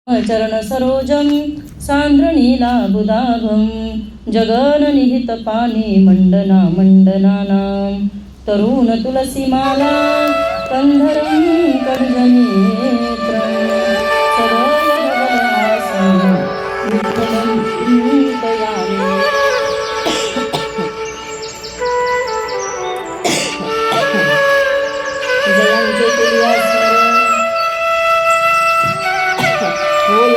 चरण सरोजं सान्द्रनीलाबुदाभं जगन्निहितपानि मण्डनानां तरुण तुलसीमाला कन्धरं कर्जनेत्रं सदयभवनासं विठ्ठलं चिन्तयामि। जयांचे केलिया स्मरण होय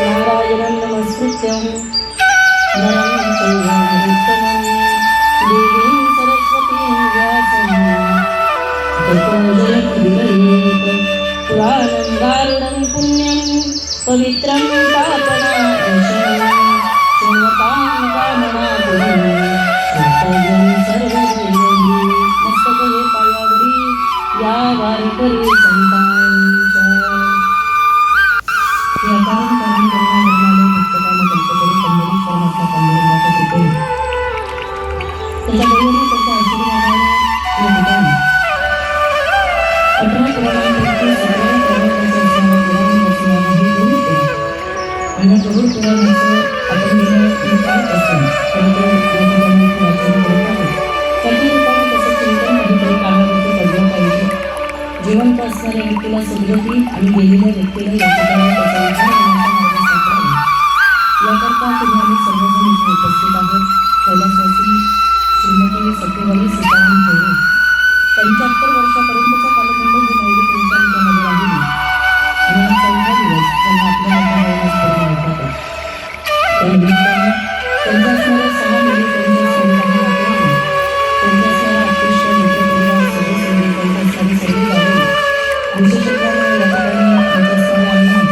नारायणं नमस्कृत्यं नरं चैव नरोत्तमं देवीं सरस्वतीं व्यासं ततो जयमुदीरयेत्। पुराणं दारुणं पुण्यं पवित्रं पापनाशनं शृण्वतां कामनापुरं कर्तव्यं सर्वदैवैः। मस्तके पायावरी या वारकरी संतांच्या जिवंत असणाऱ्या व्यक्तीला सद्गती आणि गेलेल्या व्यक्तीला याकरता तुम्ही आम्ही सर्वजण इथे उपस्थित आहोत। कैलासवासी श्रीमती सत्यवाई सीताराम भैरे 75 वर्षापर्यंतचा कालखंड ही माऊली त्यांच्यामध्ये राहिली आणि हा 4था दिवस त्यांना आपल्या त्या निमित्ताने त्यांच्या असणाऱ्या 6 मुली त्यांच्या असणाऱ्या त्यांच्या असणाऱ्या अतिशय मित्रपरिवार सदस्य त्यांच्या असणारी सर्व गावी विशेषतः या ठिकाणी त्यांच्या असणाऱ्या अण्णा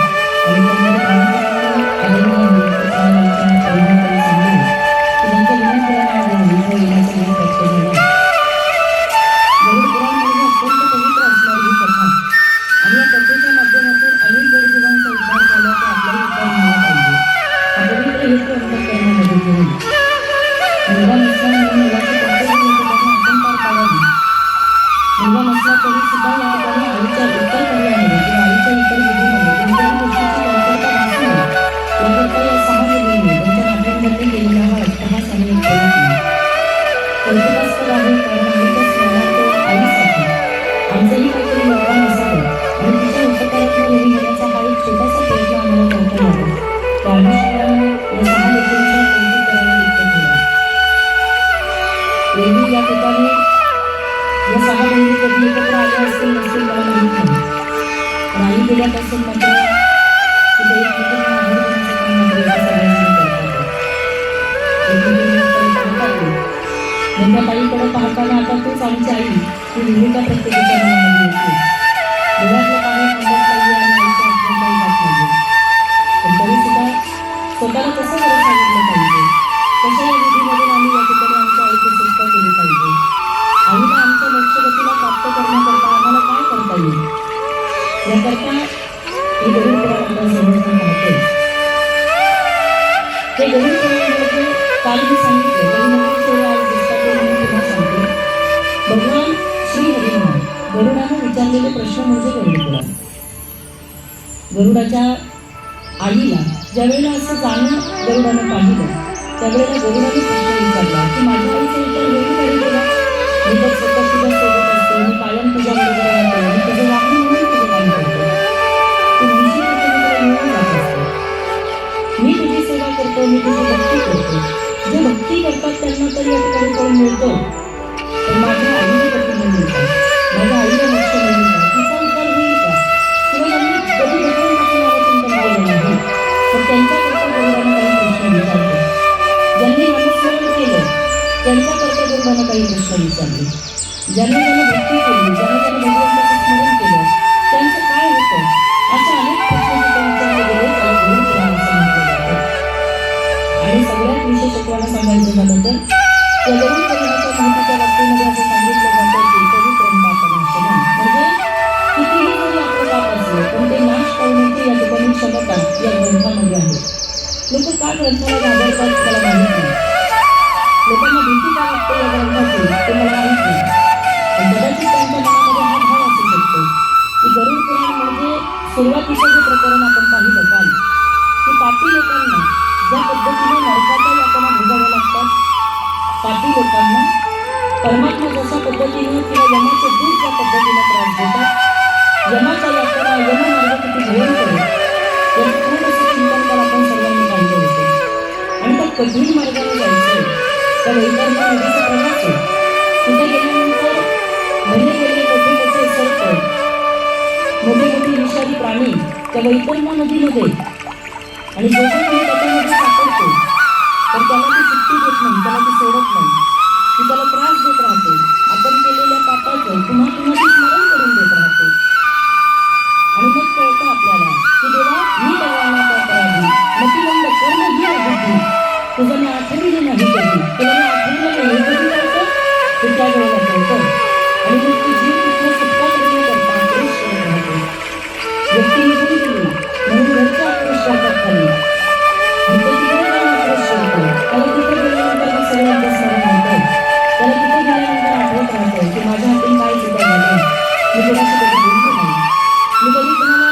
आणि या ठिकाणी या 6 बंदी कधी एकत्र आल्या असतील नसतील मला माहीत नाही, पण आई गेल्यापासून मात्र तिथे एकमेकांना आधार देण्याचं काम मात्र या सगळ्यांनी करतात। मोठ्या ताईकडे पाहताना आता तोच आमची आई ही भूमिका प्रत्येकाच्या मनामध्ये येते। घरातलं काही म्हणत पाहिजे आणि आईच्या आठवण काही जात नाही, पण तरीसुद्धा स्वतःला कसं बरं सांगितलं पाहिजे, कशा या विधीमधून आम्ही या ठिकाणी आमच्या आईची सुटका केली पाहिजे, आईला आमच्या लक्ष्यगतीला प्राप्त करण्याकरता आम्हाला काय करता येईल याकरता हे गरुड पुराण आपण सर्वजण पाहतो। हे गरुड पुराणामध्ये काल मी सांगितलं आज दिसतात म्हणून पुन्हा सांगते। भगवान श्री हरिमान गरुडाने विचारलेले प्रश्न म्हणजे गरुड पुराण। गरुडाच्या आईला ज्यावेळेला असं जाणं गरुडानं पाहिलं त्यावेळेला गरुडाने प्रश्न विचारला की माझ्या आईचं उत्तर वेळी काही बोला, मी तर स्वतः तुझ्या सोबत असते, मी कायम तुझ्या बरोबर राहते, मी तुझं वाहन म्हणून तुझं काम करतो, तू म्हणशील की तुला मिळून जात असते, मी तुझी सेवा करतो, मी तुझी भक्ती करतो। जे भक्ती करतात त्यांना तर या ठिकाणी फळ मिळतो, पण माझ्या आईला कधी नाही मिळतात, माझ्या आईला लक्ष नाही मिळतात, तिचा उद्धार होईल का किंवा यांनी कधी भगवान चिंतन केलं नाही, तर त्यांच्याकरता गरुडाने काही प्रश्न विचारले। ज्यांनी नामस्मरण केलं त्यांच्याकरता गरुडाने काही प्रश्न विचारले, ज्यांनी भक्ती केली, ज्यांनी भगवंताचं स्मरण केलं त्यांचं काय होतं, अशा अनेक प्रश्न विचारले गेले, त्याला गरुड पुराण असं म्हटलं जातं। आणि सगळ्यात विशेषत्वानं सांगायचं झालं तर त्या गरुड पुराणाच्या महत्त्वाच्या बाबतीमध्ये असं सांगितलं जातं की पवित्रं पापनाशनं, म्हणजे कितीही पण ते नाश करण्याची या ठिकाणी क्षमता या ग्रंथामध्ये आहे. लोक का ग्रंथाला घाबरतात मला माहीत नाही. लोकांना भीती का वाटते या ग्रंथाची ते मला माहीत नाही. पण कदाचित त्यांच्या मनामध्ये हा भाव असू शकतो की गरुड पुराण म्हणजे सुरुवातीचं जे प्रकरण आपण पाहिलं काल की पापी लोकांना ज्या पद्धतीने नरकाच्या यातना भोगाव्या लागतात, पापी लोकांना परमात्मा जशा पद्धतीनं किंवा यमाचे दूत ज्या पद्धतीनं त्रास देतात, यमाच्या यातना यममार्ग किती भयंकर याचं थोडंसं चिंतन काल आपण सर्वांनी पाहिलं होतं. आणि त्या कठीण मार्गाने जायचं, त्या वैतरणा नदीचा प्रवास आहे. तिथे गेल्यानंतर भले गेले मोठे मोठे सर्प, मोठे मोठे विषारी प्राणी त्या वैतरणा नदीमध्ये, आणि जो जो कोणी त्याच्यामध्ये सापडतो तर त्याला ती सुट्टी देत नाही, त्याला ती सोडत नाही, ती त्याला त्रास देत राहते. आपण केलेल्या पापाचं पुन्हा पुन्हा ती स्मरण करून देत राहते. आणि मग कळतं आपल्याला की देवा मी देवांना का करावी, मतिमंद कर्म ही अबुद्धी, तुझं मी आठवली नाही कधी, तुला मी आठवलं नाही कधी कळतं ते त्या वेळेला कळतं. आणि मग ती जीव तिथलं सुटका करणे करता आक्रोश करत राहते. व्यक्ती निघून गेली म्हणून घरच्या आक्रोश करतात खाली, आणि तो तिकडे जाऊन आक्रोश करतो. त्याला तिथे गेल्यानंतर मग सगळ्यांचं स्मरण होतं. त्याला तिथे गेल्यानंतर आठवत राहतं की माझ्या हातून काय चुका झाल्या, मी कोणाशी कधी बोललो नाही, मी कधी कुणाला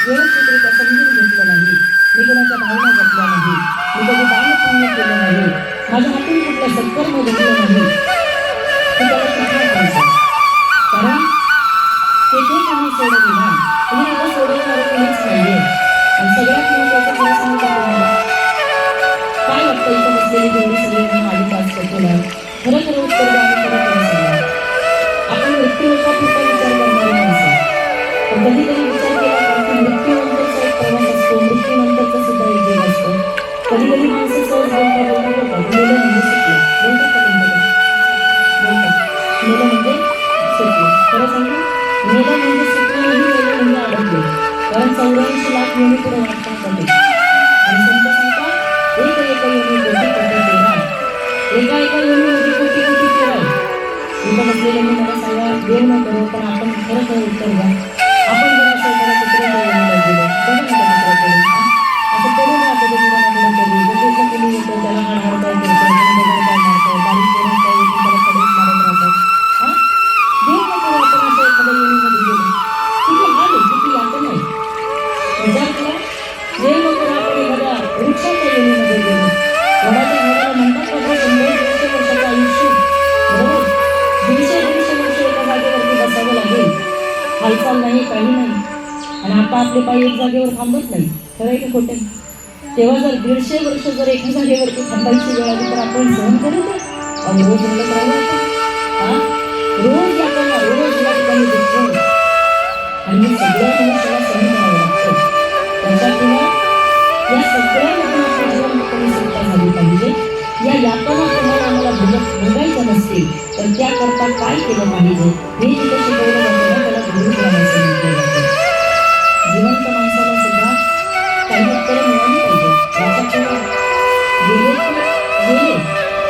व्यवस्थितरित्या समजून घेतलं नाही, मी कोणाच्या भावना जपल्या नाही, मी कधी दान पुण्य केलं नाही, माझ्या हातून कुठलं सत्कर्म घडलं नाही. हे त्याला कुठला पाहिजे, कारण तेथे कोणी सोडविना, तुम्ही आता सोडवणारं कोणीच नाहीये. आणि सगळ्यात महत्त्वाचं खरं सांगू का तुम्हाला, काय वाटतं इथं बसलेली जेवढी सगळी म्हणून आली तास करतोला, खरं खरं उत्तर द्या आणि खरं खरं सांगा. आपण मृत्यूमुखापुरता विचार करणारी माणसं, पण कधीतरी विचार केला का की मृत्यूनंतरचा एक प्रवास असतो, मृत्यूनंतरचं सुद्धा एक जीव असतो. कधी कधी माणसं सहज बोलतात मेलं म्हणजे सुटलं, बोलतात का तुमच्याकडे, बोलतात मेलं म्हणजे सुटलं. खरं सांगू, मेलं म्हणजे सुटलं नाही, मेलं म्हणजे अडकलं. कारण 84 लाख योनी पुढे वाटतात जाते. आणि संत सांगतात एक एक योनी कोटी कोटी तेरा, एका एका योनीमध्ये कोटी कोटी तेरा. इथं बसलेल्यांनी मला सांगा, देव न करो पण आपण खरं खरं उत्तर द्या. आपण जर असं एखाद्या कुत्र्याला योनीला गेलो, बघा ना त्या कुत्र्याकडे असं पडून राहतं ते मुलांकडे कधी बघितलं कोणी येतं त्याला हाडहाड काय करतं, कोणी दगड काय मारतं, बारीक करून काय येतं त्याला खडेच मारत राहतात. हां, देव न करो आपण असं एखाद्या योनीमध्ये गेलो, किती हाल आहे, किती यातन आहे. विचार करा, देव न करो आपण एखाद्या वृक्षाच्या योनीमध्ये गेलो, वडाच्या झाडाला म्हणतात बाबा 100-150 वर्षाचं आयुष्य, बरोबर 150-150 वर्ष एका जागेवरती बसावं लागेल, हालचाल नाही, काही नाही. आणि आता आपले पाय एक जागेवर थांबत नाही, खरं आहे की खोटे. तेव्हा जर 150 वर्ष जर एका जागेवरती थांबायची वेळ आली तर आपण सहन करू ते. रोज म्हणत राहू आपण, हां रोज आपण रोज या ठिकाणी दिसतो. आणि हे सगळ्या मनुष्याला सहन करावं लागतं. त्याच्यामुळे या सगळ्यामधून आपल्या जीवनामध्ये सुटका झाली पाहिजे. या यातना तुम्हाला आम्हाला भोगायचं नसतील तर त्याकरता काय केलं पाहिजे हे जिथं शिकवलं जातं ना त्याला गुरु करायचं म्हटलं जातं. जिवंत माणसाला सुद्धा काही उत्तरं मिळाली पाहिजे. याच्याकडे गेले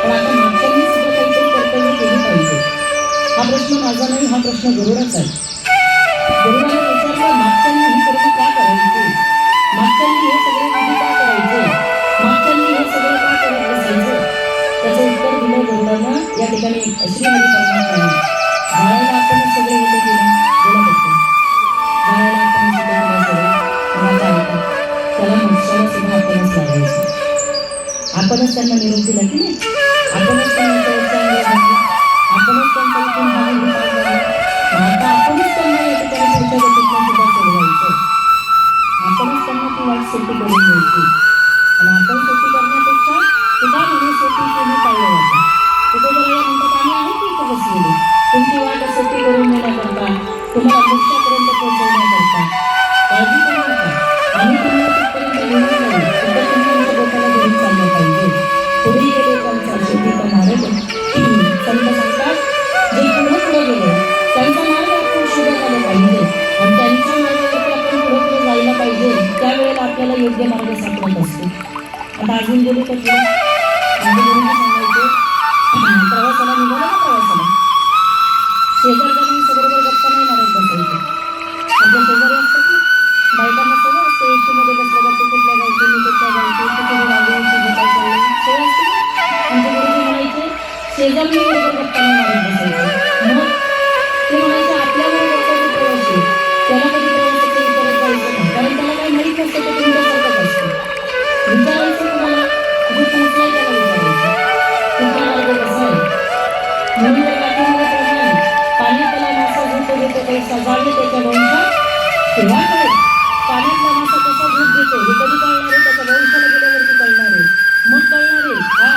पण आता मागच्यांनी सुद्धा काहीतरी कर्तव्य केली पाहिजे. हा प्रश्न माझा नाही, हा प्रश्न गरुडाचा आहे. गरुडाने विचारलं मागच्यांनी ही कर्म का करायची, मागच्यांनी हे सगळे विधी का करायचे, मागच्यांनी हे सगळं का करत बसायचं. त्याचं उत्तर दिलं गरुडानं या ठिकाणी श्रीहरी परमात्म्याने. जाळायला आपण सगळे होते गेले, बोला फक्त जाळायला आपण सुद्धा केलं सगळं. माझा ऐका, त्याला मोक्षाला सुद्धा आपणच लागायचं. आपणच त्यांना निरोप दिला की नाही, आपणच त्यांना आपणच त्यांचा इथून भाग घेतला. आता आपणच त्यांना या ठिकाणी पुढच्या गतीतनं सुद्धा सोडवायचं, आपणच त्यांना ती वाट सोपी करून द्यायची. आणि आपण सोपी करण्यापेक्षा सुद्धा म्हणून सोपी केली पाहिजे. आपण कुठे जरा म्हणतात आम्ही आहे की इथं बसलेले, तुमची वाट सोपी करून देण्याकरता, तुम्हाला मोक्षापर्यंत पोहोचवण्याकरता काळजी करू नका. आम्ही तुम्हाला तिथपर्यंत घेऊन जाऊ, सुद्धा तुम्ही आमच्या डोक्याला घेऊन चाललं पाहिजे. पुढे गेले त्यांचा शेतीचा मार्ग संत सांगतात, जे पुढे पुढे गेले त्यांचा मार्ग आपण शोधत आला पाहिजे आणि त्यांच्या मार्गावरती आपण पुढे पुढे जायला पाहिजे. त्यावेळेला आपल्याला योग्य मार्ग सापडत असतो. आता अजून बोलू तर पुढे म्हणजे बोलून सांगायचं, प्रवासाला निघाला ना, प्रवासाला शेजार जाऊन सगळं गप्पा नाही मारत बसायचं. आपल्या शेजारी असतं तेव्हा कळेल पाण्यातला मासा कसा दूध घेतो हे कधी कळणार आहे, त्याच्या भविष्याला गेल्यावरती कळणार आहे, मग कळणार आहे. हा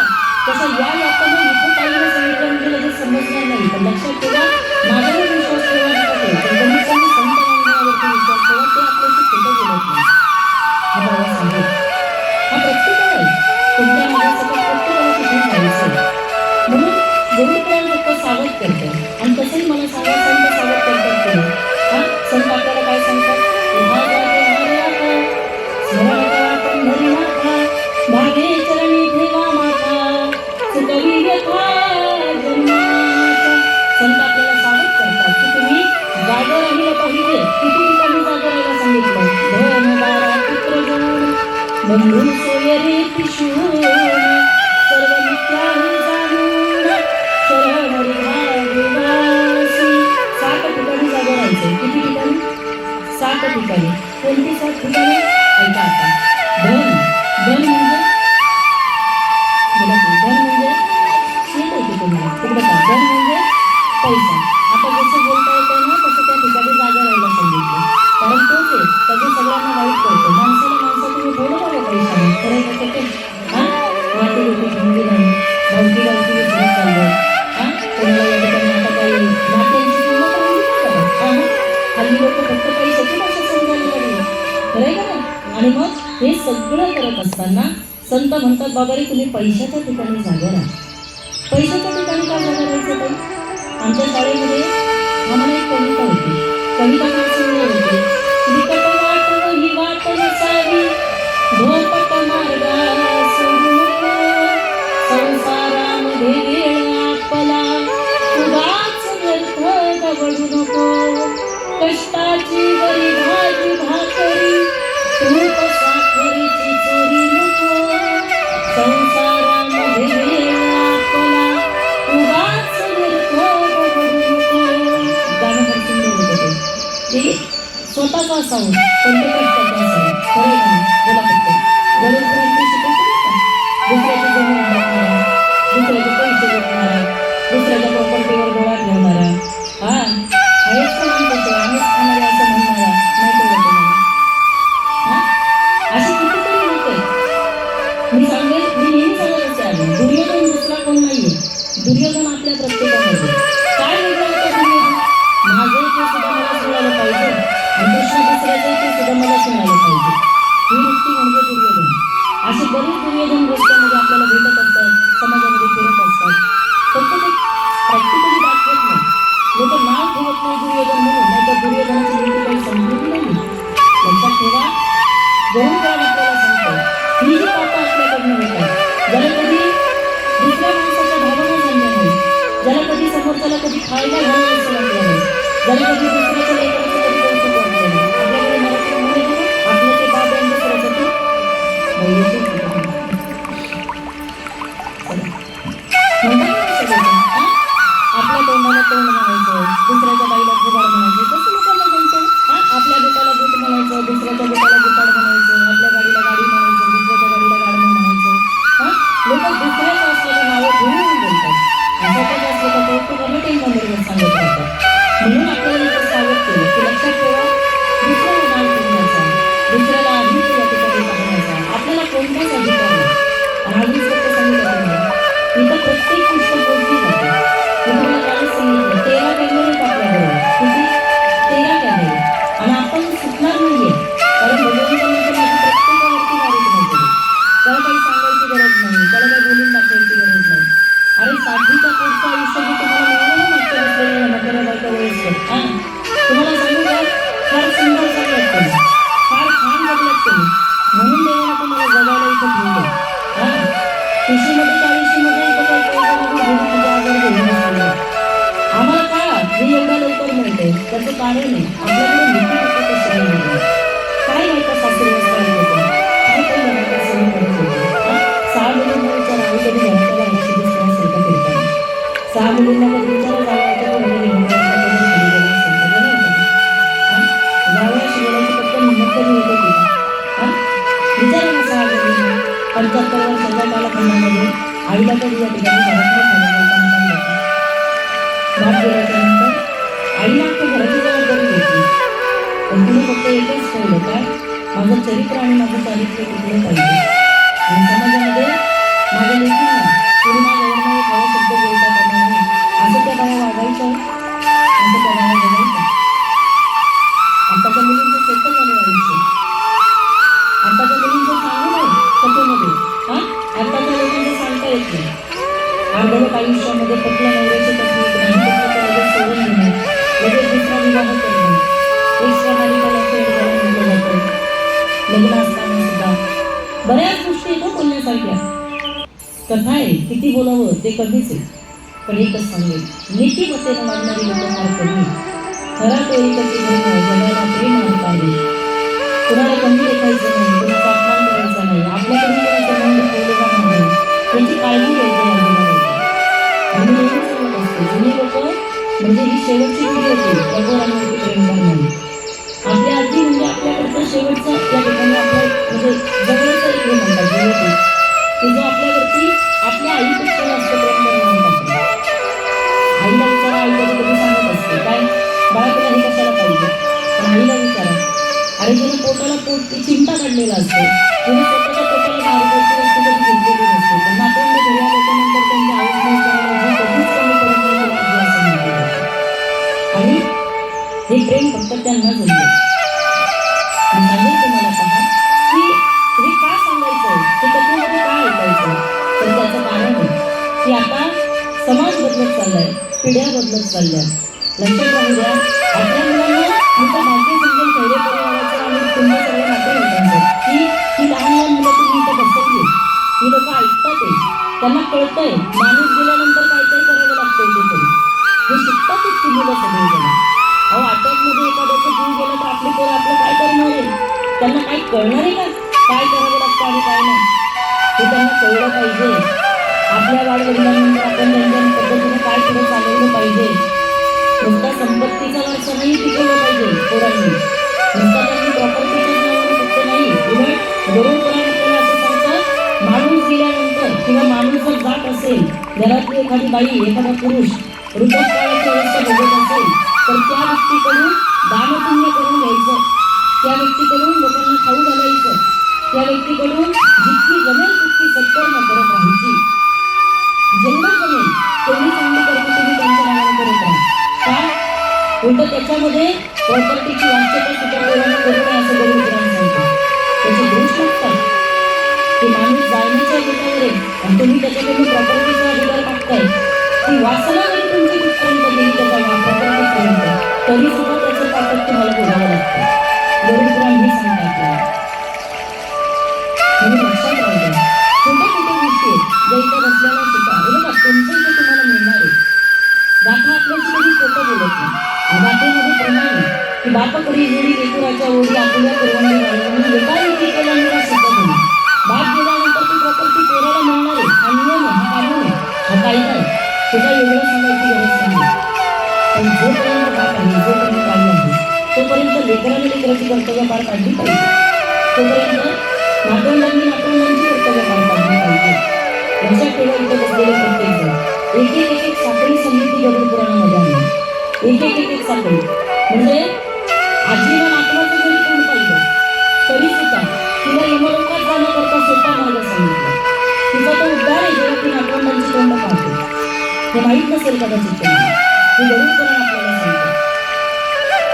तसं या वाक्याने इथे काही सांगितलं म्हणजे लगेच समजणार नाही. पण लक्षात ठेवा, माझ्यावर विश्वास ठेवा नका, पण कमीत कमी संत वाङ्मयावरती विश्वास ठेवा, ते आपल्याशी खोटं बोलत नाही. हा बाबा सांगेल, हा प्रत्येकाला आहे, तुमच्या माझ्यासकट प्रत्येकाला तिथून जायचं. म्हणून गुरुपुराण फक्त सावध करतं. आणि तसंही मला सांगा, संत सावध करतात केलं. हा संत आपल्याला काय सांगतात, स्मरण करा पंढरीनाथा, भागे चरणी ठेवा माथा, सुखवी व्यथा जन्माचा. संत आपल्याला सावध करतात की तुम्ही जागर राहिलं पाहिजे. किती ठिकाणी जागर राहायला सांगितलं, धन दारा पुत्र जन बंधू सोयरे पिशून सर्व मिथ्याही जाणून शरण हरिभागवासी. 7 ठिकाणी जागर राहायचं. किती ठिकाणी? 7 ठिकाणी. कोणती 7 ठिकाणी? ऐका आता. धन, धन म्हणजे बोला की, धन म्हणजे येत होती तुम्हाला तिकडे का, धन म्हणजे पैसा. आता जसं बोलता येतं ना तसं त्या ठिकाणी जागा राहायला सांगितलं. कारण तोच आहे त्याचे सगळ्यांना वाईट करतो. माणसाला तुम्ही बोलू नका पैशाने, खरं ते हा वाटे लोक समजू नाही, भावकी भावकी विसरत चाललं. हा कोणाला या ठिकाणी आता काही नात्यांची किंमत राहिली नाही का? हल्ली लोक फक्त पैशाची भाषा समजायला लागली, खरंय का नाही? आणि मग हे सगळं करत असताना संत म्हणतात, बाबा रे तुम्ही पैशाच्या ठिकाणी जागा राहा. पैशाच्या ठिकाणी का जागा राहायचं ताई? आमच्या शाळेमध्ये आम्हाला एक कविता होती. कविता काय सुंदर होती, विकट वाट ही वाट नसावी, धोपट मार्गाला सोडू नको, संसारामध्ये वेळ आपला उगाच व्यर्थ दवडू नको, कष्टाची बरी भाजी भाकरी तूप साखरेची चोरी नको, संसारामध्ये वेळ आपला उगाच व्यर्थ दवडू नको. गाणं फार सुंदर होतं ते स्वतःचं असावं पण ते कष्टाचं असावं, खरं का? बोला फक्त गरीब घरातली शिकवतो का, दुसऱ्याची जमीन टाकणारा, दुसऱ्याचे पैसे घेतणारा, दुसऱ्याच्या प्रॉपर्टीवर डोळा ठेवणारा, हा हेच पण आमचं आम्हीच खाणारे असं म्हणणारा नाही कळलं तुम्हाला? हा अशी कितीतरी लोक आहेत. मी सांगेल, मी नेहमी सांगत असते आम्ही, दुर्योधन दुसरा कोण नाहीये. दुर्योधन आपल्या प्रत्येकामध्ये काय वेगळं होतं दुर्योधन, माझं ते सुद्धा मला सुनायला पाहिजे आणि कृष्ण दुसऱ्याचं ते सुद्धा मला सुनायला पाहिजे, ही वृत्ती म्हणजे दुर्योधन. असे बरेच दुर्योधन रस्त्यामध्ये आपल्याला भेटत असतात, समाजामध्ये फिरत असतात. फक्त ते प्रॅक्टिकली दाखवत नाही, लोक नाव ठेवत नाही दुर्योधन म्हणून, नाही तर दुर्योधनाची वृत्ती काही समजून नाही. लक्षात ठेवा, गरुडपुराण आपल्याला सांगतो ही जी पापं आपल्याकडनं होतात, ज्याला कधी दुसऱ्या माणसाच्या भावना जाणल्या नाही, ज्याला कधी समोरच्याला कधी खायला घालून असं वाटलं नाही, ज्याला कधी दुसऱ्याच्या लेकराचं कधी कौतुक वाटलं नाही. आपल्याकडे मराठी म्हणे आपलं ते बाब यांचं सरस्वती आपल्या तोंडाला तोंड म्हणायचं, दुसऱ्याच्या बाईला फुगाड म्हणायचं, कसं लोकांना जमतं? हा आपल्या बुटाला बूट म्हणायचं, दुसऱ्याच्या बुटाला बुटाड म्हणायचं, आपल्या गाडीला गाडी म्हणायचं, दुसऱ्याच्या गाडीला गाडमन म्हणायचं. हा लोक दुसऱ्याचं असलेलं नावं घेऊन बोलतात, स्वतःच असलं तर कौतुकाने टेंगाबरोबर सांगत राहतात. म्हणून आपल्याला इथं सावध केलं की लक्षात ठेवा, दुसऱ्याला नाव ठेवण्याचा, दुसऱ्याला आधी या ठिकाणी सांगण्याचा आपल्याला कोणताच अधिकार नाही. आणि अजून फक्त सांगितलं तुम्हाला, इथं प्रत्येक गोष्ट बोलली जाते. मी तुम्हाला कालच सांगितलं 13 कॅमेरे आपल्याबरोबर, किती 13 कॅमेरे, आणि आपण सुटणार नाहीये. कारण भगवंतांनी तर माझी प्रत्येकावरती कार्यक्रम केले, त्याला काही सांगायची गरज नाही, त्याला काही बोलून दाखवायची गरज नाही. अरे 60च्या पुढचं आयुष्य जे तुम्हाला मिळालं ना मागच्या बसलेल्या म्हाताऱ्या बायका वयस्कर, हा तुम्हाला सांगू का, फार सुंदर जगलात तुम्ही, फार छान जगलात तुम्ही, म्हणून देवाला तुम्हाला जगायला इथं ठेवलं. हा 30मध्ये 40मध्ये इथं काही म्हणजे आजार घेऊन बसलेलं आम्हाला का हे एवढ्या लवकर मिळते, त्याचं कारण आहे आपल्याकडे नीती होतं ते सगळं मिळतं. काय नाही का सासरी असताना होतं, काय काही नाही का सगळं करत होतं. 6 मुलींना विचारा आम्ही कधी घराला लक्ष दिसलं असेल का फिरताना, 6 मुलींना कधी विचारा जावयाच्या घरामध्ये घेऊन जावयाशी बोलायची फक्त हिंमत कधी होत होती का? विचारा ना 6 मुलींना. 75 वर्षाच्या कालखंडामध्ये आईला कधी या ठिकाणी घरातलं खाणं बोलताना काही होतं. बाप गेल्याच्या नंतर आईला आपल्या घराची जबाबदारी घेतली. पण तिने फक्त एकच ठेवलं, काय? माझं चरित्र आणि माझं चारित्र्य टिकलं पाहिजे. आणि समाजामध्ये माझ्या लेकींना कोणी माझ्यावरनं एक हवा शब्द बोलता कामा नये, असं त्या बाया वागायचं, असं त्या बाया बघायचं. आताच्या मुलींचं सोपं झालं आयुष्य. आताच्या मुलींचं सांगू नये कथेमध्ये, हा आताच्या लोकांचं सांगता येत नाही. अर्धवट आयुष्यामध्ये पटलं नवऱ्याची तकलीफ नाही, पटलं तर लगेच सोडून घेणं, लगेच दुसरा विवाह करणं, एक्स्ट्रा मॅरिटल अफेअर झालं म्हटलं जातं. लग्न असताना सुद्धा बऱ्याच गोष्टी येतो बोलण्यासारख्या. कथा आहे, किती बोलावं ते कधीच आहे. पण एकच सांगेल, नीतिमत्तेनं वागणारी लोक फार कमी. खरा तो एकच धर्म, जगाला प्रेम आणता कुणाला कमी लेखायचं नाही, कुणाचा अपमान करायचा नाही, आपल्याकडून कोणाचा मन दुखवलं जाणार नाही, त्याची काळजी घ्यायची लागली. आणि मी नेहमी सांगत असते, जुनी लोक म्हणजे ही शेवटची पिढी होती त्या पोरांवरती प्रेम करणारी. आपली आजी म्हणजे आपल्याकडचं शेवटचं या ठिकाणी आपलं म्हणजे जवळचं एक हे म्हणतात जेवढी की जो आपल्यावरती आपल्या आईपेक्षा जास्त प्रेम करणार होता. आईला विचारा, आई कधी कधी सांगत असते, काय बाळा तुला हे कशाला पाहिजे? पण आईला विचारा, अरे तिने पोटाला पोट चिमटा काढलेला असतो, तिने स्वतःच्या पोटाला 10 रुपयाची वस्तू कधी घेतलेली नसते. पण नातवंड घरी आल्याच्यानंतर त्यांच्या आयुष्य जी कधीच कमी पडत नाही आजी असं म्हटलं जातं. आणि हे प्रेम फक्त त्यांना जमलं. मी सांगेल तुम्हाला पहा की हे का सांगायचं, हे कथेमध्ये का ऐकायचं, तर त्याचं कारण आहे की आता समाज बदलत चाललाय, पिढ्या बदलत चालल्या. लक्षात राहू द्या, आपल्या मुलांना तुमचं भाग्य समजेल खैरे परिवाराचं आणि तुमचं सगळं नातेवाईकांचं की ही लहान लहान मुलं तुम्ही इथं बसवली, ही लोक ऐकतात आहे, त्यांना कळतंय माणूस गेल्यानंतर काहीतरी करावं लागतंय. ते तरी हे शिकतातच ती मुलं सगळेजण. अहो अटॅकमध्ये एखाद्याचा जीव गेला तर आपली पोरं आपलं काय करणार आहे? त्यांना काही कळणार आहे का काय करावं लागतं आणि काय नाही? हे त्यांना कळलं पाहिजे. आपल्या वाडवडिलांनंतर आपण त्यांच्या पद्धतीने काय पुढे चालवलं पाहिजे. नुसता संपत्तीचा वारसा नाही टिकवलं पाहिजे पोरांनी. नुसता त्यांनी प्रॉपर्टीच्याच नावाने फक्त नाही, उलट गरुड पुराण आपल्याला असं सांगतं, माणूस गेल्यानंतर किंवा माणूस जर जात असेल, घरातली एखादी बाई एखादा पुरुष वृद्धापकाळाची अवस्था भोगत असेल तर त्या व्यक्तीकडून दानपुण्य करून घ्यायचं, त्या व्यक्तीकडून लोकांना खाऊ घालायचं, त्या व्यक्तीकडून जितकी जमेल तितकी सत्कर्म करत राहायची. जेवढं जमेल तेवढी चांगली कर्म तुम्ही त्यांच्या नावाने करत राहा. का उलट त्याच्यामध्ये प्रॉपर्टीची वाच्यता सुद्धा पोरांना करू नये असं गरुड पुराण सांगतं. त्याचे दोष लागतात की माणूस जाण्याच्या बेटावर आहे आणि तुम्ही त्याच्याकडून प्रॉपर्टीचा अधिकार मागताय. ती वासना जरी तुमची कुठपर्यंत गेली त्याचा प्रॉपर्टीपर्यंत, तरी सुद्धा त्याचं पातक तुम्हाला भोगावं लागतं. गरुड पुराण हे सांगतं आपल्याला. म्हणजे लक्षात राहू द्या, छोट्या छोट्या गोष्टी ज्या इथं बसल्याला शिका. हे बघा तुमचं इथे तुम्हाला मिळणार आहे. गाथा आपल्याशी कधी खोटं बोलत नाही. गाथेमध्ये प्रमाण आहे की बापाकडे जोडी लेकराच्या ओढी आपल्या करवंडी वाढवून एका एकी केल्यामुळे सिद्ध झाली. बाप गेल्यानंतर ती प्रॉपर्टी पोराला मिळणार आहे. हा नियम आहे, हा कानून आहे, हा कायदा आहे. त्याचा वेगळं सांगायची गरज नाही. पण जोपर्यंत बाप आहे, जोपर्यंत आई आहे, तोपर्यंत लेकराने लेकराची कर्तव्य पार काढली पाहिजे. तोपर्यंत नातवंडांनी नातवंडांची कर्तव्य पार काढली पाहिजे. लक्षात ठेवा, इथे बसलेले प्रत्येक जण एक एक एक साखळी समिती गरुड पुराणामध्ये आहे. एक एक एक साखळी म्हणजे आजीला नातवाचं जरी कोण पाहिलं तरी सुद्धा तिला यमलोकात जाण्याकरता सोपा मार्ग सांगितला. तिचा तो उद्धार आहे जेव्हा ती नातवंडांची तोंड पाहते. हे माहीत नसेल कदाचित तुम्हाला, हे गरुड पुराण आपल्याला सांगतं.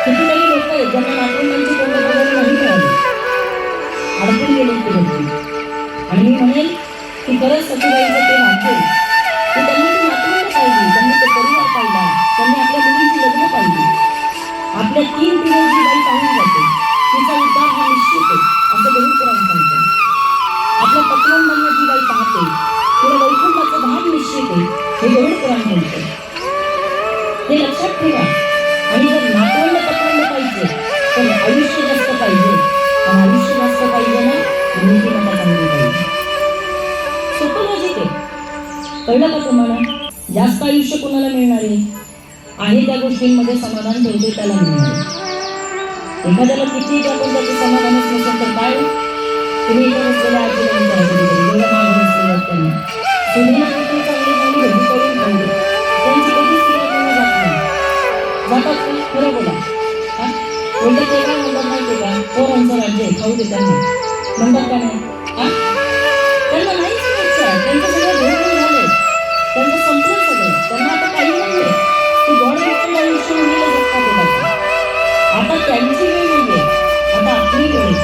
कितीतरी लोक आहेत ज्यांना नातवंडांची तोंड बघायला नाही मिळाली, अडकून गेले ती व्यक्ती. आणि मी म्हणेल की खरंच सतीबाईचं ते भाग्य की त्यांनी ती नातवंड पाहिली, त्यांनी तो परिवार पाहिला, त्यांनी आपल्या मुलींची लग्न पाहिली. आपल्या 3 पिढ्या जी बाई पाहून जाते तिचा उद्धार हा निश्चित आहे असं गरुड पुराण सांगतं. आपल्या पतवंडांना जी बाई पाहते तिला वैकुंठाचं भाग निश्चित आहे हे गरुड पुराण म्हणतं. हे लक्षात ठेवा. आणि जर नातवंड पतवंड पाहिजे तर आयुष्य जास्त पाहिजे. आणि आयुष्य जास्त पाहिजे ना, नीतिमत्ता चांगली पाहिजे. सोपं लॉजिक आहे. कळलं का तुम्हाला? जास्त आयुष्य कोणाला मिळणार आहे त्या गोष्टींमध्ये समाधान ठेवते त्याला मिळणार. एखाद्याला किती आपण त्याचं समाधानच नसेल तर काय? तुम्ही इथं बसलेल्या आजीला विचारा कधीतरी, जेवढं मागं बसलेलं त्यांना तुम्ही किती चांगली चांगली भजी करून खाल्ली, त्यांची कधीच किंमत जात नाही. जातात का? खरं बोला. उलट ते काय पोरांचं राज्य आहे, खाऊ दे त्यांना म्हणतात का नाही? त्यांना नाहीच इच्छा, त्यांचं सगळं भरपूर झालंय, त्यांचं संपलं सगळं, त्यांना आता काही नाहीये. ते गॉड आयुष्य मुलीला जगतात. आता त्यांची वेळ नाहीये, आता आपली वेळ आहे.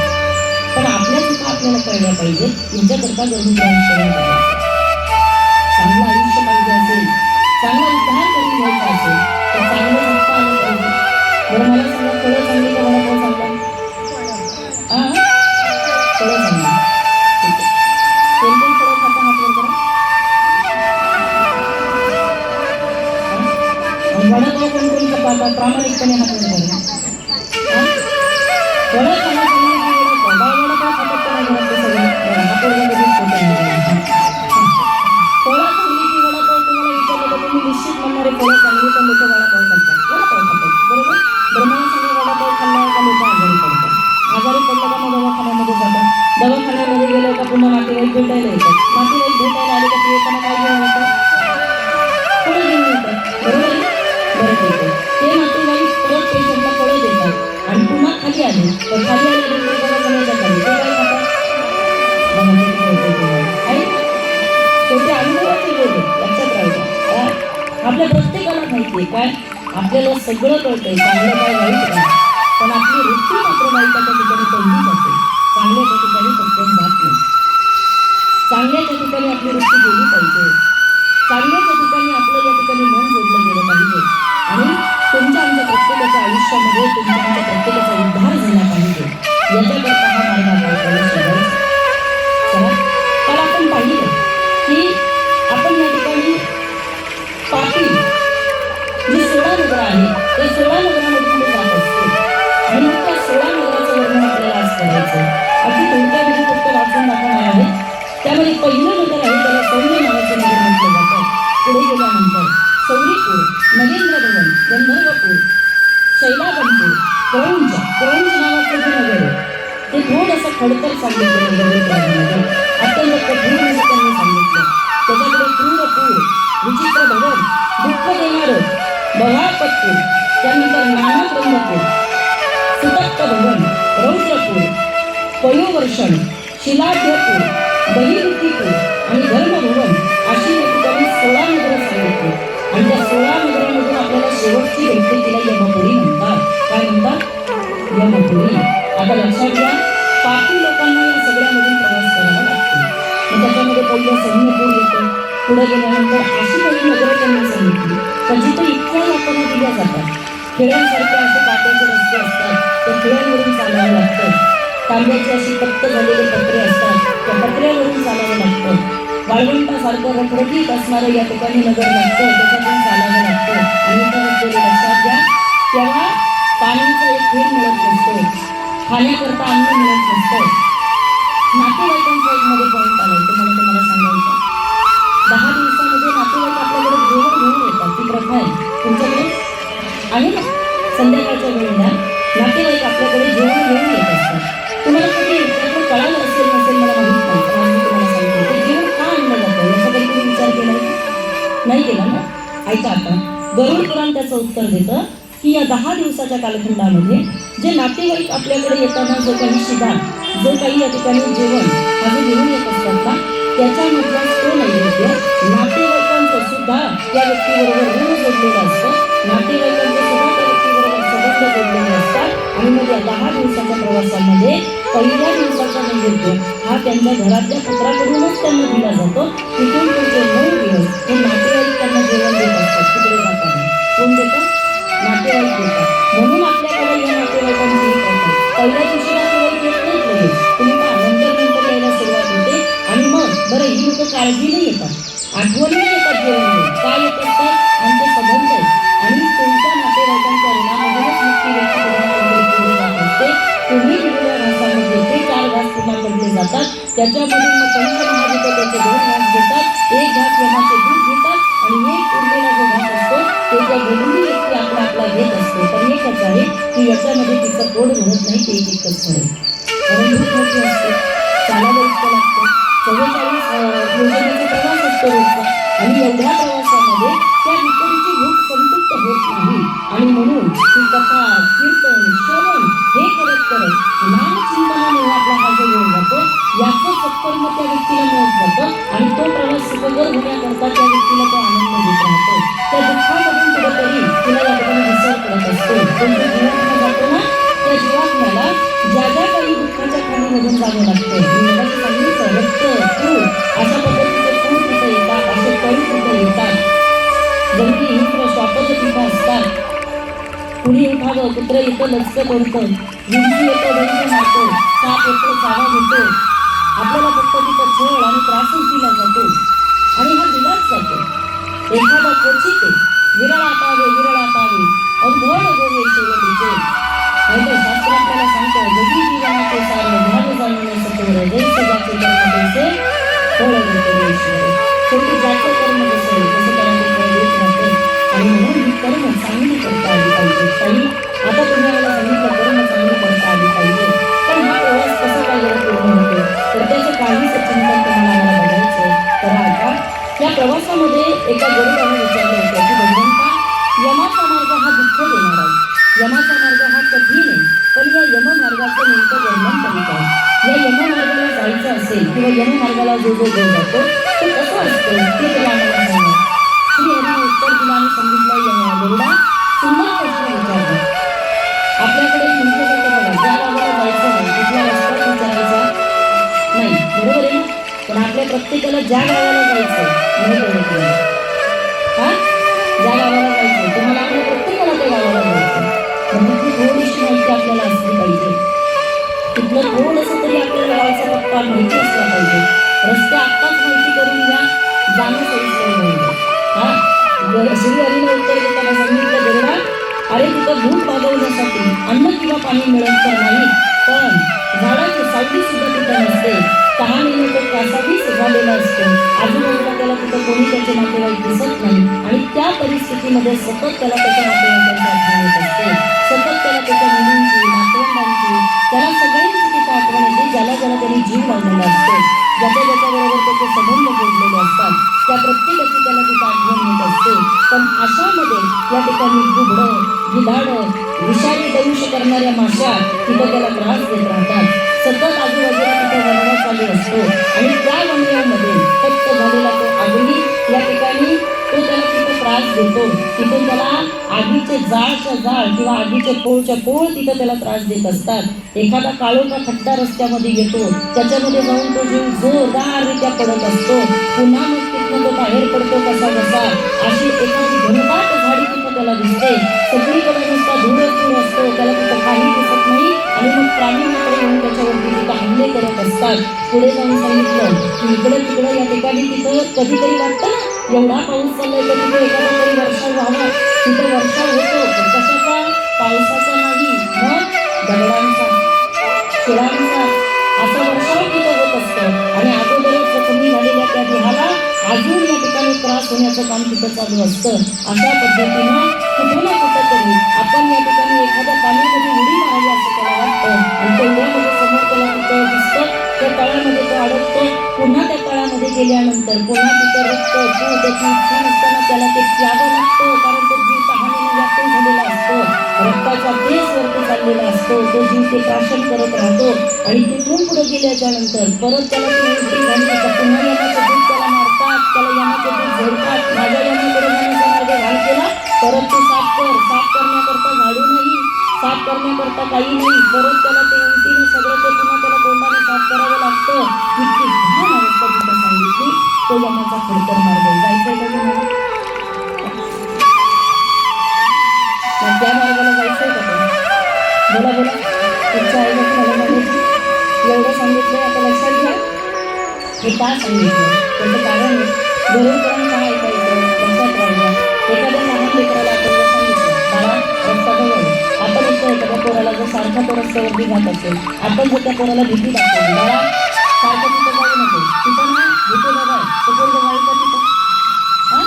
पण आपल्या चुका आपल्याला कळल्या पाहिजे. तुमच्याकरता गरजूचं आयुष्य नाही करायचं. चांगलं आयुष्य पाहिजे असेल, चांगला उद्धार करून घ्यायचा असेल तर चांगलं जगता आलं पाहिजे. बरं मला सांगा, फळं चांगली का वडापाव चांगला? फळं चांगली. ठीक आहे. कोणते फळं खाता हात वर करा. वडापाव कोण कोण खाता? प्रामाणिकपणे हात वर करा. फळं खाणं चांगलं की वडापाव? वडापाव खातात का नाही घरातले सगळे? हात वर कधीच फळं चांगली की वडापाव तुम्हाला विचारलं तर तुम्ही निश्चित म्हणणारे फळं चांगली, पण लोक वडापाव खातात. वडापाव खातात बरोबर. ब्रह्माला सगळं वडापाव खाल्ला का लोक आजारी पडतात. आजारी पडलं का मग दवाखान्यामध्ये जातात. दवाखान्यामध्ये गेलं का पुन्हा नातेवाईक भेटायला येतात. नातेवाईक भेटायला आले का येताना काय घेऊन येतात? फळं घेऊन येतात बरोबर आहे. बरं ठीक आहे. ते नातेवाईक परत पेशंटला फळं देतात आणि पुन्हा खाली आले तर खाली आल्यानंतर दवाखान्याच्या खाली ते काय खातात? शेवटी अनुभवाची गोष्ट लक्षात राहायचं. आपल्या प्रत्येकाला माहिती आहे काय, आपल्याला सगळं कळतंय चांगलं काय वाईट काय, पण आपली वृत्ती मात्र वाईटाच्या ठिकाणी पहिली जाते, चांगल्याच्या ठिकाणी पटकन जात नाही. चांगल्याच्या ठिकाणी आपली वृत्ती गेली पाहिजे, चांगल्याच्या ठिकाणी आपलं या ठिकाणी मन जोडलं गेलं पाहिजे आणि तुमच्या आमच्या प्रत्येकाच्या आयुष्यामध्ये तुमच्या आमच्या प्रत्येकाचा उद्धार झाला पाहिजे. याच्याकरता हा मार्ग आपल्याला शोधायचा. चला, काल आपण पाहिलं की आपण या ठिकाणी पापी जी 16 नगर आहे त्या 16 नगरामधून जात असतो आणि मग त्या 16 नगराचं वर्णन आपल्याला आज करायचं. अगदी थोडक्यामध्ये फक्त वाचून दाखवणार आहे. त्यामध्ये पहिलं नगर आहे त्याला सौम्य नावाचं नगर म्हटलं जातं. पुढे गेल्यानंतर सौरीपूर, नगेंद्र भवन, गंधर्वपूर, शैलाबनपूर, क्रौंच नावाचं जे नगर आहे ते थोडंसं खडतर सांगितलं नगर, अत्यंत कठीण असं त्यांनी सांगितलं. त्याच्याकडे क्रूरपूर, विचित्र भवन, दुःख देणारं बवाळपतपूर, त्यानंतर नानाब्रह्मपूर, सुतप्त भवन, रौद्रपूर, पयोवर्षण, शिलाढ्यपूर, बहिरुतीपूर आणि धर्मभवन अशी या ठिकाणी 16 नगरं सांगितली. आणि त्या 16 नगरांमधून आपल्याला शेवटची भेटते तिला यमपुरी म्हणतात. काय म्हणतात? यमपुरी. आता लक्षात घ्या, पापी लोकांना या सगळ्यामधून प्रवास करावा लागतो. मग त्याच्यामध्ये पहिलं सौम्यपूर येतं. पुढे गेल्यानंतर अशी काही नगरं त्यांनी सांगितली तर जिथे इतक्या यातना दिल्या जातात. खेड्यांसारखे असे काट्याचे रस्ते असतात, त्या खेड्यांवरून चालावं लागतं. तांब्याची अशी कप्त झालेले पत्रे असतात, त्या पत्र्यावरून चालावं लागतं. वाळवंटासारखं रखरखीत असणारं या ठिकाणी नगर लागतं, त्याच्यातून चालावं लागतं. आणि इथं लक्षात घ्या, तेव्हा पाण्याचा एक थेंब मिळत नसतो, खाण्याकरता अन्न मिळत नसतं. नातेवाईकांचा एक मध्ये पॉईंट आलाय तुम्हाला सांगायचं. 10 दिवसामध्ये नातेवाईक आपल्याकडे जेवण घेऊन येतात. ती प्रथा आहे तुमच्याकडे आहे ना. संध्याकाळच्या वेळेला नातेवाईक आपल्याकडे जेवण घेऊन येत असतात. तुम्हाला कधी त्यातलं कळालं असेल नसेल मला माहीत नाही, पण आज मी तुम्हाला सांगतो ते जेवण का आणलं जातं याच्याकडे तुम्ही विचार केला नाही केला ना. ऐका, आता गरुड पुराण त्याचं उत्तर देतं की या 10 दिवसाच्या कालखंडामध्ये जे नातेवाईक आपल्याकडे येताना जो काही शिदा, जो काही या ठिकाणी जेवण हा जो घेऊन येत असतात ना, त्याच्यामधला तो नैवेद्य नातेवाईकांचं सुद्धा त्या व्यक्तीबरोबर ऋण जोडलेलं असतं. नातेवाईकांचं सुद्धा त्या व्यक्तीबरोबर संबंध जोडलेले असतात. आणि मग या 10 दिवसाच्या प्रवासामध्ये पहिल्या दिवसाचा नैवेद्य हा त्यांच्या घरातल्या पुत्राकडूनच त्यांना दिला जातो. तिथून पुढचे 9 दिवस हे नातेवाईक त्यांना जेवण देत असतात. तिकडे जाताना कोण देतं? नातेवाईक देतात. म्हणून आपल्याकडे या नातेवाईकांची पहिल्या दिवशी नातेवाईक येत नाहीत लगेच. तुम्ही का नंतर यायला सुरुवात होते. आणि मग बरं ही लोक काळजीने येतात, आठवणीने येतात जेवण घेऊन. काय येत असतात? आमचे संबंध आहेत आणि तुमच्या नातेवाईकांच्या ऋणामधूनच मुक्ती व्यक्ती जात असते. तुम्ही दिलेल्या घासामध्ये ते 4 घास पुन्हा पडले जातात. त्याच्यामधून मग पंचमहाभूत त्याचे 2 घास घेतात, 1 घास यमाचे दूध घेतात आणि एक उरलेला जो घास असतो ते त्या गेलेली व्यक्ती आपला घेत असतो. तर एकच आहे की याच्यामध्ये तिचं पोट भरत नाही, ते एकच खरं. कारण भूक मोठी असते, चालावं इतकं लागतं. 44 योजनेचा प्रवास असतो रोजचा आणि एवढ्या प्रवासामध्ये त्या विकरीची भूक संतुष्ट होत नाही. आणि म्हणून ती कथा, कीर्तन, श्रवण हे करत राहतं आणि तो प्रवास सुखकर होण्याकरता त्या व्यक्तीला तो आनंद देत राहतो. त्या दुःखामधून कुठेतरी तिला या ठिकाणी विसर पडत असतो. पण जो जीवात्मा जातो ना, त्या जीवात्म्याला ज्या ज्या काही दुःखाच्या खाणीमधून जावं लागतं. मी मगाशी सांगितलं रक्त, खूप अशा पद्धतीचे खूप तिथं येतात, असे कळू तिथं येतात. जंगी हिंस्र श्वापद तिथं असतात. कुणी उठावं, कुत्र येतं लचकं पडतं, विंचू येतो दंड मारतो, साप येतो चावा घेतो. आपल्याला फक्त तिथं छळ आणि त्रासच दिला जातो आणि हा दिलाच जातो. एखादा क्वचित विरळा पावे अवघड गोवे शेवटीचे. नाहीतर शास्त्र आपल्याला सांगतं जगी जीवनाचे सार भाग जाणून सत्वर जैसे ज्याचे कर्म तैसे फळ देतो ईश्वर. शेवटी ज्याचं कर्म जसं तसं त्याला ते फळ देत राहतं. आणि म्हणून ही कर्म चांगली करता आली पाहिजे. ताई, आता तुम्ही मला सांगितलं कर्म चांगली करता आली पाहिजे, पण हा प्रवास कसा काय जरा पूर्ण होतो, तर त्याचं काहीच चिंतन तुम्हाला मला बघायचं. तर आता या प्रवासामध्ये एका गरुडाने विचारलं होतं की भगवंता, यमाचा मार्ग हा दुःख देणार आहे, यमाचा मार्ग हा कठीण आहे, पण या यममार्गाचं नेमकं वर्णन करीत आहे. या यममार्गाला जायचं असेल किंवा यममार्गाला जो जो देव जातो तो कसं असतं ते तुला आम्हाला सांगा. श्री हरीने उत्तर दिलं आणि सांगितलं, गरुडा सुंदर प्रश्न विचारला. आपल्याकडे म्हटलं जातं बघा, ज्या गावाला जायचं आहे तिथला रस्ता विचारायचा नाही, बरोबर आहे ना? पण आपल्या प्रत्येकाला ज्या गावाला जायचं नाही कळत नाही. हा, ज्या गावाला जायचं तुम्हाला आपल्या प्रत्येकाला त्या गावाला जायचं, पण तिथली थोडीशी माहिती आपल्याला असली पाहिजे. तिथलं थोडंसं तरी आपल्याला गावचा पत्ता माहिती असला पाहिजे. रस्ते आत्ताच माहिती करून घ्या, जाणं सोयीस्कर होईल. हा, श्री हरीने उत्तर देताना सांगितलं, गरुडा अरे तिथं भूक भागवण्यासाठी अन्न किंवा पाणी मिळत तर नाही, पण झाडाची सावली सुद्धा तिथं नसते. तहानेने तो कासावीस झालेला असतो. आजूबाजूला त्याला तिथं कोणी त्याचे नातेवाईक दिसत नाही आणि त्या परिस्थितीमध्ये सतत त्याला त्याच्या नातेवाईकांची आठवण येत असते. सतत त्याला त्याच्या मुलींची, नातवंडांची, त्याला सगळ्यांची तिथं आठवण येते. ज्याला ज्याला त्यांनी जीव लावलेला असतो, ज्याच्या ज्याच्याबरोबर त्याचे संबंध जोडलेले असतात, त्या प्रत्येकाची त्याला तिथं आठवण येत असते. पण अशामध्ये या ठिकाणी दुबळं, गिधाडं, विषारी दंश करणाऱ्या माशा तिथं त्याला त्रास देत राहतात. सतत आजूबाजूला तिथं वनवा चालू असतो आणि त्या वनव्यामध्ये तप्त झालेला तो आगनी या ठिकाणी तो त्याला तिथं त्रास देतो. तिथून त्याला आगीचे जाळच्या जाळ किंवा आगीचे पोळच्या पोळ तिथं त्याला त्रास देत असतात. एखादा काळोखा खड्डा रस्त्यामध्ये येतो, त्याच्यामध्ये जाऊन तो जीव जोरदाररित्या पडत असतो. पुन्हा मग तिथनं तो बाहेर पडतो कसा बसा. अशी एखादी घनदाट झाडी तिथं त्याला दिसते. सगळीकडे नुसता धूळच धूळ असतो, त्याला तिथं काही दिसत नाही आणि मग प्राणी मात्र येऊन त्याच्यावरती तिथं हल्ले करत असतात. पुढे जाऊन सांगितलं की इकडं तिकडं या ठिकाणी तिथं कधीतरी वाटतं ना, एवढा पाऊस चाललाय तर तिथे एखादा तरी वर्षाव व्हावा. तिथं वर्षाव होतो, पण कशाचा? पावसाचा नाही, मग दगडांचा, शिळांचा, असा वर्षाव तिथं होत असतं. आणि अगोदरच कमी झालेल्या त्या देहाला अजून या ठिकाणी त्रास होण्याचं काम तिथं चालू असतं. अशा पद्धतीनं कुठं ना कुठं तरी आपण या ठिकाणी एखाद्या पाण्यामध्ये उडी मारावी असं त्याला वाटतं आणि तेवढ्यामध्ये समोर त्याला तिथं दिसतं, त्या तळ्यामध्ये तो अडकतो. पुन्हा त्या तळ्यामध्ये गेल्यानंतर पुन्हा तिथं रक्त तू त्याची इच्छा नसताना त्याला ते प्यावं लागतं, कारण तो जीव तहानेने व्याकुळ झालेला असतो. रक्ताचा पेस वरती चाललेला असतो. तो जीव ते प्राशन करत राहतो आणि तिथून पुढे गेल्याच्या नंतर परत त्याला ती उलटी झाली का पुन्हा यमाचे दूध त्याला मारतात, त्याला यमाचे दूध झोडतात. माझ्या यमाकडे जाण्याचा मार्ग घाल केला, परत ते साफ करण्याकरता झाडू नाही, साफ करण्याकरता काही नाही, परत त्याला ते उलटीने सगळं ते पुन्हा त्याला तोंडाने साफ करावं लागतं. इतकी घाण अवस्था तिथं सांगितली. तो यमाचा खडतर मार्ग जायचंय का तुम्हाला? त्या मार्गाला जायचंय का तुम्ही? बोला बोला, तुमच्या आईला तुम्हाला माहिती एवढं सांगितलं. आता लक्षात घ्या हे का सांगितलं, त्याचं कारण गरुडकडून काय ऐकायचं लक्षात राहिलं. एखाद्या लहान लेकराला आपण सांगितलं बाळा रस्ता जवळ, आपण इथं एखाद्या पोराला जर सारखा तो रस्त्यावरती जात असेल, आपण जर त्या पोराला भीती दाखवली, बाळा सारखं तिथं जाऊ नको, तिथं ना भीती बघा, तो पोरगं जायचं तिथं हा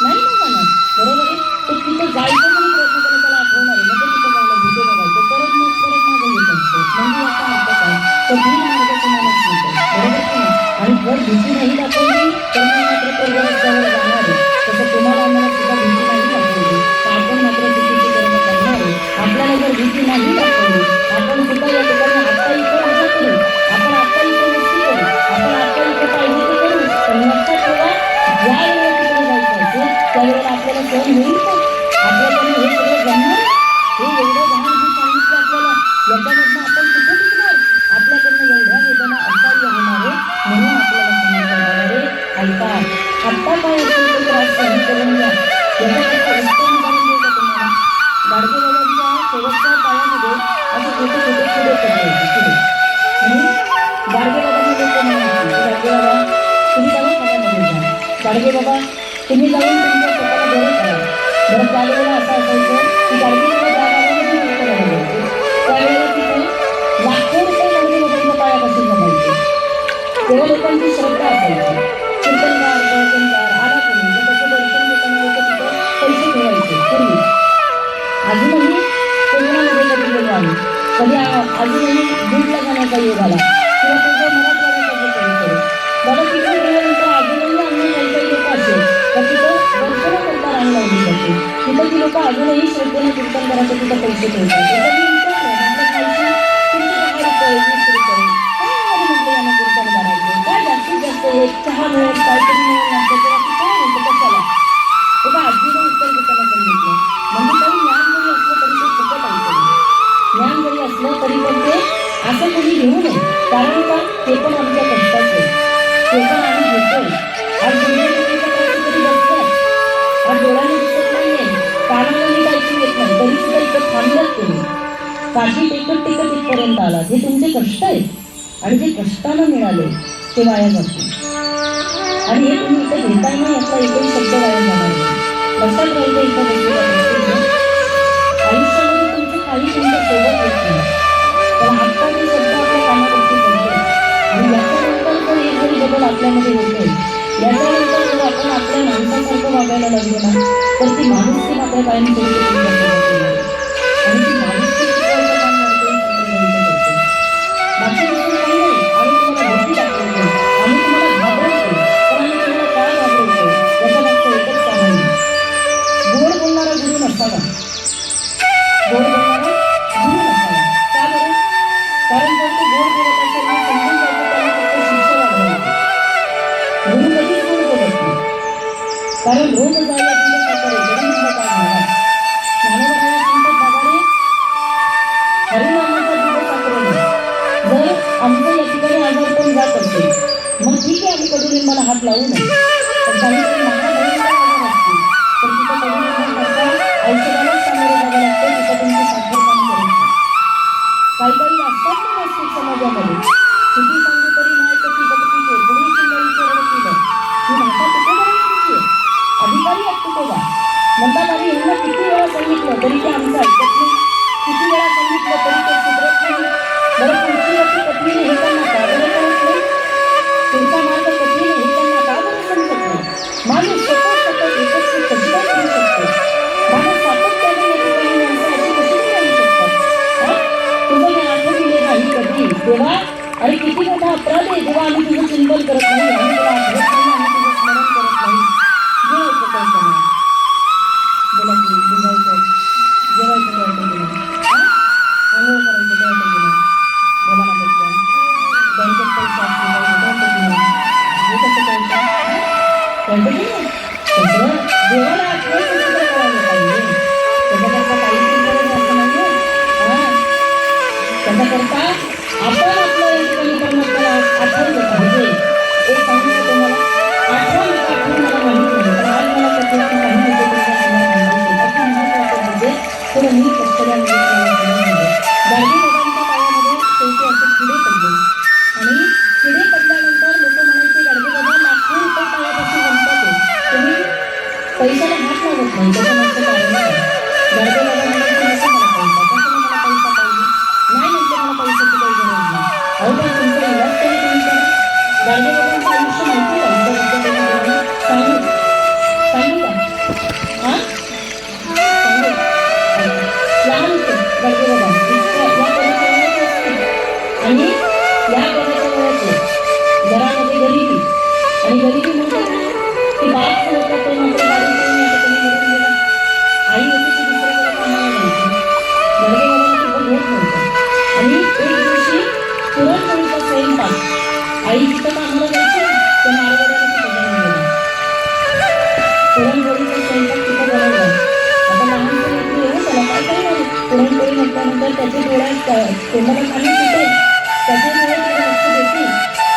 नाही ना जाणार, बरोबर आहे. तो तिथं जायचं जरी प्रयत्न केला त्याला आठवणार आहे म्हणजे तिथं जायला भीती बघायचं, परत मागं येत असतो. म्हणजे याचा अर्थ काय, तो भीड मार्ग तुम्हालाच मिळतो, बरोबर की नाही. आणि जर भीती नाही दाखवली तर मग मात्र पोरगं रस्त्यावर जाणार आहे. तसं तुम्हाला आम्हाला सुद्धा भीती नाही दाखवली तर आपण मात्र चुकीची कर्म करणार आहे. आपल्याला जर भीती नाही दाखवली आपण सुद्धा या ठिकाणी आता इथं मजा करू, आपण आता इथं मस्ती करू, आपण आता इथं पाहिजे ते करू, करायचं पुढे. आणि गाडगे बाबांनी लोक म्हणायची गाडगे बाबा तुम्ही जाऊन खाण्यामध्ये जा, गाडगे बाबा तुम्ही जाऊन तुमच्या स्वतःला बरं करा. बरं त्यावेळेला असं असायचं की गाडगे बाबा ज्या गावामध्ये कीर्तन करायला जायचे त्यावेळेला तिथे लाखो रुपये गाडगे बाबांच्या पायापासून जमायचे. तेव्हा लोकांची श्रद्धा असायची. कीर्तनकार कीर्तनकार आला तुम्ही तर त्याचं दर्शन घेताना लोक तिथं पैसे ठेवायचे पूर्वी. अजूनही कोकणामध्ये कधी गेलो आम्ही कधी अजूनही बीडला जाण्याचा योग आला किंवा तुझं मराठवाड्याचा जो कधीकडे मला तिकडे गेल्यानंतर अजूनही आम्ही काही काही लोक असेल तर तिथं दर्शन करता रांग लावली जाते. तिथं ती लोक अजूनही श्रद्धेने कीर्तन करायचं तिथं पैसे ठेवतात. एकदा मी विचारलं म्हटलं खायची तुमची 10 रुपये 20 रुपये काय म्हटलं यानं कीर्तन करायचं काय जास्तीत जास्त एक चहा मिळेल काहीतरी मिळेल नंतर तेव्हा ती काय म्हणतो कशाला एका आजीनं उत्तर देताना सांगितलं म्हणजे काही ज्ञान जरी असलं तरी ते फुकट ऐकलं ज्ञान जरी असलं तरी पण ते असं कोणी घेऊ नये. कारण का ते पण आमच्या कष्टाचं ते पण आम्ही घेतोय. आज गुरुजीच्या कधी बसतात आज डोळ्याने दिसत नाहीये कानाला नीट ऐकून येत नाही तरी सुद्धा इथं थांबलात तुम्ही काठी टेकत टेकत इथपर्यंत आलात. हे तुमचे कष्ट आहेत आणि जे कष्टानं मिळाले ते वाया जाते आणि हे तुम्ही इथं घेताय ना याचा एकही शब्द वाया जाणार नाही. लक्षात राहिलं इथं बसलेल्या आयुष्यामध्ये तुमचं काही तुमच्या सोबत येत नाही पण आत्ता जे शब्द आपल्या कानावरती पडतो आणि याच्यानंतर जर एक जरी बदल आपल्यामध्ये होतोय याच्यानंतर जर आपण आपल्या माणसासारखं वागायला लागलो ना तर ती माणुसकी मात्र कायम स्वरूपी आणि ती माणुसकी शिकवायचं काम माणसाने संप्रदायाचं करतो. बाकी दुसरं काही नाही. आम्ही तुम्हाला भीती दाखवतो आम्ही तुम्हाला घाबरतो पण आम्ही तुम्हाला काय घाबरतो याच्या मागचं एकच कारण आहे गोड बोलणारा गुरु नसावा. गोड बोलणारा गुरु नसावा. का बरं? कारण जर तो गोड बोलत असेल मी समजून जायचं त्याने फक्त शिष्य वाढवायचं. गुरु कधीच गोड बोलत नाही. कारण रोज जायला तुझं साखर जरी म्हणलं काय झाला ज्ञानोबा सांगतात बाबाने हरिनामाचा दिवस साखर जर आमचं या ठिकाणी आजारपण जात असेल मग ठीक आहे आम्ही कडुलिंबाला हात लावू नये पण काहीतरी महाभयंकर आजार असतील तर तिथं कडुलिंबासारख्या औषधालाच सामोरं जावं लागतं. तिथं तुमची साखर काम करत नाही. काही काही असतात ना नास्तिक समाजामध्ये किती सांगू तरी नाही तर ती बघतीचे गुरु सुंदरीचे रडतीनं ही भाषा तुकोबारांची अधिकारी आहेत तुकोबा म्हणतात आणि यांना किती वेळा सांगितलं तरी ते आमचं ऐकत नाही किती वेळा सांगितलं तरी ते सुधरत नाही. बरं पुढची व्यक्ती पत्नीने हे त्यांना का बरं करत नाही पुढचा मार्ग पत्नीने हे त्यांना का बरं समजत नाही. माणूस सतत सतत एकच कशी काय करू शकतो. माणूस सातत्याने या ठिकाणी माणसं अशी कशी काय करू शकतात. तुझं मी आठवण दिले नाही कधी देवा अरे किती मोठा अपराध आहे देवा आम्ही तुझं चिंतन करत नाही आम्ही तुला आठवत नाही आम्ही तुझं स्मरण करत नाही. जेवायचं कळतं नाही बोला की बुजायचं जेवायचं कळतं की नाही आंघोळ करायचं कळतं की नाही बोला ना बघता बँकेत पैसे असले कळतं की नाही हे कसं कळतं कळतं की नाही तसं देवाला आठवण सुद्धा करायला पाहिजे. त्याच्याकरता काहीच गरज असं नाही हां त्याच्याकरता आपण आपल्या या ठिकाणी परमात्म्याला आठवलं पाहिजे. एक सांगितलं तुम्हाला आठवण मला माहीत नाही पण आज मला त्याच्यातून काही मुद्दे तुमच्या समोर मांडायचे अति महत्त्वाचं मुद्दे थोडं मी कष्टल्या गाडगे बाबांच्या पायामध्ये शेवटी असे किडे पडले आणि किडे पडल्यानंतर लोक म्हणायचे गाडगे बाबा लाखो रुपये पायापासून जमतात तुम्ही पैशाला हात लावत नाही त्याचं मागचं कारण काय. गाडगे बाबा म्हणायचे नको मला पैसा कसं मला पैसा पाहिजे नाही म्हटलं मला पैशाची काही गरज नाही. अहो पण तुमचा इलाज तरी तुम्ही करा. गाडगे बाबांचं आयुष्य माहिती का सांगू सांगू का हां सांगू लहान होते गाडगे बाबा इतकं या कोणाच्या वयाचे असते आणि या कोणाच्या वयाचे घरामध्ये गरिबी आणि गरिबी म्हणजे की बाप होता तो मात्र गाडी करून आता तुम्ही मरून गेला. आई होती ती दुसऱ्याकडे कामाला जायची. गाडगे बाबांना तिथं भेट नव्हतं आणि एक दिवशी पुरणपोळीचा स्वयंपाक आई तिथं कामाला जायची त्या मारवाड्याला तिथं बनवून गेला. पुरणपोळीचा स्वयंपाक तिथं बनवला. आता लहानचं लेकरू येऊ त्याला काय करणार पुरणपोळी म्हटल्यानंतर त्याच्या डोळ्यात तोंडाला पाणी सुटेल त्याचे डोळे तिथे लक्ष देतील.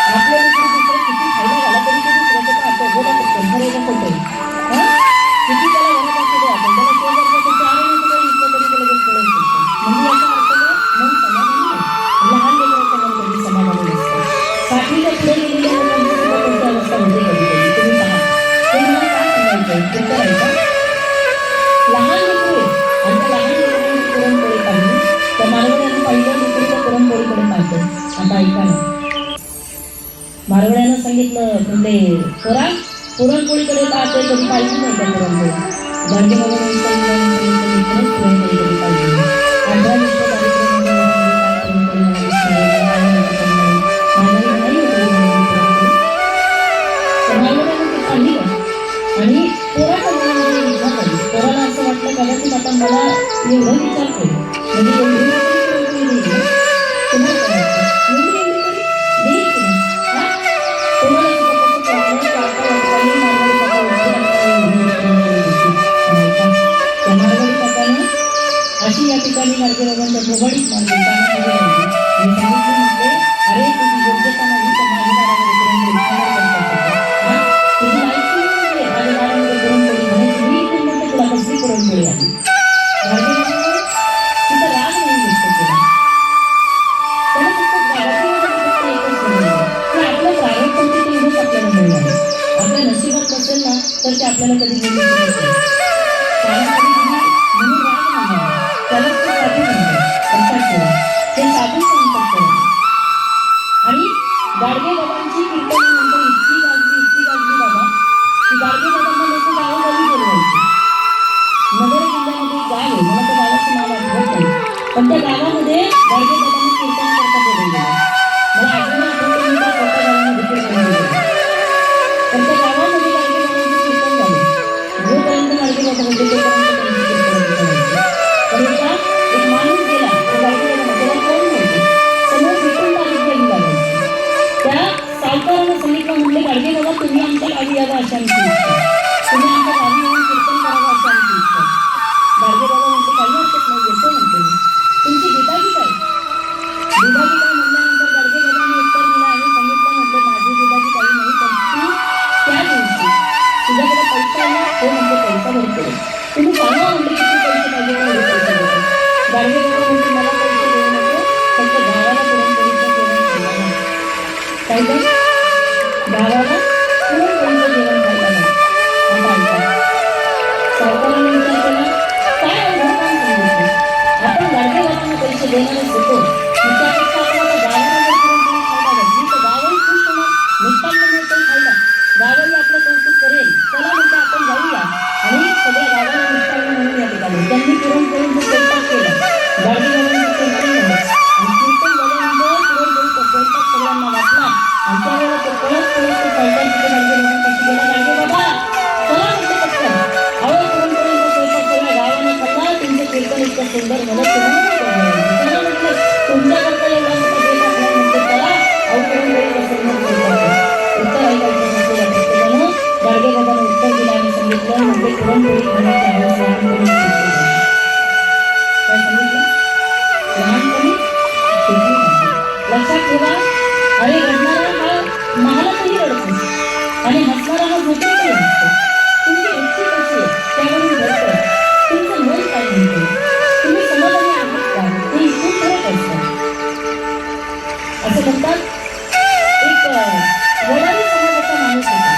आपल्या लेकरू दुसरं किती खायला घाला तरी ते दुसऱ्याचं का आता बोला पटकन खरेला खोटे हां किती त्याला घरात असू द्या आपण त्याला शेजारचं ते 4 महिने सुद्धा इथलं तरी ते लगेच कळत शकतं. म्हणजे याचा अर्थ काय मन समाधानी आहे. मारवड्यानं सांगितलं म्हणजे पोरा पुरणपोळीकडे का ते कधी पाहिजे नाही का पुरणपोळी गाडगे बाबांनी सांगितलं पुरणपोळी कधी पाहिजे 18 विश्व कार्यक्रमामध्ये आणि पोराच्या मनामध्ये विचार आली पोराला असं वाटलं कदाचित आता मला एवढं विचारतोय म्हणजे एवढी देईल तुम्हाला काय वाटतं एवढी देईल की नाही पोराला कसं वाटलं काका वाटताना मारवाडी काका त्या मारवाडी काकानं अशी या ठिकाणी गाडगे बाबांच्या भोगाडीत मारली मी सांगितले म्हटले अरे तुझी योग्यता नाही तर माझ्या दारामध्ये करून तुझी लायकी माझ्या दारामध्ये करून मी इथून म्हणते तुला कसली पुरणपोळी आली गाडगे बाबांना तिथं राग नाही व्यक्त केला त्याला फक्त एकच म्हणलं की आपलं प्रारंभ ते एवढंच आपल्याला मिळणार आपल्या नशिबात नसेल ना तर ते आपल्याला कधी मिळू शकत नाही म्हणून राग नाही त्याला ते साधू म्हणतात लक्षात ठेवा ते साधू सांगतात आणि गाडगे बाबांची कीर्तनानंतर इतकी गाजली बाबा की गाडगे बाबांना लोक गावोगावी बोलवायचे नगर जिल्ह्यामध्ये गाव आहे मला त्या गावाचं नाव आठवत नाही पण त्या गावामध्ये गाडगे बाबांना कीर्तन करता बोलवलेलं मला अजून आठवतं मी त्या छोट्या गावामध्ये कीर्तन केलं पण त्या गावामध्ये गाडगे बाबांचं कीर्तन झालं जोपर्यंत गाडगे बाबा होते तोपर्यंत त्यांची कीर्तन पण एकदा एक माणूस गेला त्या गाडगे बाबांना त्याला कोण नव्हते समोर भेटून तालुक्याला लागायची त्या सावकारानं सांगितलं म्हणले गाडगे बाबा तुम्ही आमच्या गावी यावं अशी आमची इच्छा तुम्ही आमच्या गावी येऊन कीर्तन करावं अशी आमची इच्छा गाडगे बाबा म्हणते काही हरकत नाही येतो म्हणते तुमची बिदागी काय म्हणल्यानंतर गाडगे बाबांनी उत्तर दिलं आणि सांगितलं म्हटलं माझी बिदागी काही नाही पण तू त्या दिवशी तुझ्याकडे पैसा आहे ना तो म्हणजे पैसा भरतो तुम्ही सांगा म्हणते किती पैसे पाहिजे एवढे पैसे देतो गाडगे बाबा म्हणते मला पैसे देऊ नको फक्त गावाला पुरणपोळीचं जेवण खायला काय तर गावाला पुरणपोळीचं जेवण खायला आता ऐका सावकाराने विचार केला काय अवघड काम सांगितलं आपण गाडगे बाबांना पैसे देणारच होतो त्यापेक्षा आपण आता गावाला जर पुरणपोळी खायला घातली तर गावही खुश होणार मिष्टांना मिळतं खायला गावही आपलं कौतुक करेल चला म्हणते आपण जाऊया आणि सगळ्या गावाला मिष्टांना म्हणून या ठिकाणी त्यांनी पुरणपोळीचा स्वयंपाक केला गाडगे बाबांचं कीर्तन झालं आणि कीर्तन झाल्यानंतर पुरणपोळीचा स्वयंपाक सगळ्यांना वाटला आणि त्यावेळेला तो पळत तो सावकार तिथे गाडगे बाबांपाशी गेला गाडगे बाबा चला म्हणते पटकन अहो पुरणपोळीचा स्वयंपाक सगळ्या गावाने खाल्ला तुमचं कीर्तन इतकं सुंदर मला तुम्हाला म्हटलं तुमच्याकरता एवढा मोठा देश आपला म्हणते चला अहो पुरणपोळीचा सुंदर स्वयंपाक उत्तर ऐकायचं नसतं या पुस्तकानं गाडगे बाबांना उत्तर दिलं आणि सांगितलं म्हणजे पुरणपोळी खाण्याची आवड लहानपणी काय सांगितलं लहानपणी लक्षात ठेवा अरे रडणारा हा महालातही रडतो आणि हसणारा हा झोपेतही हसतो तुमची वृत्ती कशी आहे त्यावरून घडतं तुमचं मन काय म्हणतं तुम्ही समाधानी आहात का हे इथून फरक असतं असं म्हणतात एक वडारी समाजाचा माणूस होता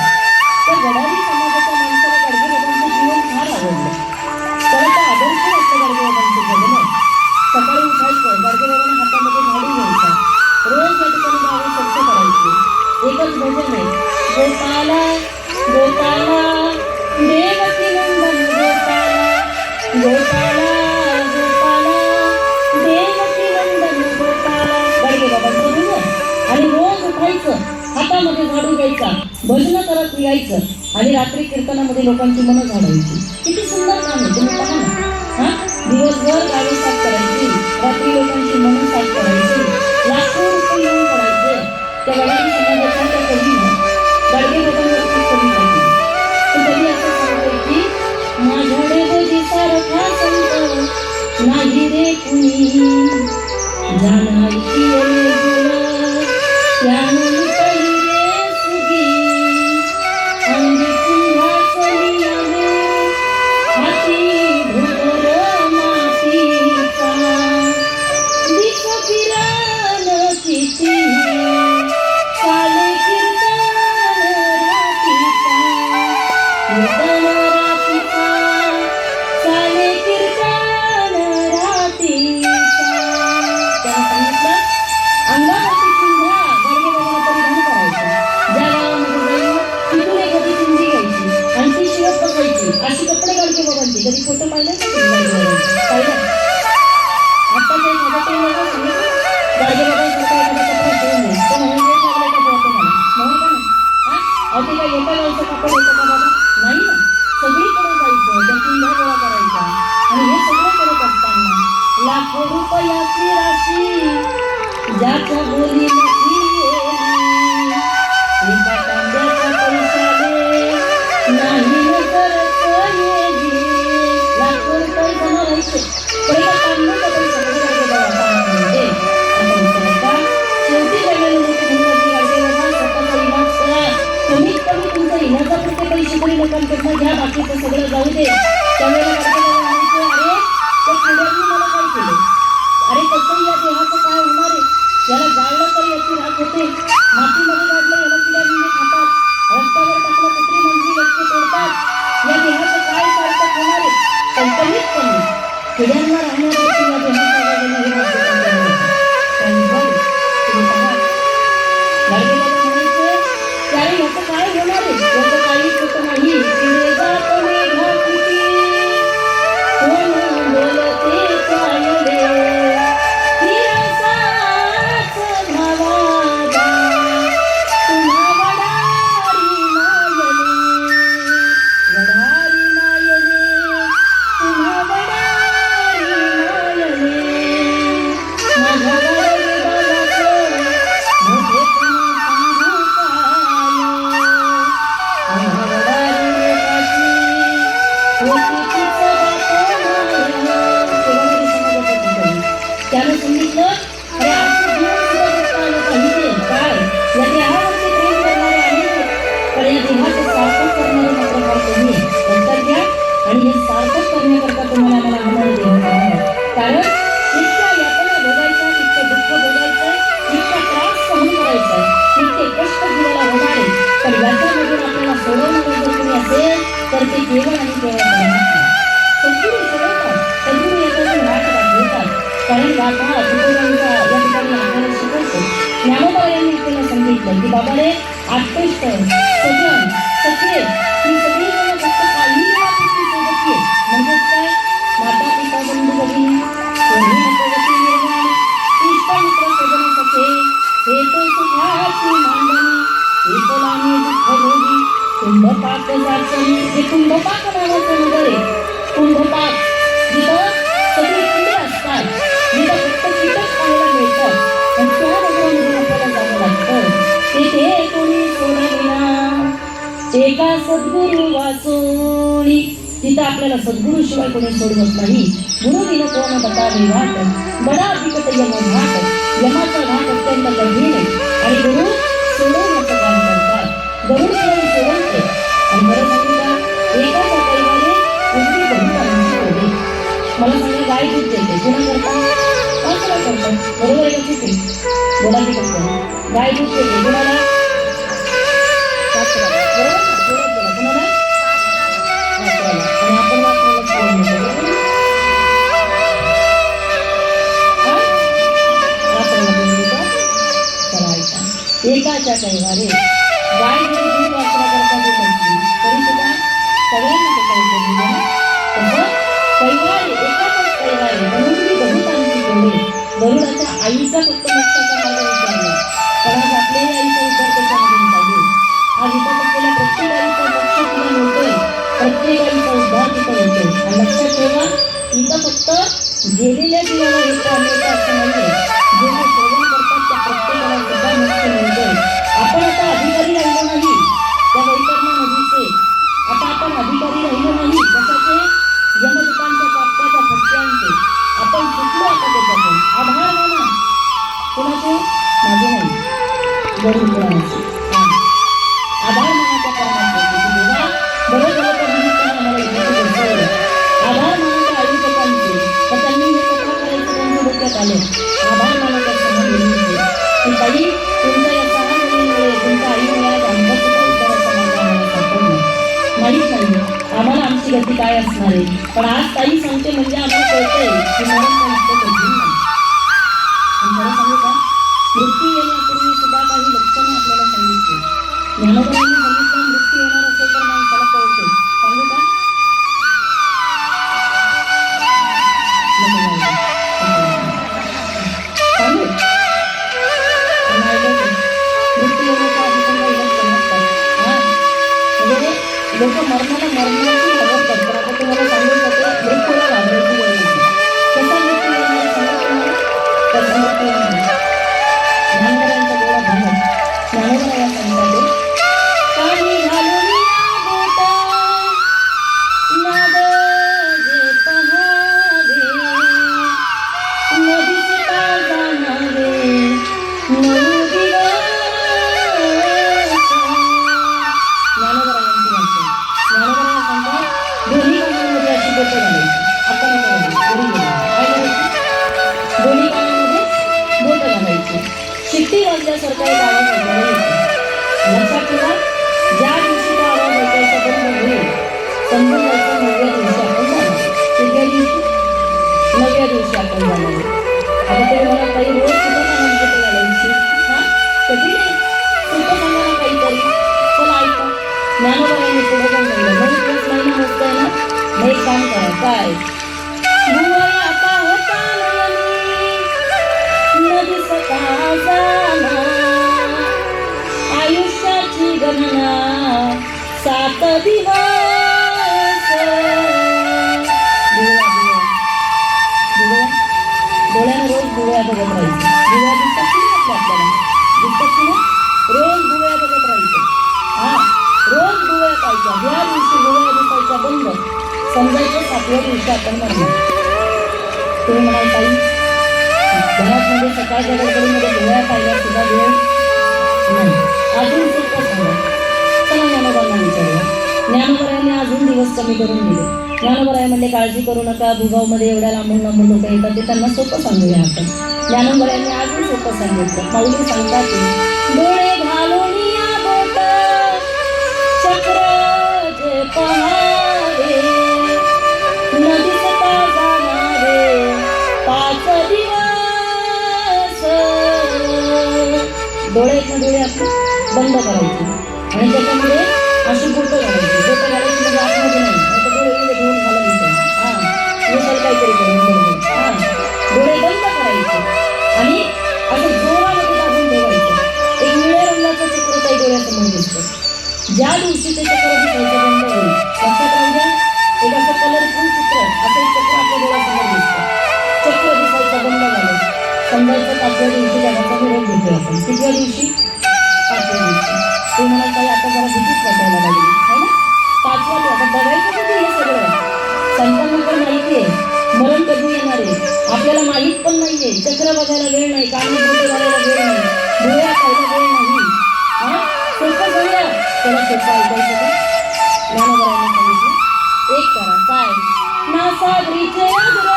त्या वडारी समाजाच्या माणसाला गाडगे बाबांचं जीवन फार आवडलं त्याला त्या आदर्श वाटलं गाडगे बाबांचं जगणं सकाळी उठायचं गाडगे बाबांना हातामध्ये झाडू घ्यायचा रोज या ठिकाणी गावं स्वच्छ करायची एकच भजन आहे गोपाला गोपाला देवकी नंदन गोपाला गोपाला गोपाला देवकी नंदन गोपाला गाडगे बाबांचं भजन आणि रोज उठायचं हातामध्ये झाडू घ्यायचा भजन करत यायचं आणि रात्री कीर्तनामध्ये लोकांची मनं झाडायची किती सुंदर काम आहे तुम्ही पहा ना हा दिवसभर गावी साफ करायची रात्री लोकांची मनं साफ करायची लाखो रुपये येऊन पडायचे त्या वडारी समाजाच्या त्या कवीनं गाडगे बाबांवरती कविता केली तो कवी असं सांगतोय की माझ्याकडे बजी सारखा संत नाही रे कुणी जाणायची त्यामुळे अंगावरती चिंध्या गाडगे बाबांना अहो ते काय एका गावचं कापड होतं का बाबा? नाही ना, सगळीकडे जायचं, त्या किल्ला गोळा करायचा आणि हे सगळं करत असताना लाखो रुपयाची राशी ज्याच्या बोली एका तांब्याच्या पैशाने नाही लाखो रुपये जमा व्हायचे पण एका तांब्याचा पैसा शेवटी कमीत कमी तुमचा इलाजा पुरते पैसे तरी लोकांकडनं घ्या, बाकीचं सगळं जाऊ दे. त्यावेळेला अरे त्या पुढ्यांनी मला काय केलं, अरे कसं या देहाचं काय होणार आहे, याला जाळलं तर याची राख होते, मातीमध्ये गाडलं याला किड्या म्हणजे खातात, रस्त्यावर टाकलं कुत्री म्हणजे व्यक्ती तोडतात, या देहाचं काय सार्थक होणार आहे. पण कमीत कमी पिढ्यांना राहण्यासाठी या देहाच्या बाजूने हे तुम्ही पहा म्हणायचं त्यावेळी याचं काय होणार आहे, याचं काहीच होत नाही. त्याने सांगितलं अरे आपलं जीवन सुद्धा जगता आलं पाहिजे. काय या देहावरती प्रेम करणारे आहेत पण या देहाचं सार्थक करणारे मात्र फार कमी आहे. लक्षात घ्या आणि हे सार्थक करण्याकरता तुम्हाला मला होणारे देह कारण इतक्या यातना भोगायच्या, इतकं दुःख भोगायचं, इतका त्रास सहन करायचा, इतके कष्ट जीवाला होणारे पण याच्यामधून आपल्याला सोडवणारे जर कोणी असेल तर ते केवळ आणि केवळ परमात्मा. सद्गुरू सोडवतात, सद्गुरू याच्यातून वाट दाखवतात. कारण गाथा तुकोबांचा या ठिकाणी आपल्याला शिकवतो. ज्ञानोबा यांनी आपल्याला सांगितलं की बाबा रे आत्मष्ट सजन सखे ही सगळी जण फक्त काही वेळापुरती सोबत ये. म्हणजेच काय माता पिता बंधू भगिनी कोणी नकोवती निर्माण इष्ट मित्र सजन सखे हे तो सुखाची मांडणी एकलाने दुःख भोगी कुंभपाक जाचनी. हे कुंभपाक नावाचं नगर आहे. कुंभपाक जिथं सगळी किडे असतात, जिथं फक्त कीटक पाहायला मिळतात आणि त्या नगरामध्ये आपल्याला जावं लागतं. तिथे कोणी सोडविना एका सद्गुरु वाचोनी. तिथं आपल्याला सद्गुरु शिवाय कोणी सोडवत नाही. गुरु विन कोण बतावे घाट बडा बिकट यम घाट. यमाचा घाट अत्यंत कठीण आहे आणि गुरु सोडवण्याचं काम करतात. गरुड सोडून सोडवते आणि बरं सांगू का एकाच परिवारे कोणती बहुतांची होते. मला सांगा गाय दूध देते कोणा करता माणसाला करतात. बरोबर आहे का चुकी बोला की करतो. गाय दूध देते कोणाला वासराला. बरोबर ना जोरात बोला कोणाला वासराला. आणि आपण वासराला खाऊन घेतो वासराला घेऊन देतो. चला ऐका एकाच्या कैवारे गाय जरी दूध वासरा करता देत असली तरी सुद्धा सगळ्यांना त्याचा उपयोग दिला. तसं कैवारे एकाच कैवारे म्हणून मी बहुतांची कोणी गरुडाच्या आईचा फक्त मोक्षाचा मार्ग विचारला पण आज आपल्याही आईचा उद्धार त्याच्यामधून पाहिजे. आज इथं असलेल्या प्रत्येक आईचा मोक्ष तिला मिळतोय, प्रत्येक आईचा उद्धार तिथं होतोय. आणि लक्षात ठेवा इथं फक्त गेलेल्या जीवाला येतं मिळतं असं नाहीये. जे सेवन करतात त्या प्रत्येकाला सुद्धा मोक्ष मिळतोय. आपण आता अधिकारी राहिलो नाही त्या वैतरणा नदीचे, आता आपण अधिकारी राहिलो नाही कशाचे यमदूतांच्या कापकाच्या फटक्यांचे. आपण सुटलो आता त्याच्यातून. आभार माना कोणाचे माझे नाही गरुड पुराणाचे. आभार माना त्या परमात्म्याचे की देवा बरं झालं तर निमित्तानं आम्हाला इथे बसवलं. आभार माना त्या आयुष्यकांचे तर त्यांनी हे कथा करायचं त्यांच्या डोक्यात आलं. आभार माना त्या सहा मुलींचे की ताई तुमच्या या सहा मुलींमुळे तुमच्या आईमुळे आज आमचा सुद्धा विचाराचा मार्ग आम्हाला सापडला. माहीत नाही आम्हाला आमची गती काय असणार आहे पण आज ताई सांगते म्हणजे आम्हाला कळतंय की मरण नसतं कठीण नाही. आणि खरं सांगू का मृत्यू येण्यापूर्वी सुद्धा काही लक्षणं आपल्याला सांगितली. ज्ञानोबांनी सांगितलं मृत्यू येणार असेल तर माणसाला कळतो. सांगू का सांगू मृत्यू येण्याच्या आधी पण काही लक्षणं असतात. लोक मरणाची हवस करतात. आता तुम्हाला सांगू शकतो मृत्यूला घाबरायची गरज नाही. कसा मृत्यू येणार सांगा तुम्हाला, कसा मृत्यू येणार. ज्ञानोबरांचा डोळा भरत ज्ञानोबरा या सांगतात काही घालून या बोटा नाद जे पहावे नदीचा जाणारे नऊ दिवस. ज्ञानोबरा यांची म्हणतो. ज्ञानोबरा या सांगतात दोन्ही कानांमध्ये अशी बोटं घालायची. आपण काय करायची, दोन्ही कानामध्ये बोटं घालायची. शिट्टी वाजल्यासारखा एक आवाज ऐकायला येतो. लक्षात ठेवा, ज्या दिवशी तो आवाज ऐकायचा बंद होईल समजून जायचं 9व्या दिवशी आपण जाणार. कितव्या दिवशी, 9व्या दिवशी आपण जाणार. आता ते मला काही रोज सुद्धा कानात बोटं घालायची. हा कधी नाही, सुद्धा सांगा ना काहीतरी. चला ऐका, ज्ञानोबरांनी पुढे काय म्हणलं, 9 महिना मोजताय ना, मग एक काम करा. काय भुवया आता होता नदी सका जाना आयुष्याची गणना 7 दिवस. डोळ्यानं रोज भुवया बघत राहायचं. भुवया दिसतात की नाही आपल्याला, दिसतात की नाही, रोज भुवया बघत राहायचं. हा रोज भुवया पाहायच्या. ज्या दिवशी भुवया दिसायच्या बंद समजायचं 7व्या दिवशी आपण मरणार. तुम्ही म्हणाल ताई घरामध्ये सकाळच्या गडबडीमध्ये डोळ्या पाहिल्या सुद्धा वेळ नाही. अजून सोपं सांगा. चला ज्ञानोबांना विचारूया. ज्ञानोबरायांनी अजून दिवस कमी करून दिले. ज्ञानोबराय म्हणले काळजी करू नका, भुगावमध्ये एवढ्या लांबून लांबून लोक येतात ते त्यांना सोपं सांगूया आपण. ज्ञानोबरायांनी अजून सोपं सांगितलं. माऊली सांगतात की डोळे घालून या बोट चक्र जे पहावे नदी सका जाणारे 5 दिवस. डोळे डोळे आपण बंद करायचे आणि त्याच्यामध्ये अशी बोटं घालायची. बोटं घालायची म्हणजे आतमध्ये नाही, आता डोळे एवढे घेऊन घालायचे. हा विशाल काहीतरी करून हा डोळे बंद करायचे आणि असं जोरामध्ये दाबून ठेवायचं. एक निळ्या रंगाचं चित्र काही डोळ्यासमोर दिसतं. ज्या दिवशी ते चक्र दिसायचं बंद होईल, लक्षात राहू द्या. एक असं कलरफुल चित्र, असं एक चक्र आपल्या डोळ्यासमोर दिसतं. चक्र दिसायचं बंद झालं समजायचं 5व्या दिवशी जगाचा निरोप घेतोय आपण. कितव्या दिवशी, 5व्या दिवशी. ते म्हणाल काही आता जरा भीतीच वाटायला लागली है ना. 5व्या दिवशी आता बघायचं कधी हे सगळं. संतांना पण माहिती आहे मरण कधी येणार आहे, आपल्याला माहीत पण नाहीये. चक्र बघायला वेळ नाही, कानात बोटे घालायला वेळ नाही, डोळ्या खायला वेळ नाही. हा सोपं जाऊया. त्याला सोपं ऐकायचं का. ज्ञानोबरायांनी सांगितलं एक करा. काय ना सागरीचे अग्र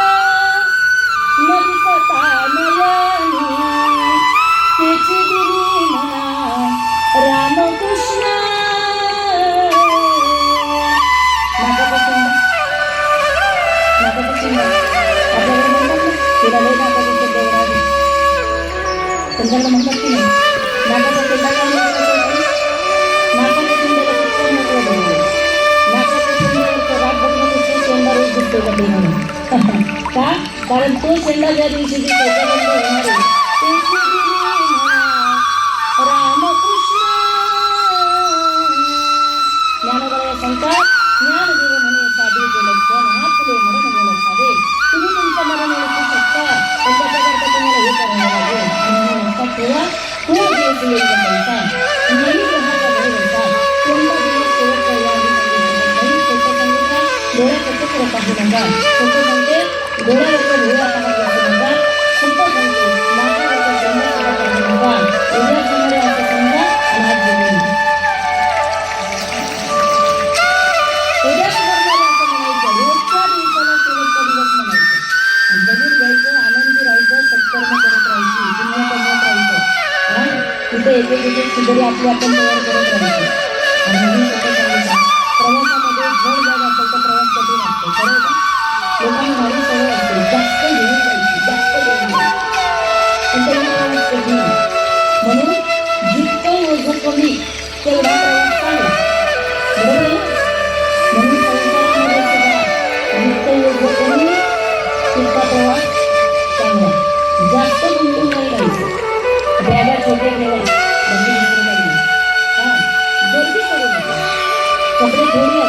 नदी सता नयनी त्याची दिली म्हणा रामकृष्ण. नाकापासून आपल्याकडे म्हणतात ना तिला लई नाकापासून देवराज तुमच्याकडे म्हणतात की नाही. नाकाचा केला काय नाकापासून त्याला कितकं महत्व दिलं. नाकापासून रात बघण्यापेक्षा शेंडा रोज दिसतो का ते म्हणून का, कारण तो शेंडा ज्या दिवशी दिसायचा बंद होणार आहे त्याची दिली म्हणा रामकृष्ण. ज्ञानोबराया सांगतात ज्ञानदेव म्हणे साधे जे लक्षण आपले मरण बोलत साधे. तुम्ही तुमचं मरण ओळखू शकता पण त्याच्याकरता तुम्हाला हे करावं लागेल. आणि लक्षात ठेवा तो दिवस येईल पैसा नाही ग्रहाचा घर होता कोणता दिवस शेवटचा या नाही. सोपं सांगितलं डोळ्याचं चक्र पाहू नका. सोपं सांगते डोळ्यावरचं भोळा पाहत बसू नका. सोपं सांगते नाकावरचं चंद्र सुद्धा पाहू नका. उद्या समोर असं समजा आणि आज जगून उद्या समोर असं म्हणायचं. रोजच्या दिवसाला शेवटचा दिवस म्हणायचं. जगून घ्यायचं, आनंदी राहायचं, सत्कर्म करत राहायची, पुण्य कमवत राहायचं. हा तिथे एक शिदरी आपली आपण तयार करत राहायचं. आणि म्हणून सोपं सांगितलं प्रवासामध्ये जड जागा असेल तर प्रवास कधी लागतो. खरं का लोकांना माझी सवय असते जास्त घेऊन जायची, जास्त घेऊन जायची पण त्यांनी प्रवास कधी नाही. म्हणून जितकं ओझं कमी तेवढा प्रवास चांगला. बरोबर आहे. म्हणून संसारामध्ये सुद्धा जितकं ओझं कमी तितका प्रवास चांगला. जास्त गुंतून नाही राहायचं. बॅगा छोटे ठेवायचे, गर्दी करू नका. कपडे थोडी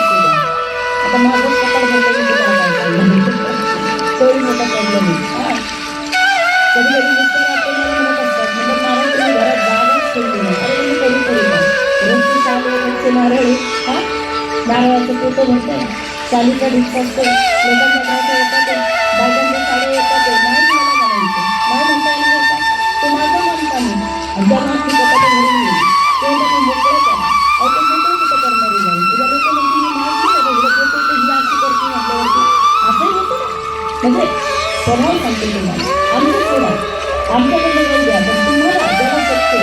नारळाचं पोतं भरतं, चालीचा भिक्षा असतो, लोकांच्या घराच्या येतात, बायकांच्या साड्या येतात, नाही मला घालायचं, नाही म्हणता येणार का? तो माझा म्हणता नाही. आणि त्या मागची कपाटं भरून गेली, ते म्हणतात मी मोकळं करा. अहो ते मोकळं कुठं करणारी जाईल? उद्या लोक म्हणते मी माहिती का बघलं पोतं तर ही अशी करते म्हटल्यावरती असंही होतं ना. म्हणजे स्वभाव सांगते तुम्हाला, आमचं सोडा, आमच्याकडे जाऊ द्या, पण तुम्हाला जेव्हा शक्य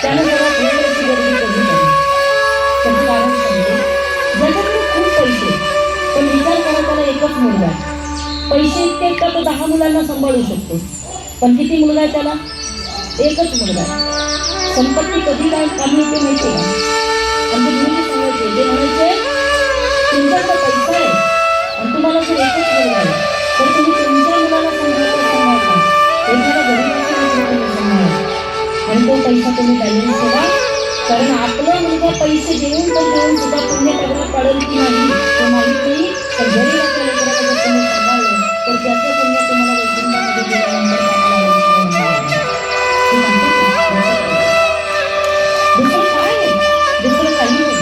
त्यानं जरा थोडीशी गर्दी कमी करा. त्याचं कारण सांगते, ज्याच्याकडे खूप पैसे पण विचार करा त्याला एकच मुलगा आहे. पैसे इतके का तो 10 मुलांना सांभाळू शकतो, पण किती मुलगा आहे त्याला? एकच मुलगा आहे. संपत्ती कधी काय कामी येते माहिती का? आमचे गुरुजी सांगायचे, ते म्हणायचे तुमच्याकडे पैसा आहे आणि तुम्हाला जर एकच मुलगा आहे तर तुम्ही तुमच्या मुलाला सांभाळता, एखादा गरीबाचा तुम्ही सांभाळा आणि तो पैसा तुम्ही बॅलन्स ठेवा. कारण आपला मुलगा पैसे देऊन तर देऊन सुद्धा पुण्य करायला पाडेल की नाही ते माहीत नाही. तर गरीबाच्या लेकराला जर तुम्ही सांभाळलं तर त्याचं पुण्य तुम्हाला वैकुंठामध्ये गेल्यानंतर दुसरं काय आहे? दुसरं काही नाही.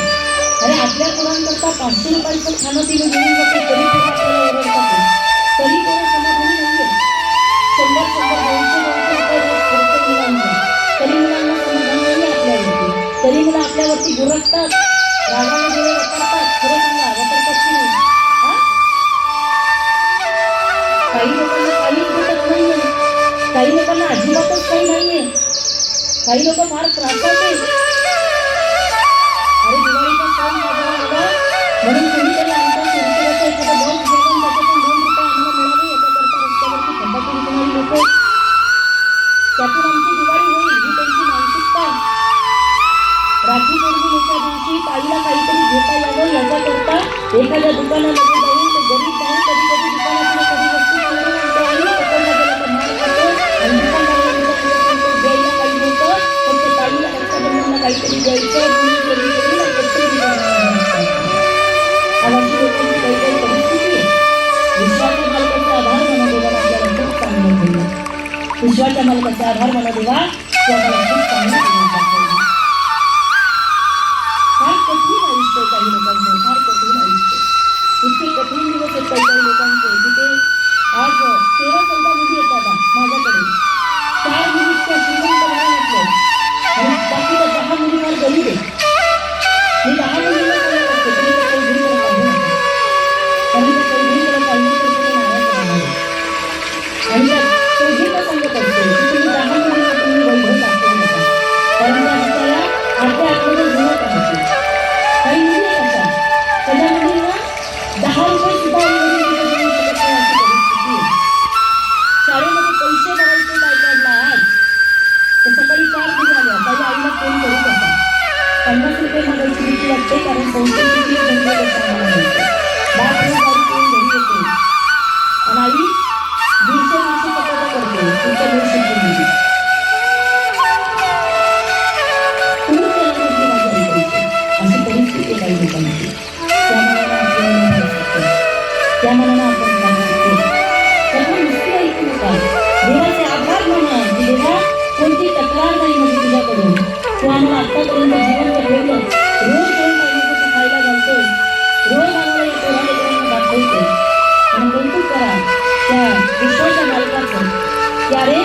अरे आपल्या मुलांकरता 500 रुपयाचं खाणं पिणं घेऊन जाते तरी पण आपल्याला ओरडतात, तरी कोणी समाधानी नाहीये. 100-200 रुपये रोज खर्च मुलांचा, तरी मुलांना समाधान नाही आपल्यावरती, तरी मुलं आपल्यावरती गुरसतात, रागाने डोळे वकारतात. खरं सांगा, वकारतात की नाही? काही लोकांना काहीच भेटत नाहीये, काही लोकांना अजिबातच काही नाहीये, काही लोक फार त्रासात आहेत. अरे दिवाळीचा सण साजरा झाला म्हणून कोणीतरी आमच्या सुरक्षेचं एखादं बॉक्स घेऊन त्याच्यातून 2 रुपये आम्हाला मिळावे याच्याकरता रस्त्यावरती फटाके विकणारी लोक, त्यातून आमची दिवाळी होईल ही त्यांची मानसिकता. राखी पौर्णिमेच्या दिवशी ताईला काहीतरी घेता यावं याच्याकरता एखाद्या दुकानामध्ये जाऊन ते गरीब जाऊन कधी कधी दुकानातून कधी वस्तू चोरून आणतो आणि पकडला गेला तर मार खातो आणि दुकानदारांना सांगतो द्यायला पाहिजे होतं, फक्त ताईला रक्षाबंधनला काहीतरी द्यायचं म्हणून कधी कधी अशी लोकांची काही काही परिस्थिती आहे. विश्वाच्या मालकाचा आधार म्हणा देवा आपल्याला खूप चांगलं ठेवलं, विश्वाच्या मालकाचा आधार म्हणा देवा तो आम्हाला खूप चांगलं ठेवलं. फार कठीण आयुष्य काही लोकांचं, फार कठीण आयुष्य, इतके कठीण दिवस आहेत काही काही लोकांचे की ते आज 13-14 मुली येतात माझ्याकडे. 4 मुली इतक्या श्रीमंत म्हटलं आणि बाकीच्या 10 मुली फार गरीब आहेत. मी 10 मुलीला सांगत असते तुम्ही त्या चौधरीकडे पाहू नका, आणि त्या चौधरीकडे पाहिजे तर तुम्ही नाराज राहणार. आणि त्या चौधरीला सांगत असते की तुम्ही 10 मुलीला तुम्ही वैभव दाखवू नका, कारण त्या बिचाऱ्या आपल्या आतमध्ये जुळत आहेत. काही मुली अशा सगळ्या मुलींना 10 रुपये सुद्धा देऊ शकत नाही अशी परिस्थिती आहे. शाळेमध्ये पैसे भरायचे काय काढला आज तर सकाळी 4 मुली आल्या, काही आईला फोन करू नका, 50 रुपये मागायची भीती वाटते कारण संस्थेची फी भरली बसायला मिळते. बाप गाडी करून घरी येते आणि आई 150 चपात्या करते तुमच्या दिवशी मुली तुम्ही त्याला म्हटली माझ्या आई पैसे. अशी परिस्थिती काही लोकांची. त्या मनाला आपण सांगू शकतो त्यामुळे नुसती ऐकू नका, देवाचे आभार म्हणा की देवा कोणती तक्रार नाही म्हणजे तुझ्याकडून, तू आम्हाला आत्तापर्यंत जीवन ठेवलं, रोज 2 महिन्याचं खायला घालतोय, रोज आम्हाला या पोरालेकरांना दाखवतोय. आणि कौतुक करा त्या विश्वाच्या मालकाचं की अरे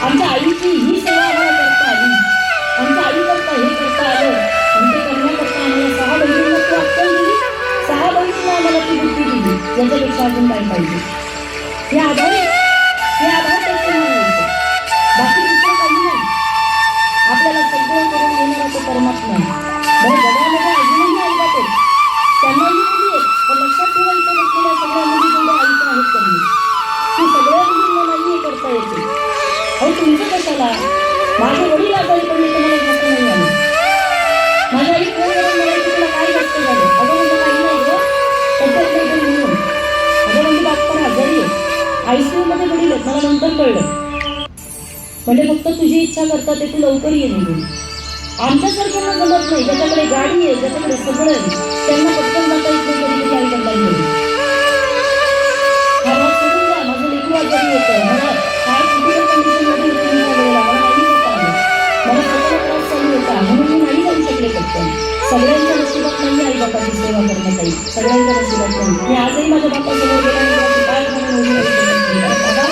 आमच्या आईची ही सेवा आम्हाला करता आली, आमच्या आई करता हे करता आलं आणि ते करण्याकरता आम्हाला 6 बहिणींना तू अक्कल दिली, 6 बहिणींना आम्हाला ती बुद्धी दिली, याच्यापेक्षा अजून काय पाहिजे? हे आधार त्याचे म्हणायचं, बाकी दुसरं काही नाही. आपल्याला सगळं करून देणारा तो परमात्मा आहे. बरं जगामध्ये अजूनही आई बाप आहेत, त्यांनाही मुली आहेत, पण लक्षात ठेवा इथं बसलेल्या सगळ्या मुली जेवढ्या आईच्या आहेत त्यांनी ती सगळ्या मुलींना नाही हे करता येते. अहो तुमचं कशाला? माझे वडील आजारी पडले तुम्हाला जास्त नाही आले, माझ्या आई फोन करून म्हणायची तुला काय जास्त झालं, अगं म्हणजे काही नाही गं तब्येत नाही पण म्हणून, अगं म्हणजे बाप्पा आजारी आहे, ICU मध्ये वडील आहेत, मला नंतर कळलं. म्हणजे फक्त तुझी इच्छा करतात ते तू लवकर ये निघून. आमच्यासारख्यांना जमत नाही, ज्याच्याकडे गाडी आहे, ज्याच्याकडे सगळं आहे, त्यांना पटकन जाता येत नाही कधी कधी आई वडिलांकडे. हा भाग सोडून द्या, माझं लेकरू आजारी होतं, मला काय क्रिटिकल कंडिशनमध्ये होती मी वेळेला, मला नाही होता आलं, मला स्वतःला त्रास चालू होता म्हणून मी नाही जाऊ शकले पटकन. सगळ्यांच्या नशिबात नाही आई बापाची सेवा करणं सगळ्यांच्या नशिबात नाही. मी आजही माझ्या बापासमोर गेल्यानंतर काय म्हणून ओढून बाबा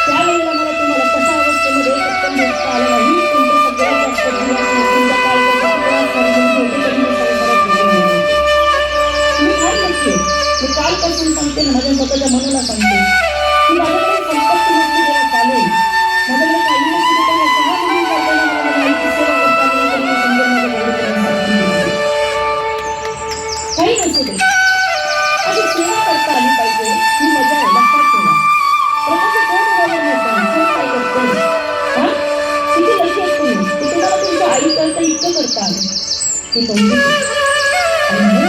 त्यावेळेला मला तुम्हाला कशा अवस्थेमध्ये उत्तम भेटता आलं नाही. तुमचं सगळ्यात जास्त जीवन तुमच्या काळजाचा तुकडा असणारी मुलगी होती, तरी मी संसारात भेटून गेले होते. तुम्ही फार नक्की मी कालपासून सांगते ना, माझ्या स्वतःच्या मनाला सांगते की माझ्याकडे संपत्ती नसली तेव्हा चालेल, माझ्याकडे काही नसली तरी असं हा म्हणून करताना मला माझ्या आईची सेवा करता आली तरी मी समजेल माझ्या घरी काही नसू दे अशी सेवा करता आली पाहिजे. ही मजा आहे, लक्षात ठेवा. प्रपंच कोण बरोबर नव्हतं, कोण काय करतो हा किती लक्ष असतो ते तुम्हाला तुमच्या आई करता इतकं करता आलं ते कौतुक. आणि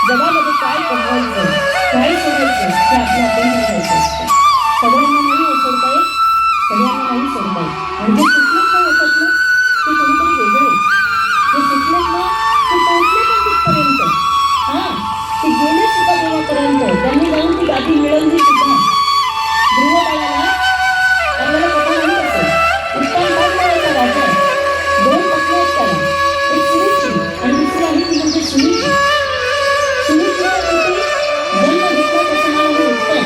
जगामध्ये काय कमवायचं काय सोडायचं हे आपण ठरवायचं असतं. सगळ्यांना नाही सोडता येत, सगळ्यांना नाही सोडता येत. आणि जे सुटलेत नाही होतात ना ते कोणीतरी वेगळे, जे सुटलेत ना ते पोहोचले पण तिथपर्यंत, हा ते गेले सुद्धा देवापर्यंत, त्यांनी जाऊन ती गादी मिळवली सुद्धा. ध्रुवबाळाला आपल्याला कथा माहीत असेल, उत्तम भाग मिळायचा राजा, 2 पत्नी आहेत त्याला, एक सुरुची आणि दुसरी आहे ती म्हणजे सुनीची. सुनीतीचा पोटी जन्म घेतला त्याचं नाव आहे उत्तम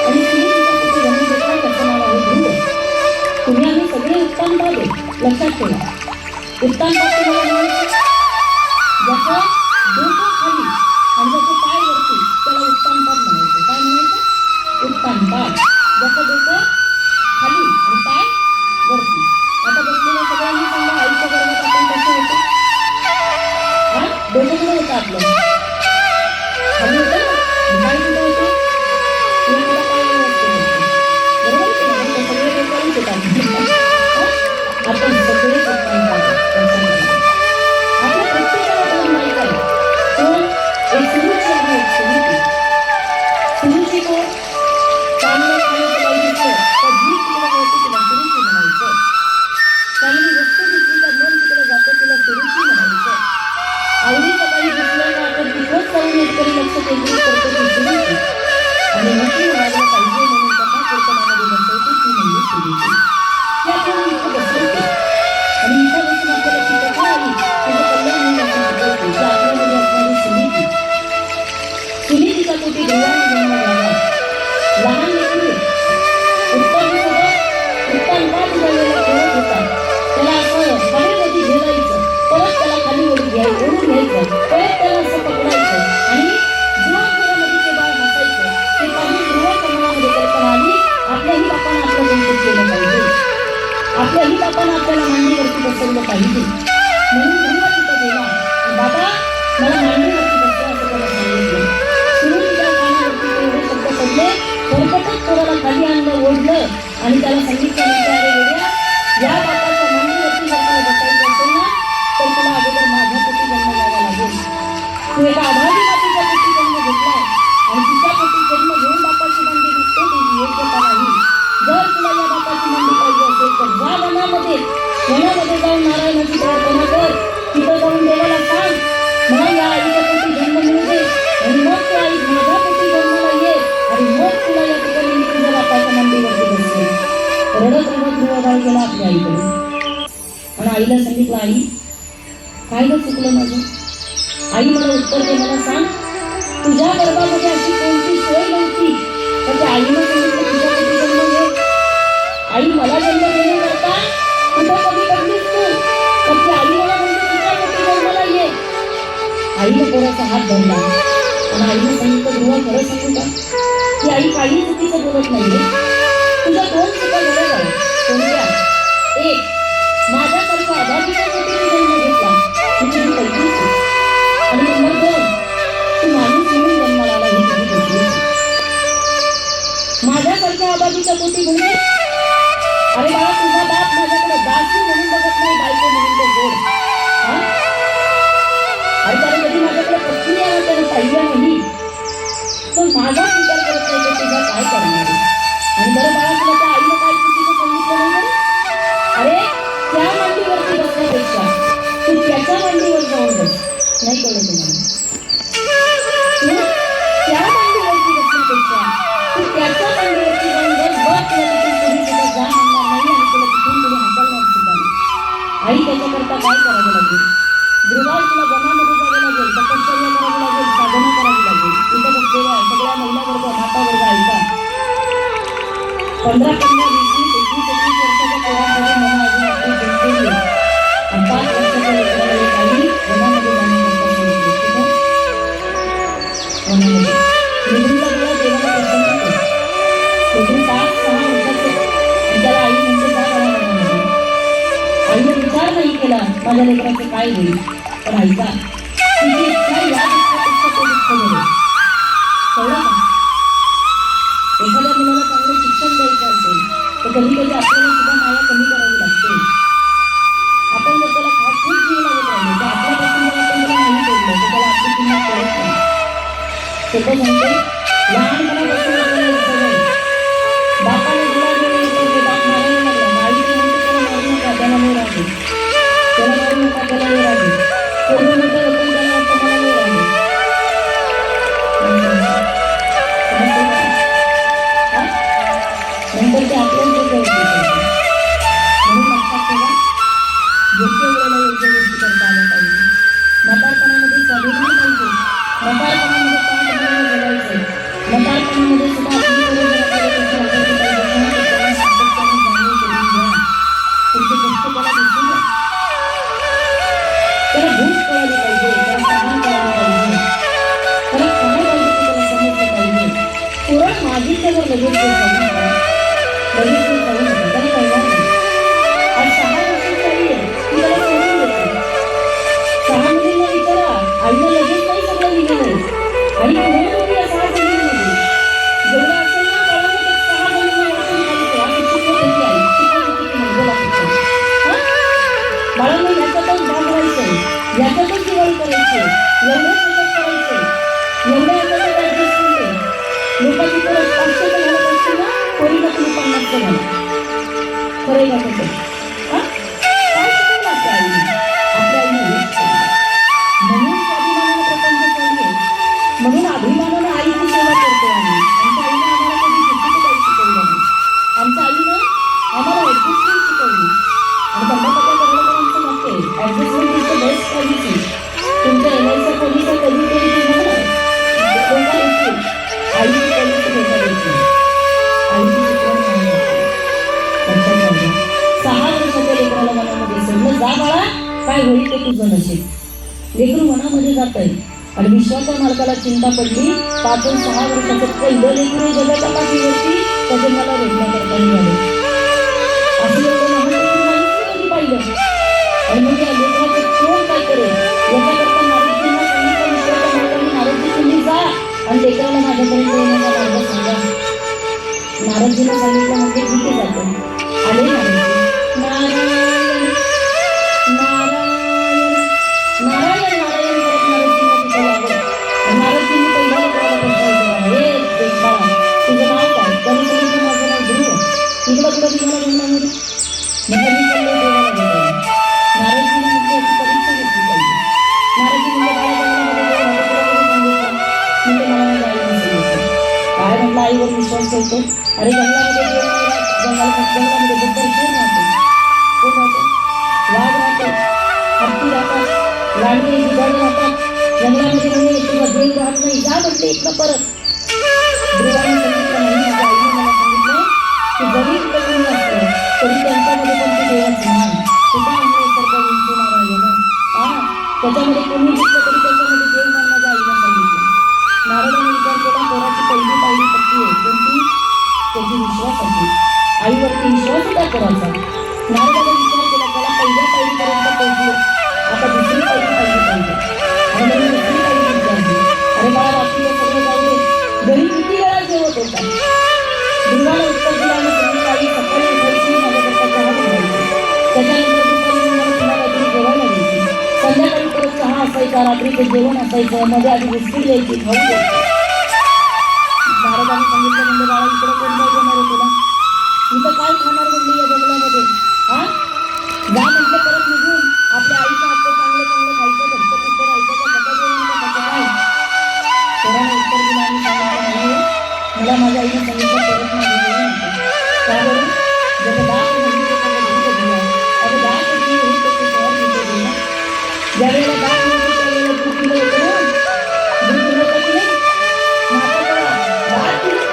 आणि सुनीतीचा पोटी जन्म घेतला त्याचं नाव आहे ध्रुव. तुम्ही आम्ही सगळे उत्तम भाग आहे, लक्षात ठेवा. उत्तम भाग तुम्हाला म्हणायचं ज्याचं डोकं खाली आणि ज्याचे पाय वरती त्याला उत्तम पाठ म्हणायचं. काय म्हणायचं? उत्तम पाठ. ज्याचं डोकं खाली आणि पाय वरती. आता बसलेल्या सगळ्यांनी सांगा आईच्या गर्भात आपण कसं होतो? हा डोकं कुठं होतं आपलं? खाली होतं ना, पाय कुठं होतं? तुला मला पाय असतं बरोबर की नाही? सगळे डोक्यावरच होतात. आपण सगळे उत्तम पाठ आपल्या प्रत्येकाला दोन माहीत आहे. कोण? एक सुरुची आहे, एक सुरुची. सुरुची कोण? चांगलं खाण्याचं पाहिजे तर जी तिकडे होती तिला सुरुची म्हणायचं. चांगली वस्तू दिसली तर मन तिकडे जातं तिला सुरुची म्हणायचं. आवडीचं काही दिसलं ना आपण तिथंच जाऊन एकतरी लक्ष केंद्रित करतो ती सुरुची. आणि मोठी व्हायला पाहिजे म्हणून कथा कीर्तनामध्ये बसवते ती म्हणजे सुरुची. ती आपल्याला इथं बसवते आणि इथं बसून आपल्याला ती कथा आली तिचं कल्याण म्हणून आपण शिकवतो की आपल्यामध्ये असणारी सुनीती. सुनीतीचा पोटी ध्रुवाने जन्म झाला. लहान लेकरू उत्तम सोबत उत्तम पाठ झालेला खेळत होता. त्याला असं हवेमध्ये झेलायचं, परत त्याला खाली ओढून घ्यायचं, परत त्याला असं पकडायचं आणि ध्रुवामध्ये ते बाळ हसायचं. ते पाहून ध्रुवाच्या मनामध्ये कल्पना आली आपल्याही बापानं आपलं कौतुक केलं पाहिजे, आपल्याही बापानं आपल्याला मांडीवरती बसवलं पाहिजे. म्हणून ध्रुव तिथं गेला, बाबा मला मांडीवरती बसवा असं त्याला सांगितलं. सुरुवातीच्या कानावरती तेवढे शब्द पडले, थोडक्यातच पोराला खाली आणलं, ओढलं आणि त्याला सांगितलं म्हणजे अरे वेड्या, या बापाच्या मांडीवरती जर तुला बसायचं असेल ना तर तुला अगोदर माझ्या पोटी जन्म घ्यावा लागेल. तू एका अभागी मातीच्या पोटी जन्म घेतलाय आणि तिच्या पोटी जन्म घेऊन बापाची मांडी घुसतो तुझी योग्यता नाही. जर तुला या बापाची मांडी पाहिजे असेल तर जा वनामध्ये जाऊन नारायणाची प्रार्थना कर. तिथं जाऊन देवाला सांग मला या आईच्या पोटी जन्म मिळू दे आणि मग त्या आई माझ्या पोटी जन्माला ये आणि मग तुला या ठिकाणी मी तुझ्या बापाच्या मांडीवरती बसले. रडत रडत ध्रुवबाळ गेला आपल्या आईकडे आणि आईला सांगितलं आई काय ग चुकलं माझं? आई मला उत्तर दे, मला सांग तुझ्या गर्भामध्ये अशी कोणती सोय नव्हती तर त्या आईनं सांगितलं तुझ्या पोटी जन्म घे. आई मला जन्म देण्याकरता कुठं कमी पडलीस तू तर ती आई मला म्हणते तुझ्या पोटी जन्माला ये. आईनं पोराचा हात धरला आणि आईनं सांगितलं ध्रुवा खरं सांगू का की आई काही चुकीचं बोलत नाहीये. तुझ्या 2 चुका घडत आहे. कोणत्या? एक, माझ्यासारख्या अभावीच्या पोटी जन्म घेतला ही तुझी पहिली चूक. आणि नंबर 2, तू माणूस म्हणून जन्माला आला ही तुझी दुसरी चूक. माझ्यासारख्या अभावीच्या पोटी म्हणजे अरे बाळा तुझा बाप माझ्याकडे दासी म्हणून बघत नाही, बायको म्हणून तो जोड. अरे त्याने कधी माझ्याकडे पत्नी आहे त्याने पाहिलं नाही तो माझा विचार करत नाही तर तुझा काय करणार आहे. आणि बरं बाळा तुला त्या आईनं काय चुकीचं सांगितलं नाही बरं? अरे त्या मांडीवरती बसण्यापेक्षा तू त्याच्या मांडीवर जाऊन बस. नाही कळलं तुम्हाला? तू त्या मांडीवरती बसण्यापेक्षा तू त्याच्या मांडीवरती जाऊन बस. बस तुला तिथून कधी सुद्धा जा म्हणणार नाही आणि तुला तिथून कोणी हाकलणार सुद्धा नाही. आई त्याच्याकरता काय करावं लागेल? ध्रुवाला तुला वनामध्ये जावं लागेल, तपश्चर्या करावी लागेल, साधना करावी लागेल. मोठा वर्ग ऐका. 15, 20, 21 वर्षाच्या पोरांमध्ये मला अजून आपली गुंतवली आणि 5 वर्षाच्या लेकराला एक आई वनामध्ये जाण्याकरता सोडली. वनामध्ये निघूनचा डोळा देवाला प्रसन्न होतो. लेकरू 5-6 वर्षाचे आणि त्याला आई म्हणते जा मला वनामध्ये. आईने विचार नाही केला माझ्या लेकराचं काय होईल. पण ऐका तिची इच्छा या दुःखापेक्षा तो दुःख झालं. कळलं का? एखाद्या मुलाला चांगलं शिक्षण द्यायचं असेल तर कधी कधी आपल्याला सुद्धा माया कमी करावी लागते. आपण जर त्याला खूप जीव लागत राहिलो तर आपल्यापासून जर आपण त्याला नाही सोडलं तर त्याला आपली किंमत कळत नाही. सोपं सांगते, लहानपणापासून आपल्याला सवय बापाने गुलाब ते बाप मारायला लागला. आईने म्हणते त्याला मारू नका, त्याला नाही राहते, त्याला मारू नका, त्याला नाही राहते. कोणी मोठं होतं त्याला वाटतं मला नाही राहते. नंतर ते आपल्याला कळते. म्हणून लक्षात ठेवा, योग्य वेळेला योग्य गोष्टी करता आल्या पाहिजे. म्हातारपणामध्ये स्वाभिमान पाहिजे. म्हातारपणामध्ये पाठ बनायला जगायचं. म्हातारपणामध्ये सुद्धा आपली गरज आपल्याला कशी वापरली पाहिजे म्हणून त्याला सातत्याने जाणीव करून घ्या. तुमचे कष्ट त्याला दिसू द्या. त्याला भूक कळाली पाहिजे, त्याला सहान कळाली पाहिजे, त्याला काय पाहिजे ते त्याला समजलं पाहिजे. पुरण मागितल्यावर लगेच ते जाऊ नका, लगेच ते जाऊ नका, त्याला कळणार नाही. आज 6 वर्षाची आई आहे, ती त्याला सोडून देते. 6 मुलींना विचारा, आईनं लगेच नाही सगळं लिहिलं. आणि पुढे मुली या 6 मुलींमध्ये जेवढं असेल ना बाळांना ते 6 मुलींना वाटून खायचं. आज शिकवत होती आई, शिकवत होती ती बोला फक्त. बाळांना ह्याच्यातच भाग व्हायचंय, ह्याच्यातच दिवाळी करायची, एवढंच मेकअप करायचंय, एवढं ह्याच्यातच ऍडजस्टमेंट आहे. लोकांची तर 500 घालत असतील ना, पोरीला तुम्ही 50 घाला. खरंय का कसं? काय शिकवलं आपल्या आईने? आपल्या आईने हेच शिकवलं. म्हणून स्वाभिमानानं प्रपंच चालू. म्हणून अभिमानानं आईची सेवा करतो आम्ही. आमच्या आईनं आम्हाला कधी चुकीचं काही शिकवलं नाही. आमच्या आईनं आम्हाला ऍडजस्टमेंट शिकवली. आणि बंडापट्या कर्मकरांचं वाक्य आहे, adjustment is the best policy. तुमच्या एमआयचा पॉलिसा कधीतरी तुम्हाला धोका देतील. आईची पॉलिसी धोका देतील. आईची शिकवण नाही लागते. लक्षात ठेवा. 6 वर्षाच्या लेकराला मनामध्ये सोडलं, जा बाळा काय होईल ते तुझं नशीब. लेकरू मनामध्ये जात आहे आणि विश्वाच्या मालकाला चिंता पडली. 5-6 वर्षाचं पहिलं लेकरू जगाच्या पाठीवरती त्याचे मला रोजण्याकरता निघाले. असं एवढं लहान लेकरू नाही पाहिलं. आणि मग या लेकराचं कोण काय करेल याच्याकरता नारदजींना सांगितलं. विश्वाच्या मालकाने, नारदजी तुम्ही जा आणि लेकराला माझ्यापर्यंत येण्याचा मार्ग सांगा. नारदजीने सांगितलं म्हणजे ठीक आहे जातो. आले नारदजी. नारायण नारायण नारायण नारायण करत नारदजींना तिथं लागलं. नारदजींनी पहिला लेकराला प्रश्न विचारला, हे बाळा तुझं नाव काय? त्याने सांगितलं माझं नाव ध्रुव. इकडं कुठं तुम्हाला जन्मामध्ये म्हणजे मी चाललो देवाला भेटायला. नारदजीने म्हटलं याची परीक्षा घेतली पाहिजे. नारदजी म्हणजे बाळा जन्मामध्ये देव माझ्या तुला कधी सांगितलं? म्हणजे मला माझ्या आईने सांगितलं. काय म्हटलं आईवर विश्वास ठेवतो. अरे जंगलामध्ये देव नाही राहत, जंगलामध्ये बरोबर शेर राहतो. कोण राहतो? वाघ राहतो, हत्ती राहतात, लांडगे गिधाड राहतात. जंगलामध्ये म्हणजे तुझा देव राहत नाही. जा म्हणते इथनं परत. ध्रुवाने सांगितलं नाही, माझ्या आईने मला सांगितलं की जरी इथं कोणी असलं तरी त्यांच्यामध्ये पण ते देवाचं नाव तुझा अंगासारखा विंचवणारा आहे ना. त्याच्यामध्ये कोणी दिसलं तरी त्याच्यामध्ये देव नाही. माझ्या आईने सांगितलं. नारदाने विचार केला, पोराची पहिली पायरी पक्की आहे. कोणती? त्याची विश्वासाची. आईवरती विश्वास होता पोराचा. नारदाने विचार केला, त्याला पहिल्या पायरीपर्यंत पोहोचलो, आता दुसरी पायरी पाहिली पाहिजे. आणि म्हणून दुसरी पायरी विचारली. अरे बाळा बाकीचं सगळं जाऊ दे, घरी किती वेळा जेवत होता? ध्रुवाला उत्तर दिलं आणि सांगितलं, आई सकाळी उठायची, माझ्याकरता चहा बनवायची, त्याच्यानंतर दुपारी मला पुन्हा काहीतरी जेवायला द्यायची, संध्याकाळी परत चहा असायचा, रात्रीचं जेवण असायचं, मध्ये आधी बिस्किट द्यायची, खाऊ द्यायची. महाराजांनी सांगितलं, म्हणजे बाळा इकडे कोण काय देणार आहे तुला? इथं काय खाणार म्हणली या जंगलामध्ये? जा म्हटलं परत निघून. आपल्या आईचं हात चांगलं चांगलं खायचं, घट्ट पुष्ट राहायचं, का सगळं जेवण का कसं काय? पोराने उत्तर दिलं आणि सांगितलं, नाही मला माझ्या आईने सांगितलं परत माझं जेवण होतं. त्याबरोबर जसं दात म्हणजे त्याला दूध दिला, आता दात होती हे त्याची सहज दूध दिला. ज्यावेळेला दात नव्हती त्यावेळेला दूध दिलं होतं ना, दूध दिलं होतं की नाही? दात दिलं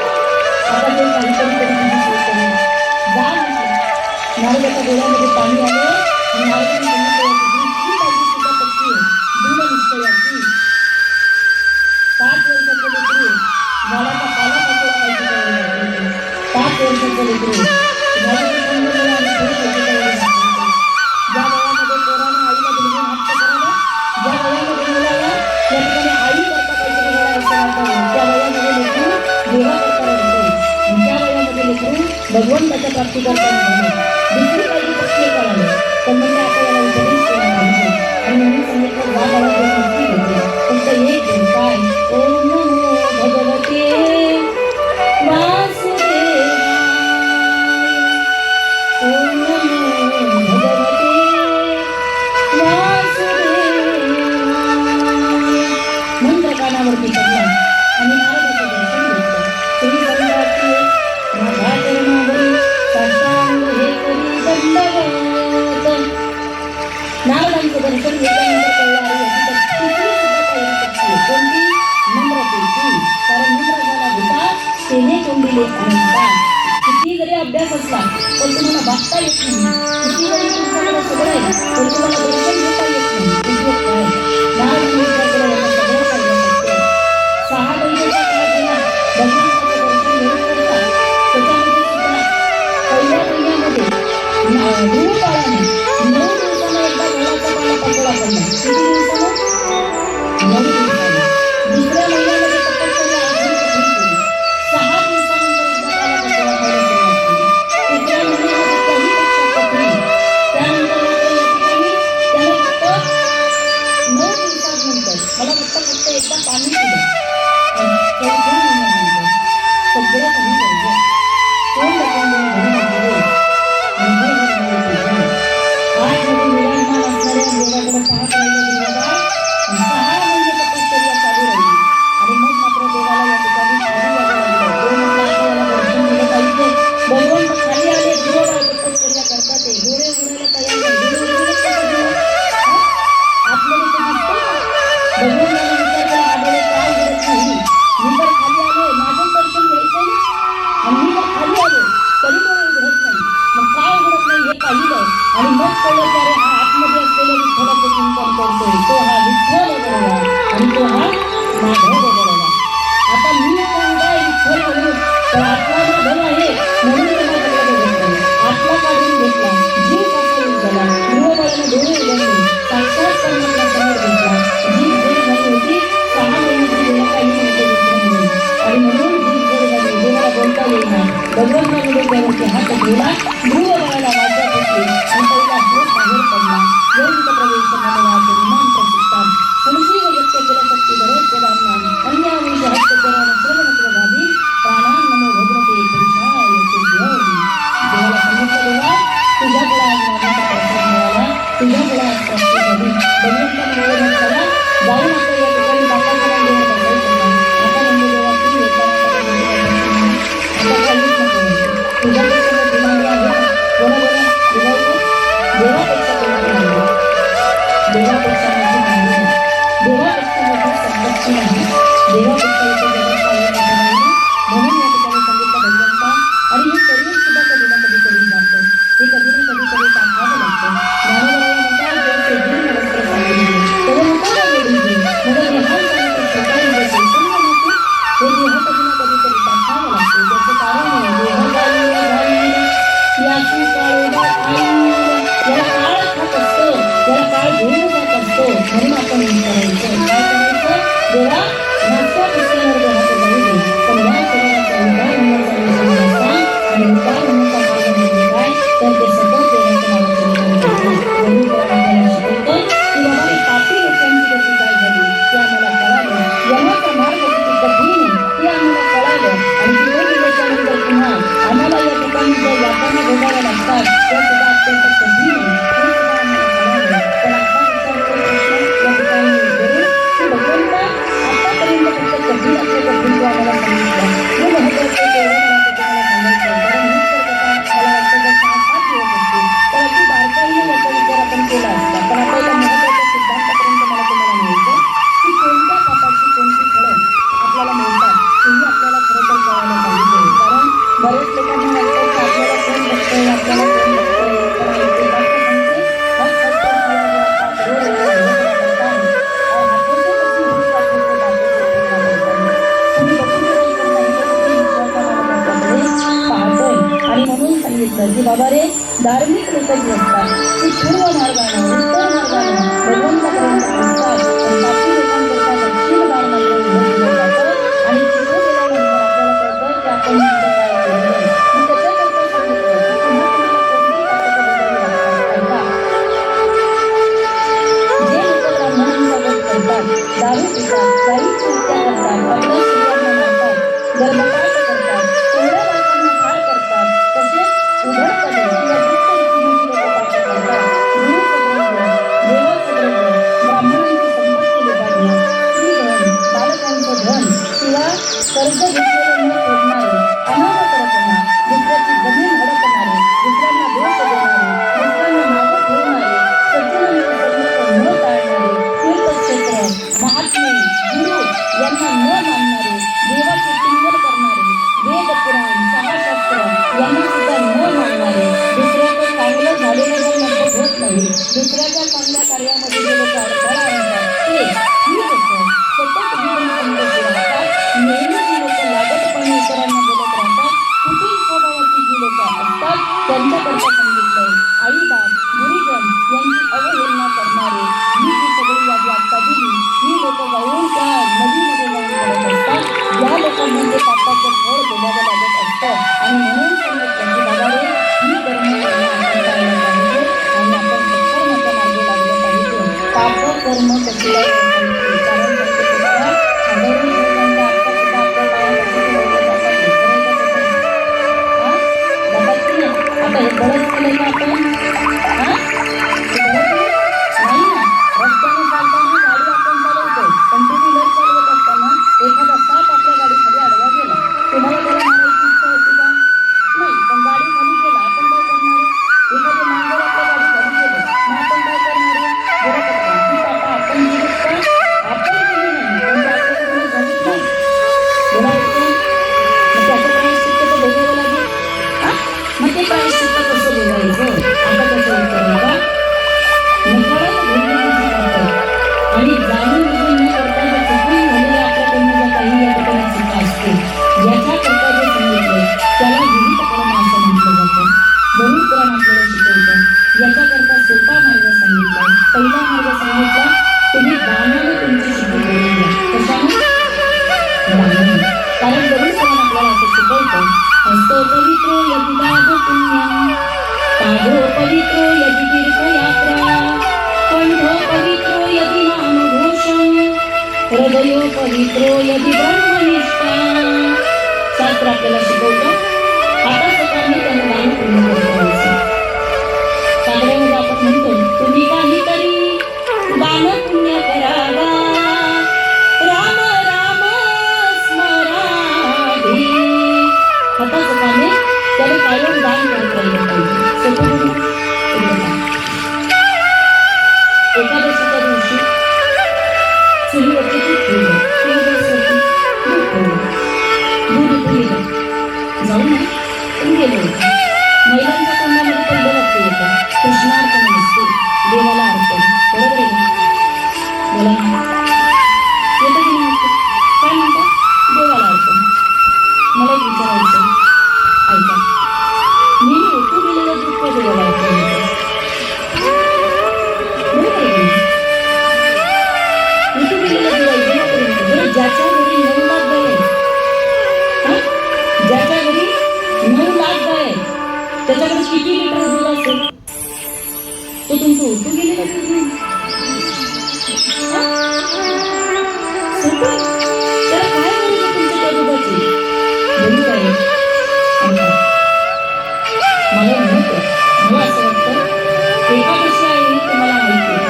प्राप्ती करताना झाले. दुसरी काही पक्षी कळाले पण म्हणजे आता याला उपदेश केला पाहिजे आणि म्हणून सांगितलं जा बाळा दोन नक्की होते फक्त एक दिन काय ओम नमो भगवते वासुदेवाय ओम नमो भगवते वासुदेवाय मंत्र कानावरती पडला आणि नारदाचं दर्शन घेतलं. श्री सम्राटने माझ्या चरणावरी साष्टांग हे करी दंडवत. नारदांचं दर्शन घेतल्यानंतर कळलं अरे याची तर तिसरी सुद्धा पहिली पक्षी आहे. कोणती? नम्रतेची. कारण नम्र झाला भूता तेने तोंडिले अनंता. किती जरी अभ्यास असला तर तुम्हाला वागता येत नाही, किती जरी तुमच्याकडे सगळं आहे तर तुम्हाला दर्शन घेता येत नाही. उपयोग काय? नारदांनी विचार केला याला सगळं पाहिजे सत्य. 6 महिन्याचा काळ गेला भगवंताचं दर्शन घेऊन करतात. त्याच्यामध्ये सुद्धा पहिल्या महिन्यामध्ये गुरुकाळाने 9 दिवसानं एकदा घोडाचा पाला पकडला पडला. किती दिवसानं? 9 दिवसानं. दुसऱ्या महिन्यामध्ये तपश्चर्या आश्रम कठीण केली. 6 दिवसानंतर एकदा पाला पकडला खायला सुरुवात केली. तिसऱ्या महिन्यामध्ये त्याहीपेक्षा कठीण. त्यानंतर मात्र या ठिकाणी त्याला फक्त 9 दिवसानंतर मला फक्त एकदा पाणी दिलं. चौथ्या महिन्यानंतर सगळं काही बरोबर कोण लपून घरी गेले आणि आतमध्ये विराजमान असणाऱ्या देवाकडे पाहत राहिले देवाला. 6 महिने तपश्चर्या चालू राहिली आणि मग मात्र देवाला या ठिकाणी खाली यावं लागलं. दोन म्हटलं आता याला दर्शन दिलं पाहिजे. भगवंत खाली आले. देवबाळ तपश्चर्या करतात ते डोळे उघडायला तयार नाही. डोळे उघडत कसं देव? आतमध्ये ते दिसतं ना. भगवंताने विचार केला हा डोळे का उघडत नाही? मी तर खाली आले, माझं दर्शन घ्यायचंय ना आणि मी तर खाली आले तरी डोळे उघडत नाही. मग का उघडत नाही हे पाहिलं आणि मग कळलं की अरे हा आतमध्ये असलेल्या विठ्ठलाचं चिंतन करतोय. तो हा विठ्ठल बरोबर आणि तो हा माधव बरोबर. आता मी उभा आहे विठ्ठल म्हणून तर आत्मा माधव आहे म्हणून तो माझ्याकडे बघत नाही. आत्मा काढून घेतला, जीव पासून झाला, गृहबाईने डोळे उघडले, साक्षात परमात्मा समोर घेतला. जीभ जड झाली होती. 6 महिन्याची देवा काही नव्हते दुसरं म्हणून आणि म्हणून जीभ जड झाली. देवाला बोलता येईना. भगवंताने डोक्यावरती हात ठेवला, गृहबाळाला वाचा घेतली आणि पहिला श्लोक बाहेर पडला. योगित प्रवेश मनोवाच विमान प्रसिद्धान संजीव व्यक्त केलं शक्ती धरेच जडांना अन्याविष हस्त करण श्रवणत्व गादी प्राणान नमो भगवते पुरुषाय तुभ्यं. देवाला सांगितलं देवा तुझ्याकडे आज माझ्याचा प्रसाद मिळाला, तुझ्याकडे आज प्राप्ती झाली. भगवंताने वेळ झाला जाऊन आता या ठिकाणी बापाकडे देवा बघायचं नाही. आता म्हणजे देवा तू येताना आता काहीच नको. तुझ्यापेक्षा दिवाळी आहे का? बोला बोला दिवाळी देवापेक्षा कोणी नाही. देवापेक्षा मोठी नाही. देवापेक्षा मोठी संपत्ती नाही. देवापेक्षा इथे जगात काही मोठं नाही. म्हणून या ठिकाणी सांगितलं भगवंता आणि हे शरीर सुद्धा कधी ना कधीतरी जातं. हे कधी ना कधीतरी टाकावं लागतं. ज्ञानोबराया म्हणतात जर शरीर वस्त्र सांगितले तर नका जोडीचे मग देहान सांगितलं स्वतः म्हणजे चैतन्य नव्हते. हे देह कधी ना कधीतरी टाकावं लागतं. त्याचं कारण आहे देह जाईल याची काळोबा याला काळ खात असतो, याला काळ घेऊन जात असतो. म्हणून आपण करायचं काय करायचं? देवा नाश्ता पुस्तकावर देहाचं जाऊ दे पण या शरीराचा उद्धार होण्याचा विषय नसता आणि उद्धार होण्याचा मार्ग म्हणजे काय तर ते सतत देवाच्या नावाचं आपल्याला शिकवतं की बाबा ही पापी लोकांची गती काय झाली ते आम्हाला कळालं. यमाचा मार्ग किती कठीण आहे ते आम्हाला कळालं आणि तिथे गेल्याच्या नंतर पुन्हा आम्हाला या ठिकाणी ज्या यातना भोगाव्या लागतात त्या सुद्धा अत्यंत कठीण आहे हे सुद्धा आम्हाला कळालं. पण आता विचारतो प्रश्न या ठिकाणी जरूर की भगवंता आतापर्यंत फक्त कठीण असं कठीण तू आम्हाला सांगितलं. हे महत्वाचं तेवढं मला तुम्हाला सांगायचं कारण हीच तर कथा मला वाटतं जर 6-7 दिवस असतील तर अगदी बारकाईने याचा विचार आपण केला असता. पण आता एका महत्वाच्या सिद्धांतापर्यंत मला तुम्हाला माहिती की कोणत्या पापाची कोणती फळं आपल्याला मिळतात तेही आपल्याला खरं तर कळायला पाहिजे. कारण बरेच लोकांना वाटतं की आपल्याला कोण बघतंय आपल्याला कोण बघतंय तर ते बाकी सांगते हर फक्त किया गया था करोड़ लोग करता है और हाथों से बची हुई बातों को बातों से पूरा करता है. तुम्ही बघून नाही तर नाही तर तुम्ही विश्वासाला त्याच्याकडे पाहतोय. आणि म्हणून सांगितलं की बाबा रे धार्मिक लोक जी असतात ती पूर्व मार्गानं उत्तर मार्गानं भगवंतापर्यंत पोहोचतात पण बाकी लोकांकरता दक्षिण दार मात्र उघडं दिलं जातं आणि तिथे गेल्यानंतर आपल्याला कळतं की आपण नेमकं काय केलं. मग त्याच्याकरता सांगितलं व्यवसायामध्ये जे लोक अडथळा आणतात ते ही लोक सतत विघ्नसंदेशी राहतात. नेहमी जी लोक लागतपणे इतरांना बोलत राहतात, कुटील स्वभावाची जी लोक असतात त्यांच्याकरता सांगितलंय. आईबाप गुरुजन यांची अवहेलना करणारे ही जी सगळी यादी आत्ता दिली, ही लोक जाऊन त्या नदीमध्ये जाऊन करत असतात. या लोकांना ते पापाचं फळ भोगावं लागत असतं आणि म्हणून सांगितलं की बाबा रे, ही कर्म आपण टाळलं पाहिजे आणि आपण सत्कर्माच्या मार्गे लागलं पाहिजे. पाप कर्म कशाला करायचे? कारण त्यांच्या पेक्षा हजारो लोकांना आता सुद्धा आपल्या पायापाशी ठेवलं जातात. जातात की नाही? आता हे बळच केलं का आपण? नाही ना. रस्त्याने चालताना गाडी आपण चालवतो, पण टू व्हीलर चालवत असताना एखादा साप आपल्या गाडी खाली आडवा गेला, तुम्हाला त्याला मारायची इच्छा होती का? नाही. पण गाडी खाली गेला, आपण काय करणार आहे? एखादे मांजर आपल्या गाडी खाली गेलं, मग आपण काय करणार आहे? ही पापा आपण केलीत का? आपण केली नाही, पण ते आपल्याकडून झालीच नाही. बोलायचं मग त्याचं प्रायश्चित्त तर भोगावं लागेल. मग ते प्रायश्चित्त कसं बोलायचं? आता कसं उत्तर बघा. नकळत घडलेली करतात आणि जाणून बुजून न करता जर चुकून झालेल्या आपल्याकडनं ज्या काही या ठिकाणी चुका असते, याच्याकरता जे सांगितलं त्याला विहित कर्म असं म्हटलं जातं. गरुड पुराण आपल्याला शिकवतं. याच्याकरता सोपा मार्ग सांगितला. पहिला मार्ग सांगितला, तुम्ही दानाने तुमची शुद्धी करून घ्या. कशाने? दानाने. कारण गरुड पुराण आपल्याला असं शिकवतं, हस्तो पवित्रो यदि दान पुण्यम, पादो पवित्रो यदि तीर्थयात्रा, कंठो पवित्रो यदि नामघोषम, हृदयो पवित्रो यदि ब्रह्मनिष्ठा. शास्त्र आपल्याला शिकवतं हातासकाने त्यांना दान पुण्य करायचं. सागऱ्यामध्ये आपण म्हणतो, तुम्ही काहीतरी दान पुण्य करावा, राम राम स्मराधी. हातासकाने त्याला कायम दान करत राहिलं पाहिजे. सोपं एकादशीच्या दिवशी चुलीवरती दूध ठेवलं, चुलीवरती दूध ठेवलं, दूध उतरून गेलं, जाऊन गेलं होतं. महिलांच्या तोंडामध्ये पहिलं वाक्य येतं, कृष्णार्पण नसते, देवाला अर्पण. बरोबर आहे का? बोला ना, येतं की नाही? काय म्हणतात? देवाला अर्पण. मला एक विचारायचं, ऐका, मी ओतू गेलेलं दूध का देवाला अर्पण होतं? ज्याच्या घरी 9 लाख गाय आहे, ज्याच्या घरी 9 लाख गाय आहे, त्याच्याकडे किती लिटर दूध असेल? तो तुमचं ओतू गेलेलं दूध. त्याला काय करायचं तुमच्या त्या दुधाची? बरी काय मला म्हणतो, मला असं वाटतं एकादशी आहे हे तुम्हाला माहिती आहे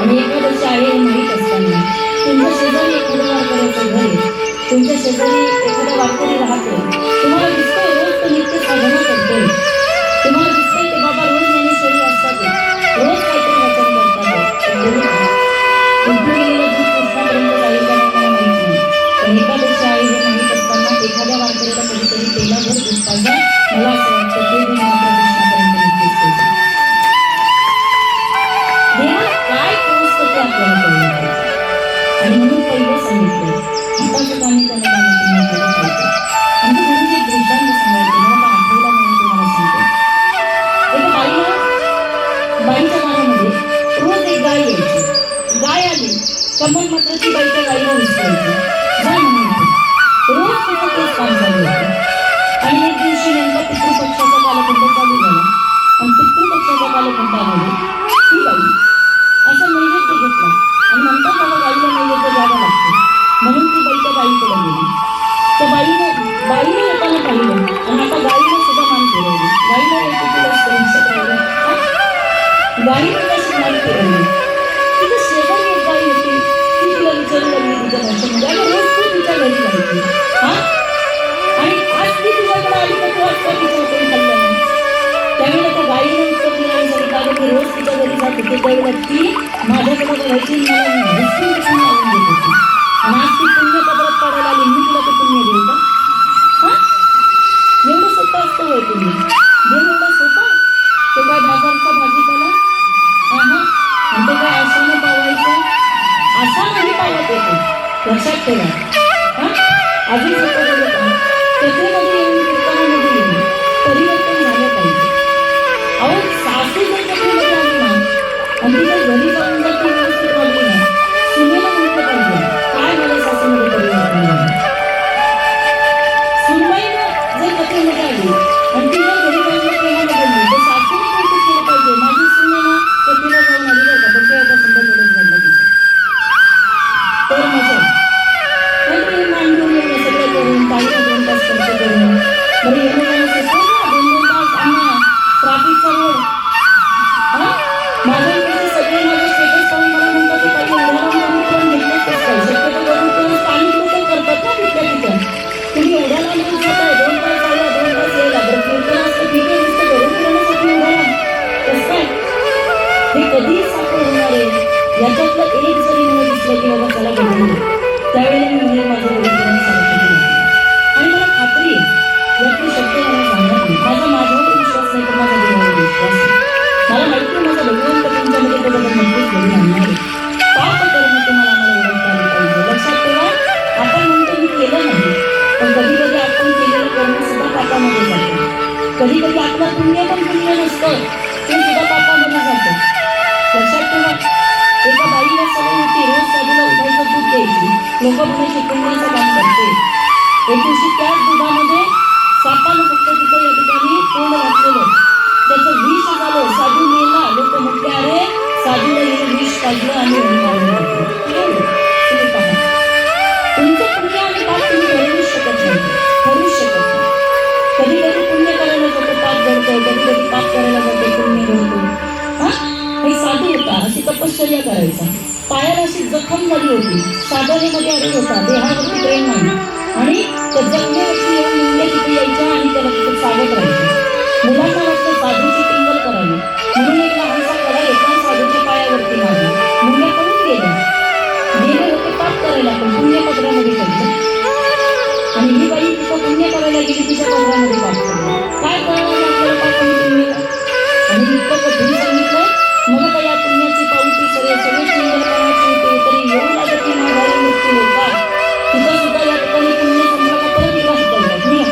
आणि एकादशी आहे हे माहीत असताना तुमच्या शेजारी एखादं वारकऱ्याचं घर आहे, तुमच्या शेजारी एखादा वारकरी राहतो, तुम्हाला दिसतंय रोज तो नित्य साधना करतोय, तुम्हाला दिसतंय ते बाबा रोज ज्ञानेश्वरी असतात, रोज काहीतरी वचन करतात, उद्योग गेलेलं दूध कृष्णापर्यंत जाईल का मला माहित नाही. पण एकादशी आहे हे माहीत असताना एखाद्या वारकऱ्याला कधीतरी तेलाभर दूध पाहिजे. मला असं वाटतं ते दूध मात्र कृष्णापर्यंत नक्कीच पोहोचेल. देवा काय पोहोचतं ते आपल्याला कळलं पाहिजे. आणि म्हणून पहिलं सांगितलं हाताचं पाणी त्याला दान पुण्य केलं पाहिजे. आमच्या घरी एक दृष्टांत सांगायचं, मला आठवला म्हणून तुम्हाला सांगते. एका बाईच्या घरामध्ये रोज एक गाय यायची. गाय आली कमल मात्र ती बाईच्या गाईला उचलायची, गाय म्हणून रोज तिचं तेच काम चालू होतं. आणि एक दिवशी नेमका पितृपक्षाचा कालखंड चालू झाला आणि पितृपक्षाच्या कालखंडामध्ये ती बाई असा नैवेद्य घेतला आणि म्हणतात त्याला गाईला नैवेद्य द्यावा लागतो, म्हणून ती बाई त्या गाईकडे गेली. त्या बाईने येताना पाहिलं आणि आता गाईने सुद्धा मान फिरवली. गाईला येते तुला लक्षात राहिलं, गाईने कशी मान फिरवली. तिथं शेजारी एक गाई होती, ती तिला विचारू लागली तिच्या भाषेमध्ये, अगं रोज तू तिच्या घरी जायची आणि आज ती तुझ्याकडे आली तर तू आज का तिचं हॉटेल खाल्लं नाही? त्यावेळेला त्या गाईने उत्तर दिलं सांगितलं, मी रोज तिच्या घरी जात होते त्यावेळेला ती माझ्याकडे बघायची, मला दिसून लावून देत होती आणि आज ती पुण्य पदरात पडायला आली, मी तुला ते पुण्य देऊ का? एवढं सोपं असतं होय तुम्ही देव एवढा सोपा? तो काय बाजारचा भाजीपाला आणि ते काय असं लक्षात ठेवा. हा अजून सोपं झालं का कथेमध्ये येऊन कीर्तनामध्ये येऊन परिवर्तन झालं पाहिजे. अहो सासू जर कथेमध्ये आली ना आणि तिच्या घरी जाऊन जर ती व्यवस्थित वागली ना सुनेला म्हटलं पाहिजे काय माझ्या सासूमध्ये परिवर्तन झालं. सुनबाईनं जर कथेमध्ये आली आणि ती जर घरी जाऊन प्रेमाने बोलली तर सासूने कौतुक केलं पाहिजे माझी सुने ना कथेला जाऊन आली बरं का पण तेव्हापासून बदलच घडला तिचा. तर मजा नाही मांडून येणं सगळं करून काही 2 तास खर्च करून बरं येणं जाणं सोपं ना 2-2 तास आणणं ट्रॅफिकचा रोड. हा माझ्या इकडचे सगळे माझे स्टेटस पाहून मला म्हणतात की काही एवढ्या लांब घेतलंच कसं काय शक्यतो बघून स्थानिक लोक करतात ना तिथल्या तिथं तुम्ही एवढ्या लांब जाताय 2 तास आला 2 तास यायला बरं कीर्तन असतं ठीक आहे नुसतं घरून फिरण्यासाठी एवढ्या लांब कसं काय हे कधी साखर होणार आहे. याच्यातलं एक जरी मला दिसलं की बाबा त्याला बघून त्यावेळेला मी म्हणजे माझं वडीलकरण सारखं केलं आणि मला खात्री आहे यातले शब्द मला सांगत नाही. माझा माझ्यावर विश्वास नाही तर माझा देवावर विश्वास आहे. मला माहिती आहे माझा भगवंत तुमच्यामध्ये तो बदल नक्कीच घडून आणणार आहे. पाप कर्म तुम्हाला आम्हाला ओळखता आली पाहिजे. लक्षात ठेवा आपण म्हणतो मी केलं नाही पण कधी कधी आपण केलेलं कर्म सुद्धा पापामध्ये जातं. कधी कधी आपलं पुण्य पण पुण्य नसतं ते सुद्धा पापामध्ये जातं. लक्षात ठेवा एका बाईला सवय होती रोज साधूला उठायचं दूध द्यायची. लोक म्हणायचे पुण्याचं काम करते. एक दिवशी त्याच दुधामध्ये सापानं फक्त तिथं या ठिकाणी तोंड घातलेलं त्याचं विष झालं. साधू मेला. लोक म्हटले अरे साधूला येऊन विष काढलं आणि तुम्ही पहा तुमचं पुण्य आणि पाप तुम्ही ठरवूच शकत नाही ठरवूच शकत नाही. कधी कधी पुण्य करायला जातो पाप घडतं कधी कधी पाप करायला जातो पुण्य घडतो. हा काही साधू होता अशी तपश्चर्या करायचा. पायाला अशी जखम झाली होती साधनेमध्ये आलेला होता देहावरती प्रेम नाही आणि त्या जखमेवरती येऊन मुंग्या तिथे यायच्या आणि त्याला तिथे सावध राहायचं. मुलांना वाटतं साधूची टिंगल करावी म्हणून एक लहानसा कडा एका साधूच्या पायावरती मारला. मुंग्या पळून गेल्या. गेले होते पाप करायला पण पुण्य पदरामध्ये पडलं आणि ही बाई तिथं पुण्य करायला गेली तिच्या पदरामध्ये पाप पडलं. काय कळणार आपल्याला पाप आणि पुण्य आणि इतकं कठीण सांगितलं मग का या पुण्याची पावती सगळे टिंगलपणाची होते तरी येऊ लागत की माघारी मृत्यू होता. तिथं सुद्धा या ठिकाणी पुण्य संपला का परत तिला हटवतात नाही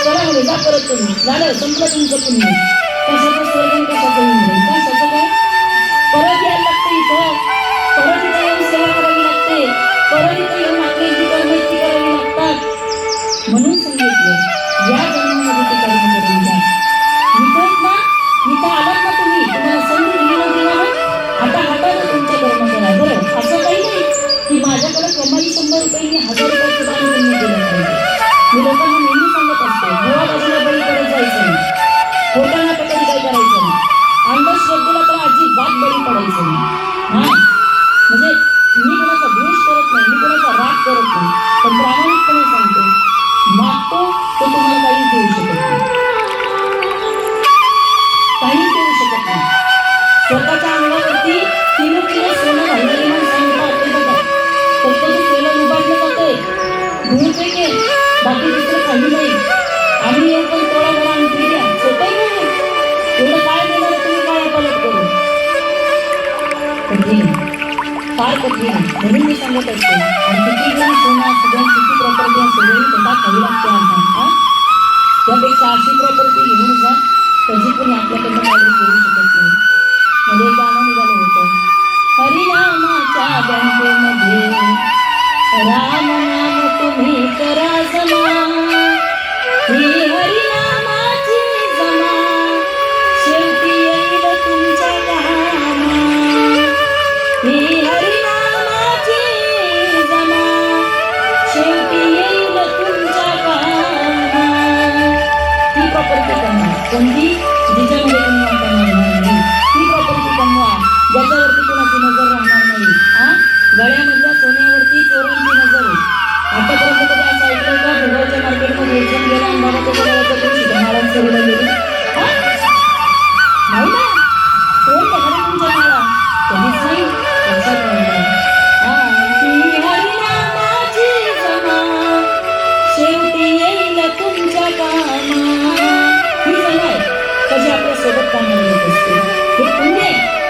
चला म्हणे जा परत तुम्ही झालं संपलं तुमचं पुण्य. कशाचं स्वर्गन कशाचं इंद्र कशाचं काय परत यायला लागतं इथं परत इथं येऊन सेवा करावी लागते परत इथं येऊन आपली जी कर्म ती करावी लागतात. म्हणून सांगितलं या जन्मामध्ये ते कर्म करून घ्या. इथं ना इथं आलात ना तुम्ही तुम्हाला संधी दिली ना देवानं आता हाताने तुमच्या कर्म करा. बरं असं काही नाही की माझ्याकडे कमाई 100 रुपये मी 1000 रुपयाचं दान पुण्य केलं पाहिजे. मी लोकांना नेहमी सांगत असते गोवा बाजूला बळी करत जायचं नाही खोट्या नाटक कधी काही करायचं नाही अंधश्रद्धेला तर अजिबात बळी पडायचं नाही. हा म्हणजे मी कोणाचा द्वेष करत नाही मी कोणाचा राग करत नाही पण प्रामाणिकपणे सांगतो मागतो तो तुम्हाला काहीच देऊ शकत नाही काहीच देऊ शकत नाही. स्वतःच्या अंगावरती 3 किलो सोनं घालणारी माणसं आपले बघा फक्त ते तेल उभारलं जातंय धुळचे के बाकी दुसरं काही नाही. आम्ही येऊ पण थोडा जरा अंतरी द्या सोपं नाही एवढं काय देणार तुम्ही काय पलट करू कठीण फार कठीण म्हणून मी सांगत असते. आणि किती जण सोना सगळ्या किती प्रॉपर्टी सगळी स्वतः खावी लागते आम्हाला. त्यापेक्षा अशी प्रॉपर्टी घेऊन जा कधी कोणी आपल्याकडनं ऑर्डर करू शकत नाही. मध्ये गाणं निघालं होतं हरिनामाच्या बँकेमध्ये राम नाम तुम्ही करा जमा ही हरिनामाची जमा शेवटी येईल तुमच्या कामा ही हरिनामाची जमा शेवटी येईल तुमच्या कामा. ही प्रॉपर्टी कमवा कोणती जिच्यामध्ये तुम्ही आता मारणार नाही. ही प्रॉपर्टी कमवा ज्याच्यावरती कोणाची नजर राहणार नाही. गळ्यामधल्या सोन्यावरती चोरांची नजर आहे. आतापर्यंत कधी असं ऐकलं का भुगावच्या मार्केटमध्ये एक जण गेला आणि बाबा त्याच्या गळ्याच्या दिवशी माळा चोरीला गेली नाही ना कोण बघायला तुमच्या माळा कधीच नाही लक्षात हरिनामाची जमा शेवटी येईल तुमच्या कामा. ही जमा आहे कधी आपल्या सोबत कामाला येत असते. हे पुण्य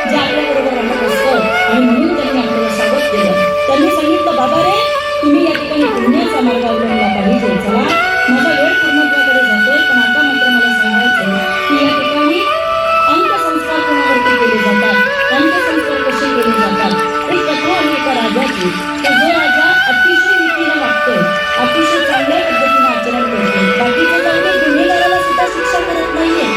जे आपल्या बरोबर राहत असतं आणि म्हणून त्यांनी आपल्याला स्वागत केलं. त्यांनी सांगितलं, बाबा रे, तुम्ही या ठिकाणी पुण्याचा मार्ग अवलंबला पाहिजे. चला, माझा वेळ पूर्णत्वाकडे जातोय, पण आता मात्र मला सांगायचं की या ठिकाणी अंत्यसंस्कार कोणावरती केले जातात, अंत्यसंस्कार कसे केले जातात. एक कथा आहे एका राजाची. तर जो राजा अतिशय नीतीला वागतोय, अतिशय चांगल्या पद्धतीने आचरण करतोय, बाकीच्या जाऊन गुन्हेगाराला सुद्धा शिक्षा करत नाहीये,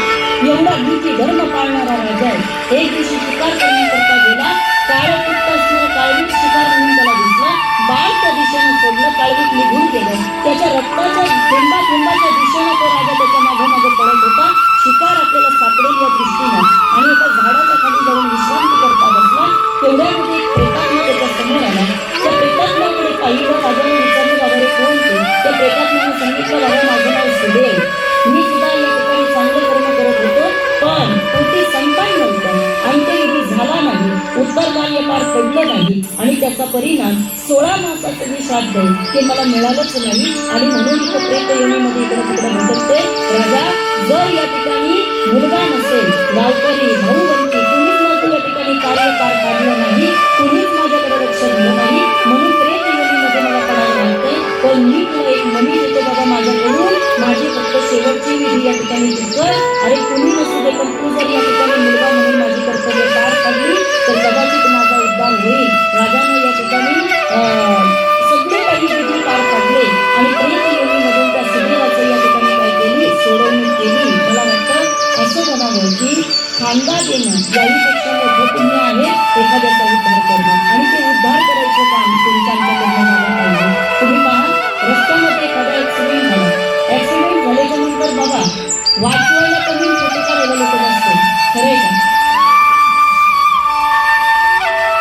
एवढा नीती धर्म पाळणारा राजा आहे. एक दिवशी शिकार करण्याकरता गेला. काळं कुत्ता असणारा काळवीट शिकार म्हणून त्याला दिसला. बाळ त्या दिशेनं सोडलं, काळवीट निघून गेलं. त्याच्या रक्ताच्या थेंबाच्या दिशेनं तो राजा त्याच्या मागे मागे पडत होता. शिकार आपल्याला सापडेल या दृष्टीनं आणि एका झाडाच्या खाली जाऊन विश्रांती करता बसला. तेवढ्यामध्ये एक प्रेतात्मा त्याच्या समोर आला. त्या प्रेतात्म्याकडे पाहिलं. राजाने विचारलं, बाबा रे, कोण ते? त्या प्रेतात्म्याने सांगितलं, बाबा, माझं नाव सुदेव, मी सुद्धा या ठिकाणी चांगलं कर्म करत होतो, पण पोटी संतान नव्हतं, अंत्यविधी झाला नाही, उत्तरदायी पार पडलं नाही आणि त्याचा परिणाम 16 मासाचं जे श्राद्ध आहे ते मला मिळालंच नाही आणि म्हणून इथं प्रेत योनीमध्ये इकडे तिकडे भटकते. राजा, जर या ठिकाणी मुलगा नसेल, गावकरी भाऊबंदी कुणीच माझं या ठिकाणी कार्य पार पाडलं नाही, कुणीच माझ्याकडे लक्ष दिलं नाही, म्हणून प्रेत योनीमध्ये मला पडावं लागतंय. पण मी तुला एक मनी देतो बाबा माझ्याकडून, माझी फक्त शेवटची विधी या ठिकाणी तू कर. अरे कुणी नसू दे, पण तू जर या ठिकाणी मुलगा म्हणून माझी कर्तव्य पार पाडली तर कदाचित माझा उद्धार होईल. राजाने या ठिकाणी सगळे काही विधी पार पाडले आणि प्रेत योनीमधून त्या सुदेवाचं या ठिकाणी काय केली, सोडवणूक केली. मला वाटतं असं म्हणावं की खांदा देणं याहीपेक्षा मोठं पुण्य आहे एखाद्याचा उद्धार करणं, आणि ते उद्धार करायचं काम तुमच्या आमच्याकडनं झालं पाहिजे. तुम्ही पहा, रस्त्यामध्ये एखादा ऍक्सिडेंट झाला. ऍक्सिडेंट झाल्याच्या नंतर बघा, वाचवायला कमी फोटो काढायला लोक असते, खरंय का?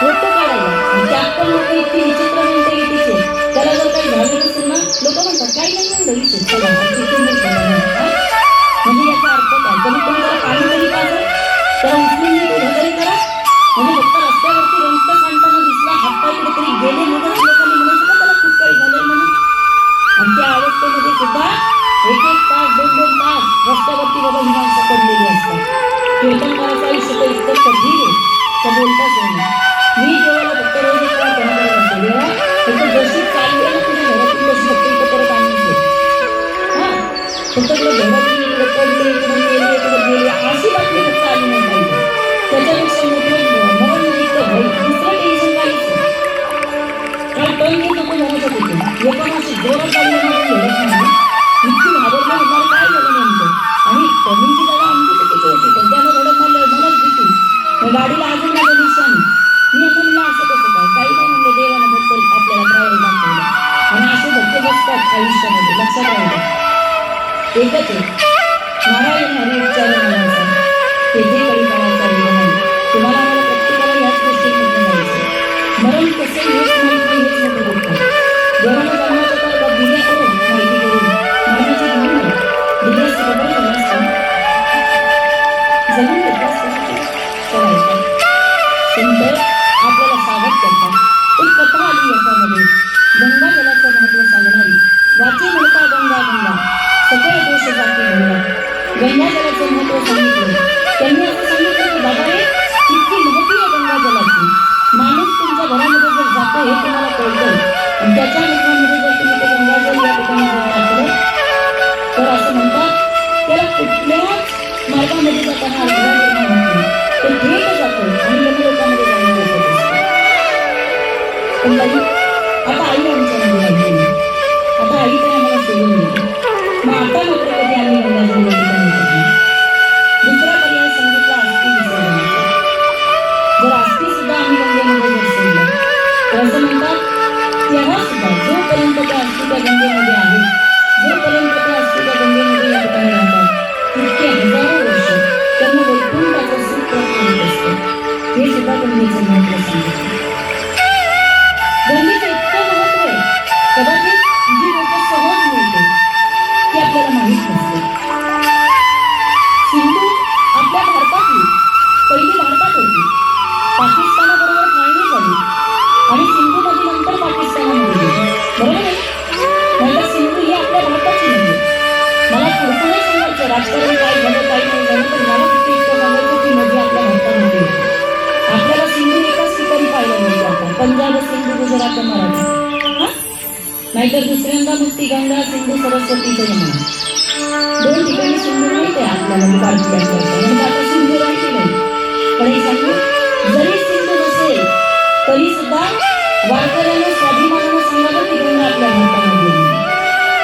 फोटो काढायला त्यात पण लोक इतकी विचित्र मेंटॅलिटीचे. त्याला जर काही झालं नसेल ना, लोक म्हणतात काही नाही एवढं विषय, चला म्हणजे याचा अर्थ काय? कमी कमी त्याला पाणी तरी पाहिजे, त्याला उचलून घरी करा. म्हणजे फक्त रस्त्यावरती रंग सांडताना दिसला, हातपायकडे तरी गेले, मगच लोकांनी म्हणायचं का त्याला खूप काही झालंय म्हणून. आणि त्या अवस्थेमध्ये सुद्धा एक तास 2 तास रस्त्यावरती बाबा ही माणसं पडलेली असतात. कीर्तनकाराचं आयुष्य तर इतकं कठीण आहे तर बोलताच येणार. मी जेव्हा फक्त रोज एक वेळा कोणाकडे असते, जेव्हा फक्त जशी चालली आहे ना तुझ्या घरातून तशी फक्त इथं परत आणून ठेव. हा, फक्त तुला घरातून इकडे पडले, इकडे गेले, इकडे गेले, अशी बातमी फक्त आली नाही पाहिजे. त्याच्यापेक्षा मोठं मन इतकं होईल, दुसरं टेन्शन काहीच नाही. काय टर्न घेत नको म्हणत होते, लोकांना अशी जोरात चालली घडत नाही, इतकी घाबरले होणार काय झालं नेमकं. आणि कमीची जागा आमची तिथे होती, पण त्यानं घडत नाही, मलाच भीती. गाडीला अजून माझं निशाणी. मी आता म्हणलं असं कसं काय? काही नाही म्हणलं, देवानं फक्त आपल्याला ड्रायव्हर दाखवला. आणि असे धक्के बसतात आयुष्यामध्ये, लक्षात राहिलं. एकच आहे, नारायण हरी उच्चारण म्हणायचा, तेथे कळी काढायचा वेळ नाही. तुम्हाला आम्हाला प्रत्येकाला ह्याच गोष्टींमधून जायचं. मरण कसं हेच माहीत नाही, हेच मोठं दुःख. देवानं जन्माच्या तर दिल्या करून माहिती करून मरणाची घेऊन दिल्यास बरोबर झालं असतं. जगून घेतलास करायचं. संत आपल्याला सावध करतात. एक कथा आली याच्यामध्ये, गंगा जलाचं महत्व सांगणारी. वाचे म्हणता गंगा गंगा सकळ दोष जाती गंगा. गंगा जलाचं महत्व सांगितलं. त्यांनी असं सांगितलं की बाबा रे, इतकी महती आहे गंगा जलाची. माणूस तुमच्या घरामध्ये जर जातो हे तुम्हाला कळतं, आणि त्याच्या मुखामध्ये जर तुम्ही ते गंगाजल या ठिकाणी जर टाकलं तर असं म्हणतात त्याला कुठल्याच मार्गामध्ये जाताना अडथळा निर्माण होत नाही. ते थेट जातो आणि लोकांमध्ये जाऊन भेटत असतो. पण ताई, आता आई आमच्यामध्ये लागली, आता आई तर आम्हाला सोडून गेली. मग आता मात्र कधी आम्ही गंगाजल या ठिकाणी करणार? दुसरा पर्याय सांगितला अस्थी विसर्जनाचा. जर अस्थी सुद्धा आम्ही गंगेमध्ये जर सोडलं तर असं म्हणतात तेव्हा सुद्धा जोपर्यंत त्या अस्थी त्या गंगेमध्ये आहे, जोपर्यंत त्या अस्थी त्या गंगेमध्ये या ठिकाणी राहतात, तितके हजारो वर्ष त्यांना वैकुंठाचं सुख प्राप्त होत असतं. हे सुद्धा गंगेचं महत्व सांगितलं. गंगेचं इतकं महत्व आहे, कदाचित जी लोक सहज मिळते ती आपल्याला माहीत नसते. सिंधू आपल्या भारतातली पहिली भारतात होती, पाकिस्तानाबरोबर फाळणी झाली आणि सिंधू नदी नंतर पाकिस्तानामध्ये गेली, बरोबर आहे? नंतर सिंधू ही आपल्या भारताची नदी. मला पुढचं नाही सांगायचं राजकारण काय झालं काही नाही झालं, पण मला फक्त इतकं सांगायचं की नदी आपल्या भारतामध्ये होती. आपल्याला सिंधू एकाच ठिकाणी पाहायला मिळते. आता पंजाब सिंधू नाहीतर दुसऱ्यांदा मग ती गंगा सिंधू सरस्वतीचं यमुना. दोन ठिकाणी सिंधू माहिती आहे आपल्याला म्हणजे आता सिंधू राहिली नाही. पण हे सांगू, जरी सिंधू नसेल तरी सुद्धा वारकऱ्यानं स्वाभिमानानं सांगावं की गंगा आपल्या भारतामध्ये आहे.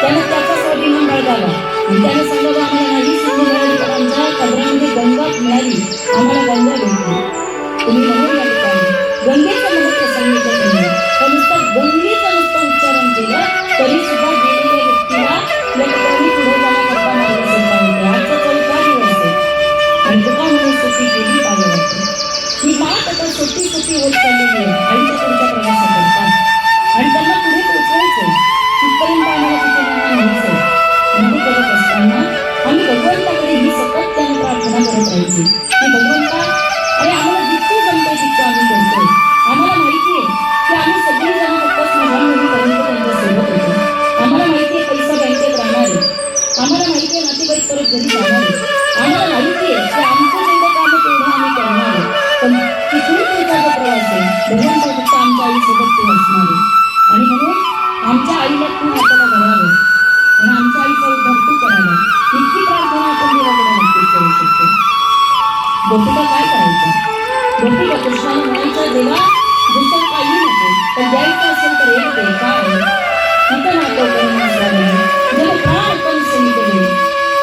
त्यानं त्याचा स्वाभिमान बाळगावा आणि त्यानं सांगावं आम्हाला नाही सिंधू मिळाली पण आमच्या कबरामध्ये गंगा मिळाली, आम्हाला गंगा भेटली. तुम्ही म्हणून या ठिकाणी गंगेचं महत्व सांगितलं त्यांनी. पण नुसतं गंगेचं नुसतं उच्चारण केलं तरी सुद्धा गेलेल्या व्यक्तीला या ठिकाणी पुढे जाण्याकरता मार्ग सोपा होते. आजचा 4था दिवस आहे आणि तुका म्हणून सुट्टी केली पाहिजे. ही बात आता सोपी होत चाललेली आहे आईच्या पुढच्या प्रवासाकरता आणि त्यांना पुढे पोहोचवायचं. तिथपर्यंत आम्हाला तिथे त्यांना न्यायचं. म्हणजे करत असताना आम्ही भगवंताकडे ही सातत्याने प्रार्थना करत राहायची की भगवंता, अरे आम्हाला जितकं जमतंय तितकं आम्ही करतोय. आम्हाला माहिती आहे की आम्ही सगळी जण फक्त स्मशानभूमीपर्यंत त्यांच्या सोबत होतो. आम्हाला माहिती आहे पैसा बँकेत राहणार आहे. आम्हाला माहिती आहे नातेवाईक परत घरी जाणार आहे. आम्हाला माहिती आहे की आमचं जेवढं काम आहे तेवढं आम्ही करणार आहे. पण तिथून तुमचा जो प्रवास आहे भगवंता फक्त आमच्या आईसोबत तू असणार आहे आणि म्हणून आमच्या आईला तू हाताला धरावं आणि आमच्या आईचा उद्धार तू करावा. इतकी प्रार्थना आपण देवाकडे नक्कीच करू शकतो. गोपिका काय करायचं? गोपिका कृष्णाला म्हणायचं, देवा दुसरं काही नको, पण द्यायचं असेल तर एक दे. काय इथं नातो जब प्राण पण समित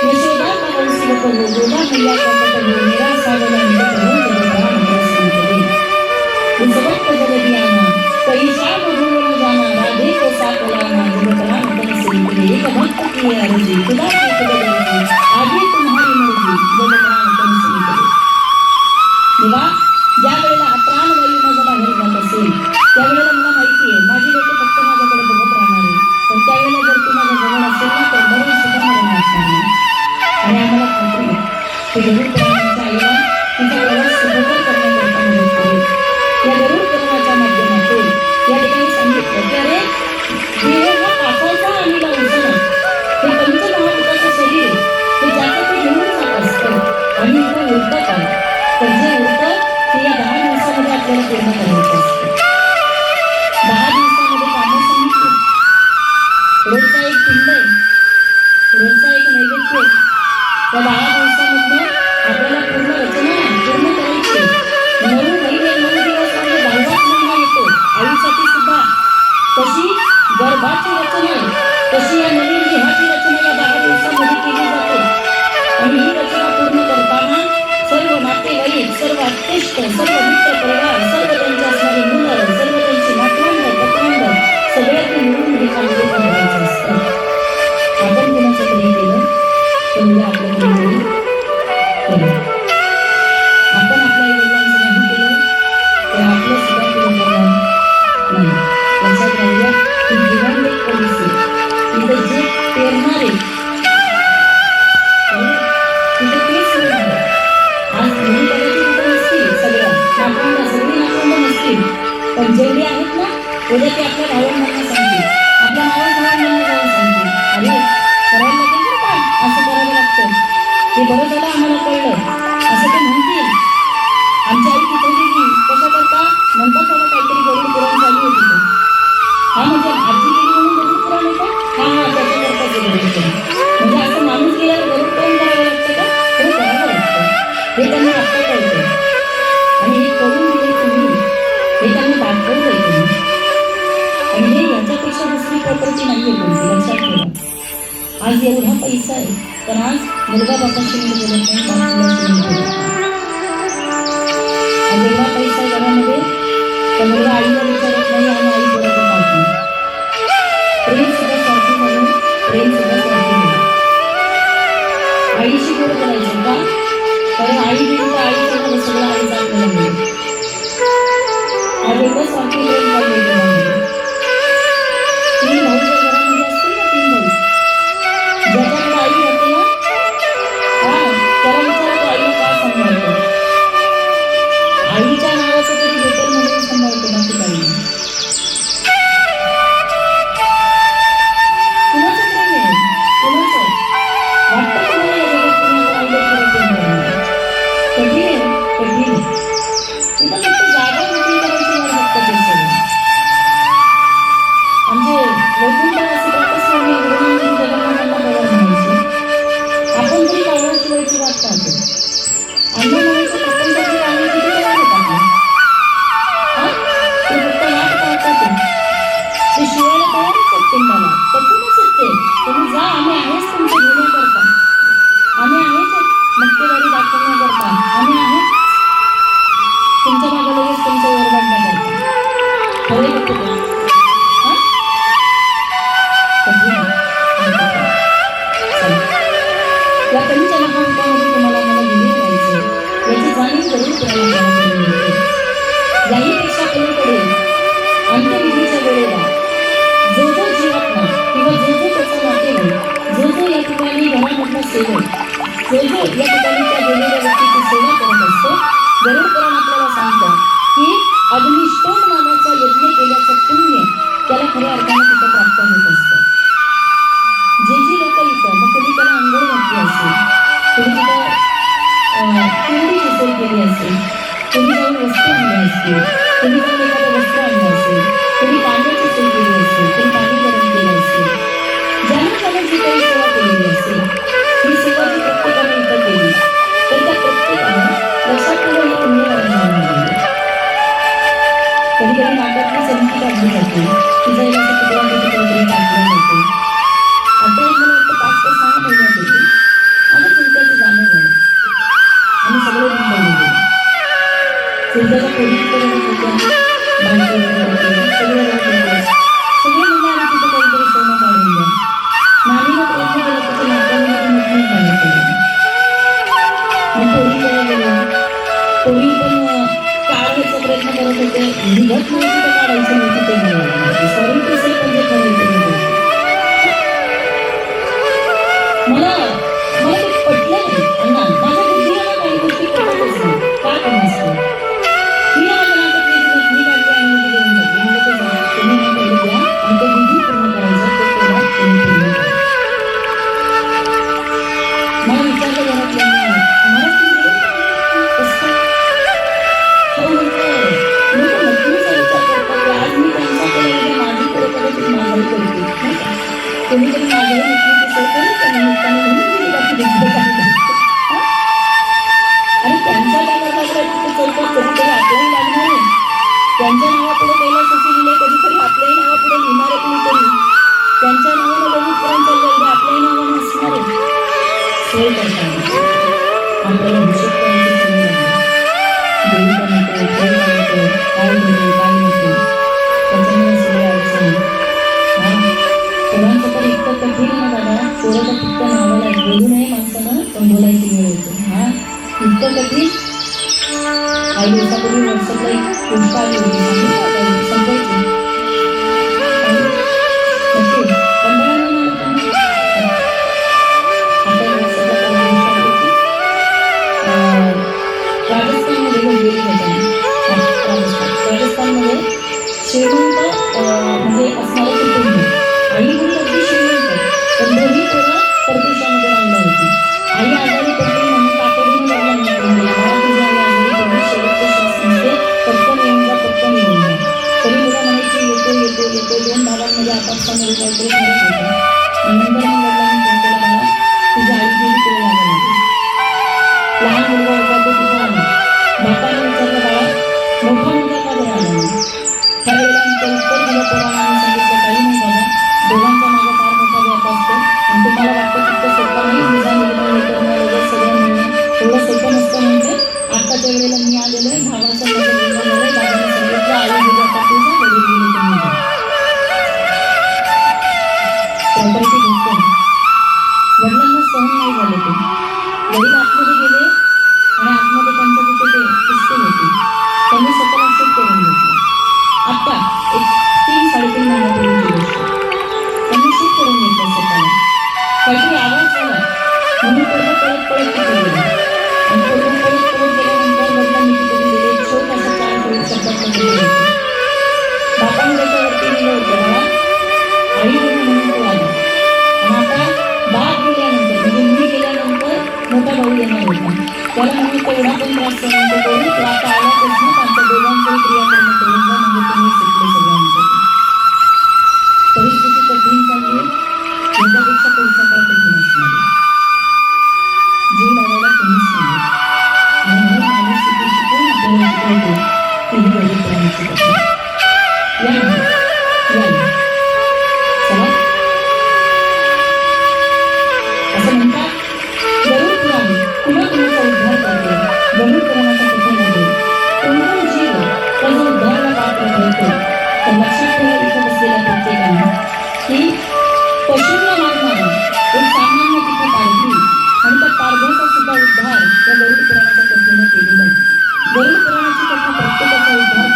यशोदा का वंश करो, गोदा मैया का कटलो, मेरा सावला निकट हो, जब प्राण पण समित इस वक्त जब दियाना कई शाम भूल न जाना, राधे को साथ लाना, जब प्राण पण समित एक भक्त की अर्जी, खुदा की कदरजी, आगे तुम्हारी मर्जी, जब प्राण पण समित. देवा, ज्या वेळेला हा प्राणवायू माझा बाहेर जात असेल त्यावेळेला मला माहिती आहे माझी लोक फक्त माझ्याकडे बघत राहणार आहे. पण त्यावेळेला जर तू माझ्या जवळ असेल ना तर मरण सुद्धा मरण असणार नाही. आणि आम्हाला खात्री आहे की गरुड पुराणाच्या आईला तिचा प्रवास सुखकर करण्याकरता मदत करेल. या गरुड पुराणाच्या माध्यमातून या ठिकाणी सांगितलं की अरे देह हा काठाचा आणि लावून हे पंचमहाभूताचं शरीर हे ज्याचं ते घेऊन जात असतं आणि इथं उरतं काय तर जे उरतं ते या 10 दिवसामध्ये आपल्याला पूर्ण करायचं असतं. 10 दिवसामध्ये कामं सांगितली. रोजचा एक पिंड आहे, रोजचा एक नैवेद्य. त्या 10 दिवसामधनं आपल्याला पूर्ण रचना पूर्ण करायची. 9 महिने 9 दिवस म्हणजे 10वाच महिना येतो आईसाठी सुद्धा. तशी गर्भाची रचना तशी या नवीन देहाची रचना या 10 दिवसामध्ये केली जाते. आणि ही रचना पूर्ण करताना सर्व नातेवाईक, सर्व आत्तेष्ट, सर्व मित्र परिवार, सर्व त्यांचे असणारी मुलं, सर्व त्यांची नातवंड पतवंड सगळ्यांनी मिळून हे काम करायचं असतं. आपण कोणाचं तरी केलं तर उद्या आपल्याकडे येईल केलं. आपण आपल्या आईवडिलांचं नाही केलं तर आपलं सुद्धा केलं करणार नाही. लक्षात राहूया की जीवन एक पॉलिसी तिथं जे पेरणारे तिथं तेच मिळणार. आज मुली कदाचित तिथं नसतील, सगळ्या नातवंड सगळी नातवंड नसतील, पण जेवढे आहेत ना उद्या ते आपल्या भावंडांना सांगतील, आपल्या भावंडांना जाऊन सांगतील, अरे करायला लागेल ना काय, असं करावं लागतं, हे बरं झालं आम्हाला कळलं असं ते म्हणतील. आमची आई तिथे गेली कशा करता म्हणतात त्याला काहीतरी गरुड पुराण चालू होती का हा म्हणजे आजी गेली म्हणून गरुड पुराण होतं. हा त्याच्याकरताच गरुड पुराण म्हणजे असं माणूस गेल्यावर गरुड पुराण करावं लागतं का? हे करावं लागतं. हे त्यांना आत्ता कळतं आणि हे करून दिले तुम्ही, हे त्यांना दाखवलंय तुम्ही. आणि हे याच्यापेक्षा दुसरी प्रॉपर्टी नाहीये कोणती, लक्षात ठेवा. आज एवढा पैसा आहे पण आज मुलगा बापाशी बोलत नाही, बापाशी बोलत नाही. आज एवढा पैसा आहे घरामध्ये तर मुलगा आईला विचारत नाही आणि आई बरोबर पाहत नाही. प्रेम सुद्धा स्वार्थी म्हणून प्रेम सुद्धा स्वार्थी म्हणून आईशी गोड बोलायचं का? कारण आई दिली तर आईच्या मला सगळं आईचं आपल्याला मिळेल. आज एवढं स्वार्थी प्रेम चाललंय घरामध्ये. 3 भाऊ जर घरामध्ये असतील ना, 3 भाऊ ज्याच्याकडे आई राहते ना त्याला विचारा तो आईला काय सांभाळतो. आईच्या नावाचं तरी बेटर म्हणून सांभाळतो बाकी काही नाही. कुणाचं प्रेम आहे? कुणाचं वाटतं तुम्हाला या जगात कुणाला आईला खरं प्रेम करणार? कठीण आहे, कठीण आहे. तिथं फक्त जागा मोठी करायची वाट बघतात ते सगळं. याहीपेक्षा पलीकडे अंत्यविधीच्या वेळेला जो जो जीवात्मा किंवा जो जो त्याचा नातेवाईक जो जो या ठिकाणी घरामधला सेवक जो जो या ठिकाणी त्या गेलेल्या व्यक्तीची सेवा करत असतो, गरुड पुराण आपल्याला सांगतं की अग्निष्टोम नावाचा यज्ञ केल्याचं पुण्य त्याला खऱ्या अर्थाने तिथं प्राप्त होत असतं. जे जी लोक इथं मग कोणी त्याला अंघोळ घातली असेल, कोणी तिथं पिंडीची सोय केली असेल, कोणी जाऊन वस्तू आणल्या असतील, कोणी जाऊन एखादं वस्त्र आणलं असेल, कोणी पाण्याची सोय केली असेल, कोणी पाणी गरम केलं असेल, ज्याने त्याने जी काही सेवा केलेली असेल, ही सेवा जी प्रत्येकाने इथं केली तर त्या प्रत्येकानं लक्षात ठेवा हे पुण्य वाढवणार. कधी कधी नाटकातली संधी काढली जाते, तिचा एक असं तुकडा काहीतरी टाकलं जाते. आता एक मला वाटतं 5 ते 6 महिन्यापूर्वी माझं चुलत्याचं जाणं झालं आणि सगळे मुंबईला गेले. चुलत्याच्या पोरी तिथे रडत होत्या, बायको रडत होते, सगळे रडत होते. सगळे मुलं आले तिथं काहीतरी सोनं काढून द्या. नानीला प्रयत्न केला त्याच्या नात्यामध्ये मोठं झालं केलं. मग पोरीकडे गेलो, पोरी पण काढायचा प्रयत्न करत होते. निघत नव्हती तर काढायचं नव्हतं ते मिळालं. सॉरी टू से म्हणजे खरं मला मला ते पटलं नाही. अण्णा माझ्या बुद्धीला ना काही गोष्टी पटतच नाही. का नसतं मी माझ्या नाटक मी काढते आणि मी देऊन टाकते. मला ते तुम्ही ना पहिलं द्या आणि तो विधी पूर्ण करायचा तो तेव्हा तुम्ही पूर्ण करा. मला विचारलं घरातल्या मला कसं हो म्हटलं मी तर नक्कीच विचार करतो की आज मी त्यांच्याकडे उद्या माझीकडे कदाचित माझाही करते नाही का. तुम्ही तरी माझ्याही नक्कीच सोय करू त्या निमित्ताने म्हणून मी आणि त्यांच्या त्या तिथे चौकात कधीतरी आपल्याही लागणार आहे. त्यांच्या नावापुढे कैलासाची लिहिले कधीतरी आपल्याही नावापुढे लिहिणारे कोणीतरी त्यांच्या नावानं लघुपर्यंत चाललं उद्या आपल्याही नावानं असणार आहे. सोय करताना आपल्याला हिशोब करायची सोय लागली. देवी का नको प्रेम का नको काय नको काय नको त्याच्यामुळे सगळे अडचणी. पोरांचं तर इतकं कठीण ना दादा, पोराचं फक्त नावाला बोलू नये माणसानं पण बोलायची वेळ होते. इतकं कठीण. काही दिवसापूर्वी व्हॉट्सअपला एक गोष्ट आली होती संपायची नक्की कंटाळा नाही आता व्हॉट्सअपला काही गोष्ट आली होती. राजस्थानमध्ये घडलेली घटना. राजस्थानमध्ये श्रीमंत म्हणजे असणारं कुटुंब. आई मुली अगदी श्रीमंत पण दोन्ही पोरं परदेशामध्ये राहिली होती. आई आजारी पडली म्हणून तातडीने लग्न करून दिला. मला तुझी आई आजारी पडली, शेवटचे श्वास निघते, पटकन येऊन जा पटकन येऊन जा. तरी मुलं म्हणायची येतो येतो येतो. 2 भागांमध्ये आपापसामध्ये काहीतरी फरक होतो. नंतर मग वडिलांनी फोन केला मला तुझी आई गेली तुला यावं लागेल. लहान मुलगा होता तो तिथे आला. बापाने विचारलं बाळा मोठा मुलगा का बरं आला नाही. त्यावेळेला आमचं उत्तर दिलं पोरांनी सांगितलं काही नाही बाबा दोघांचा माझा फार मोठा व्याप असतो आणि तुम्हाला वाटतं तितकं सोपं नाही. मुलगा निर्णय हे करणं वगैरे सगळं मिळणं एवढं सोपं नसतं. म्हणजे आत्ताच्या वेळेला मी आलेलो आहे भावाचं माझं बोलणं झालं. दादाने सांगितलं आई गेली आता तुझं वडील गेले तुम्ही जा. प्रॉपर्टी भेटतो वडिलांना सहन नाही झाले. ते वडील आतमध्ये गेले आणि आतमध्ये त्यांचं तिथे ते पिस्तूल होते. त्यांनी स्वतःला शूट करून घेतलं. आत्ता एक 3-3.5 महिन्यापूर्वीची गोष्ट. त्यांनी शूट करून घेतलं स्वतःला. काहीतरी आवाज झाला म्हणून पूर्ण पळत पळत तिथे गेला आणि पूर्ण पळत पळत गेल्यानंतर वडिलांनी तिथे दिलेले एक छोटासा 4 शब्दात होते. बापाने त्याच्यावरती लिहिलं होतं मला आई गेली म्हणून तो आला आणि आता बाप गेल्यानंतर म्हणजे मी गेल्यानंतर मोठा भाऊ येणार होता. त्याला म्हणून तेवढा पण त्रास सहन करून तो आता आलाच ना त्यांच्या दोघांचंही क्रियाकर्म करून जा म्हणजे तुम्ही शिकले सगळ्यांचं. परिस्थिती कठीण चालली याच्यापेक्षा पैसा काय कठीण असणार आहे. जीव लावायला कोणीच नाही आणि म्हणून माणूस स्थिती शिकून आपल्याला शिकवतो ती ही गरीब प्राण्याची कथा. चला असं म्हणतात गरुड पुराण पुन्हा कुणाचा उद्धार करतो. गरुड पुराणाच्या कथेमध्ये कोणताही जीव त्याचा उद्धाराला पात्र ठरतो. तर लक्षात ठेवा इथं बसलेल्या प्रत्येकाने की पशूंना मारणारा एक सामान्य तिथे पारधी आणि त्या पारध्याचा सुद्धा उद्धार त्या गरुड पुराणाच्या कथेने केलेला आहे. गरुड पुराणाची कथा प्रत्येकाचा उद्धार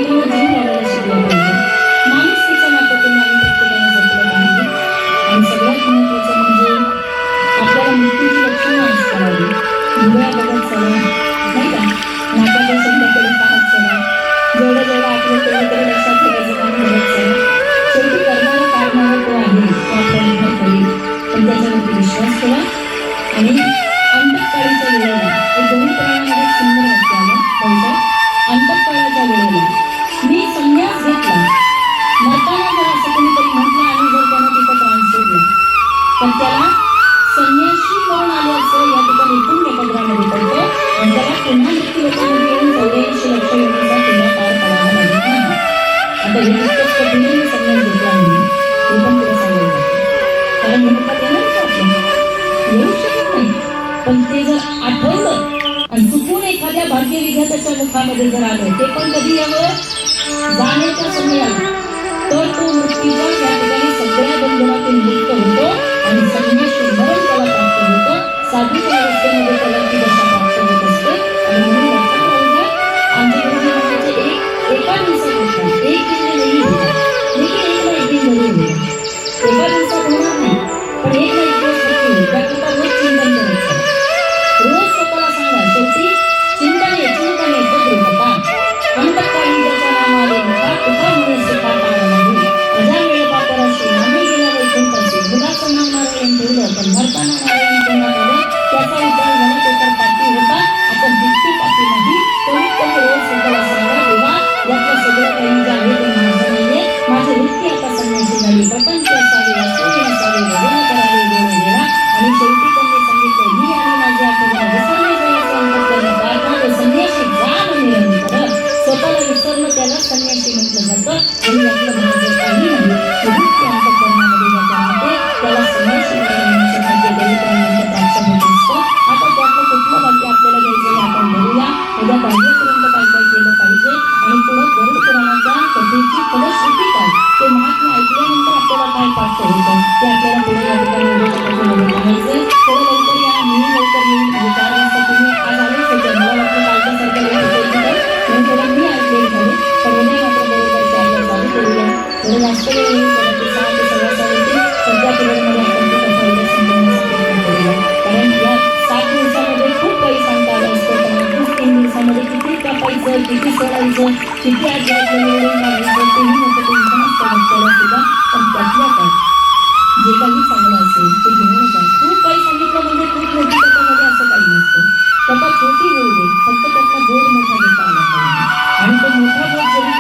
एकमेकांना जीव लावायला शिकला पाहिजे. माणुसकीचं नातं तुम्ही आम्ही प्रत्येकाने जपलं पाहिजे. आणि सगळ्यात महत्त्वाचं म्हणजे आपल्याला मृत्यूची लक्षणं असतात आधी. डोळ्या बघत चला, नाही का, नाकाच्या शब्दाकडे पाहत चला, जेवढं जेवढं आठवत तेवढं तेवढं लक्षात ठेवायचं काम करत चला. शेवटी करणारा काढणारा तो आहे, तो आपल्या निर्णय करेल, पण त्याच्यावरती विश्वास ठेवा. आणि अंतकाळीच्या वेळेला एक दोन पुराणामध्ये सुंदर वाक्य आलं बहुधा. अंतकाळाच्या वेळेला मी संन्यास घेतला, मरताना जर असं कोणीतरी म्हटलं आणि जर त्यानं तिथं प्राण सोडला तर त्याला संन्याशी मरण आल्याचं या ठिकाणी पुण्य पत्रामध्ये पडतं आणि त्याला पुन्हा मृत्यू लोकांमध्ये येऊन 84 लक्ष येण्याचा पुन्हा पार पडावा लागत नाही. आता हे पुस्तक कठीण संन्यास घेतला म्हणून हे पण तुला सांगायला लागतं, कारण म्हणतात येणार का आपलं येऊ शकत नाही. पण ते जर आठवलं आणि चुकून एखाद्या भारतीय विद्यार्थ्याच्या मुखामध्ये जर आलं, ते पण कधी यावं जाण्याच्या समयाला, तर तो मृत्यूच्या या ठिकाणी सगळ्या बंधनातून मुक्त होतो आणि संन्याशी मरण त्याला प्राप्त होतं. साधूच्या अवस्थेमध्ये त्याला ती दशा प्राप्त होत असते. आणि म्हणून लक्षात राहू द्या, आमच्या गुरुजी म्हणायचे एका दिवसात होतात, एक दिन में नहीं होता, लेकिन एक ना एक दिन जरूर होता. एका दिवसात होणार नाही, पण एक ना एक दिवस नक्की होईल. त्याकरता रोज चिंतन करायचं, रोज स्वतःला सांगा, शेवटी चिंतने सदृढता अंतकाळी ज्याच्या नामाले मुखा तुका म्हणून सुखा काळ नाही. अजा वेळ पापराशी नामे गेला वैकुंठाशी, मुलाचं नाव नारायण ठेवलं पण मरताना नारायण तोंडात आलं, त्याचा उद्धार झाला, तो तर पापी होता. आपण जितके पापी नाही, कमीत कमी रोज स्वतःला सांगा, देवा यातलं सगळं काही जे आहे ते माझं नाहीये, माझी वृत्ती आता संन्यासी झाली, प्रपंच असावे, असोनी असावे, भजन करावे देव देवा. आणि शेवटी त्यांनी सांगितलं, मी आणि माझे आठवण विसरले जायचं अंतःकरण प्रार्थना संन्यासी जाण निरंतर. स्वतःला विसरणं त्याला संन्यासी म्हटलं जातं. आणि यातलं माझं काही नाही, वृत्ती अंतःकरणामध्ये ज्याच्या राहते त्याला संन्यासी म्हणण्याचं भाग्य दरिद्रांना प्राप्त होत असतं. आता त्यातलं कुठलं भाग्य आपल्याला घ्यायचं हे आपण बघूया. उद्या बाह्यपर्यंत काय काय केलं पाहिजे आणि पुढं गरुड पुराणाच्या कथेची फलश्रुती काय, ते महात्म्य ऐकल्यानंतर आपल्याला काय प्राप्त होतं ते आपल्याला पुढे या ठिकाणी उद्याच्या कथेमध्ये पाहायचं. थोडं लवकर या, मी लवकर येईल. 4 वाजता तुम्ही आज आलेच होते, मला वाटलं कालच्यासारखं लेट होतं की काय, म्हणून थोडं मी आज लेट झाले. पण उद्या मात्र बरोबर 4ला चालू करूया. थोडं जास्त वेळ होईल, थोडं ते 6 ते 6:15 होतील, पण त्या पिरियडमध्ये आपण ती कथा उद्या संपवण्याचा प्रयत्न करूया. कारण या 7 दिवसामध्ये खूप काही सांगता आलं असतं, पण आधीच 3 दिवसामध्ये किती कापायचं, किती सोडायचं, किती अध्यात्म निवडून काढायचं, तेही मोठं टेन्शन असतं भक्ताला सुद्धा. पण त्यातल्या त्यात जे काही चांगलं असेल ते घेऊन जा. खूप काही सांगितलं म्हणजे खूप मोठी कथामध्ये असं काही नसतं. कथा छोटी होऊ दे, फक्त त्यातला बोध मोठा घेता आला पाहिजे. आणि तो मोठा बोध जरी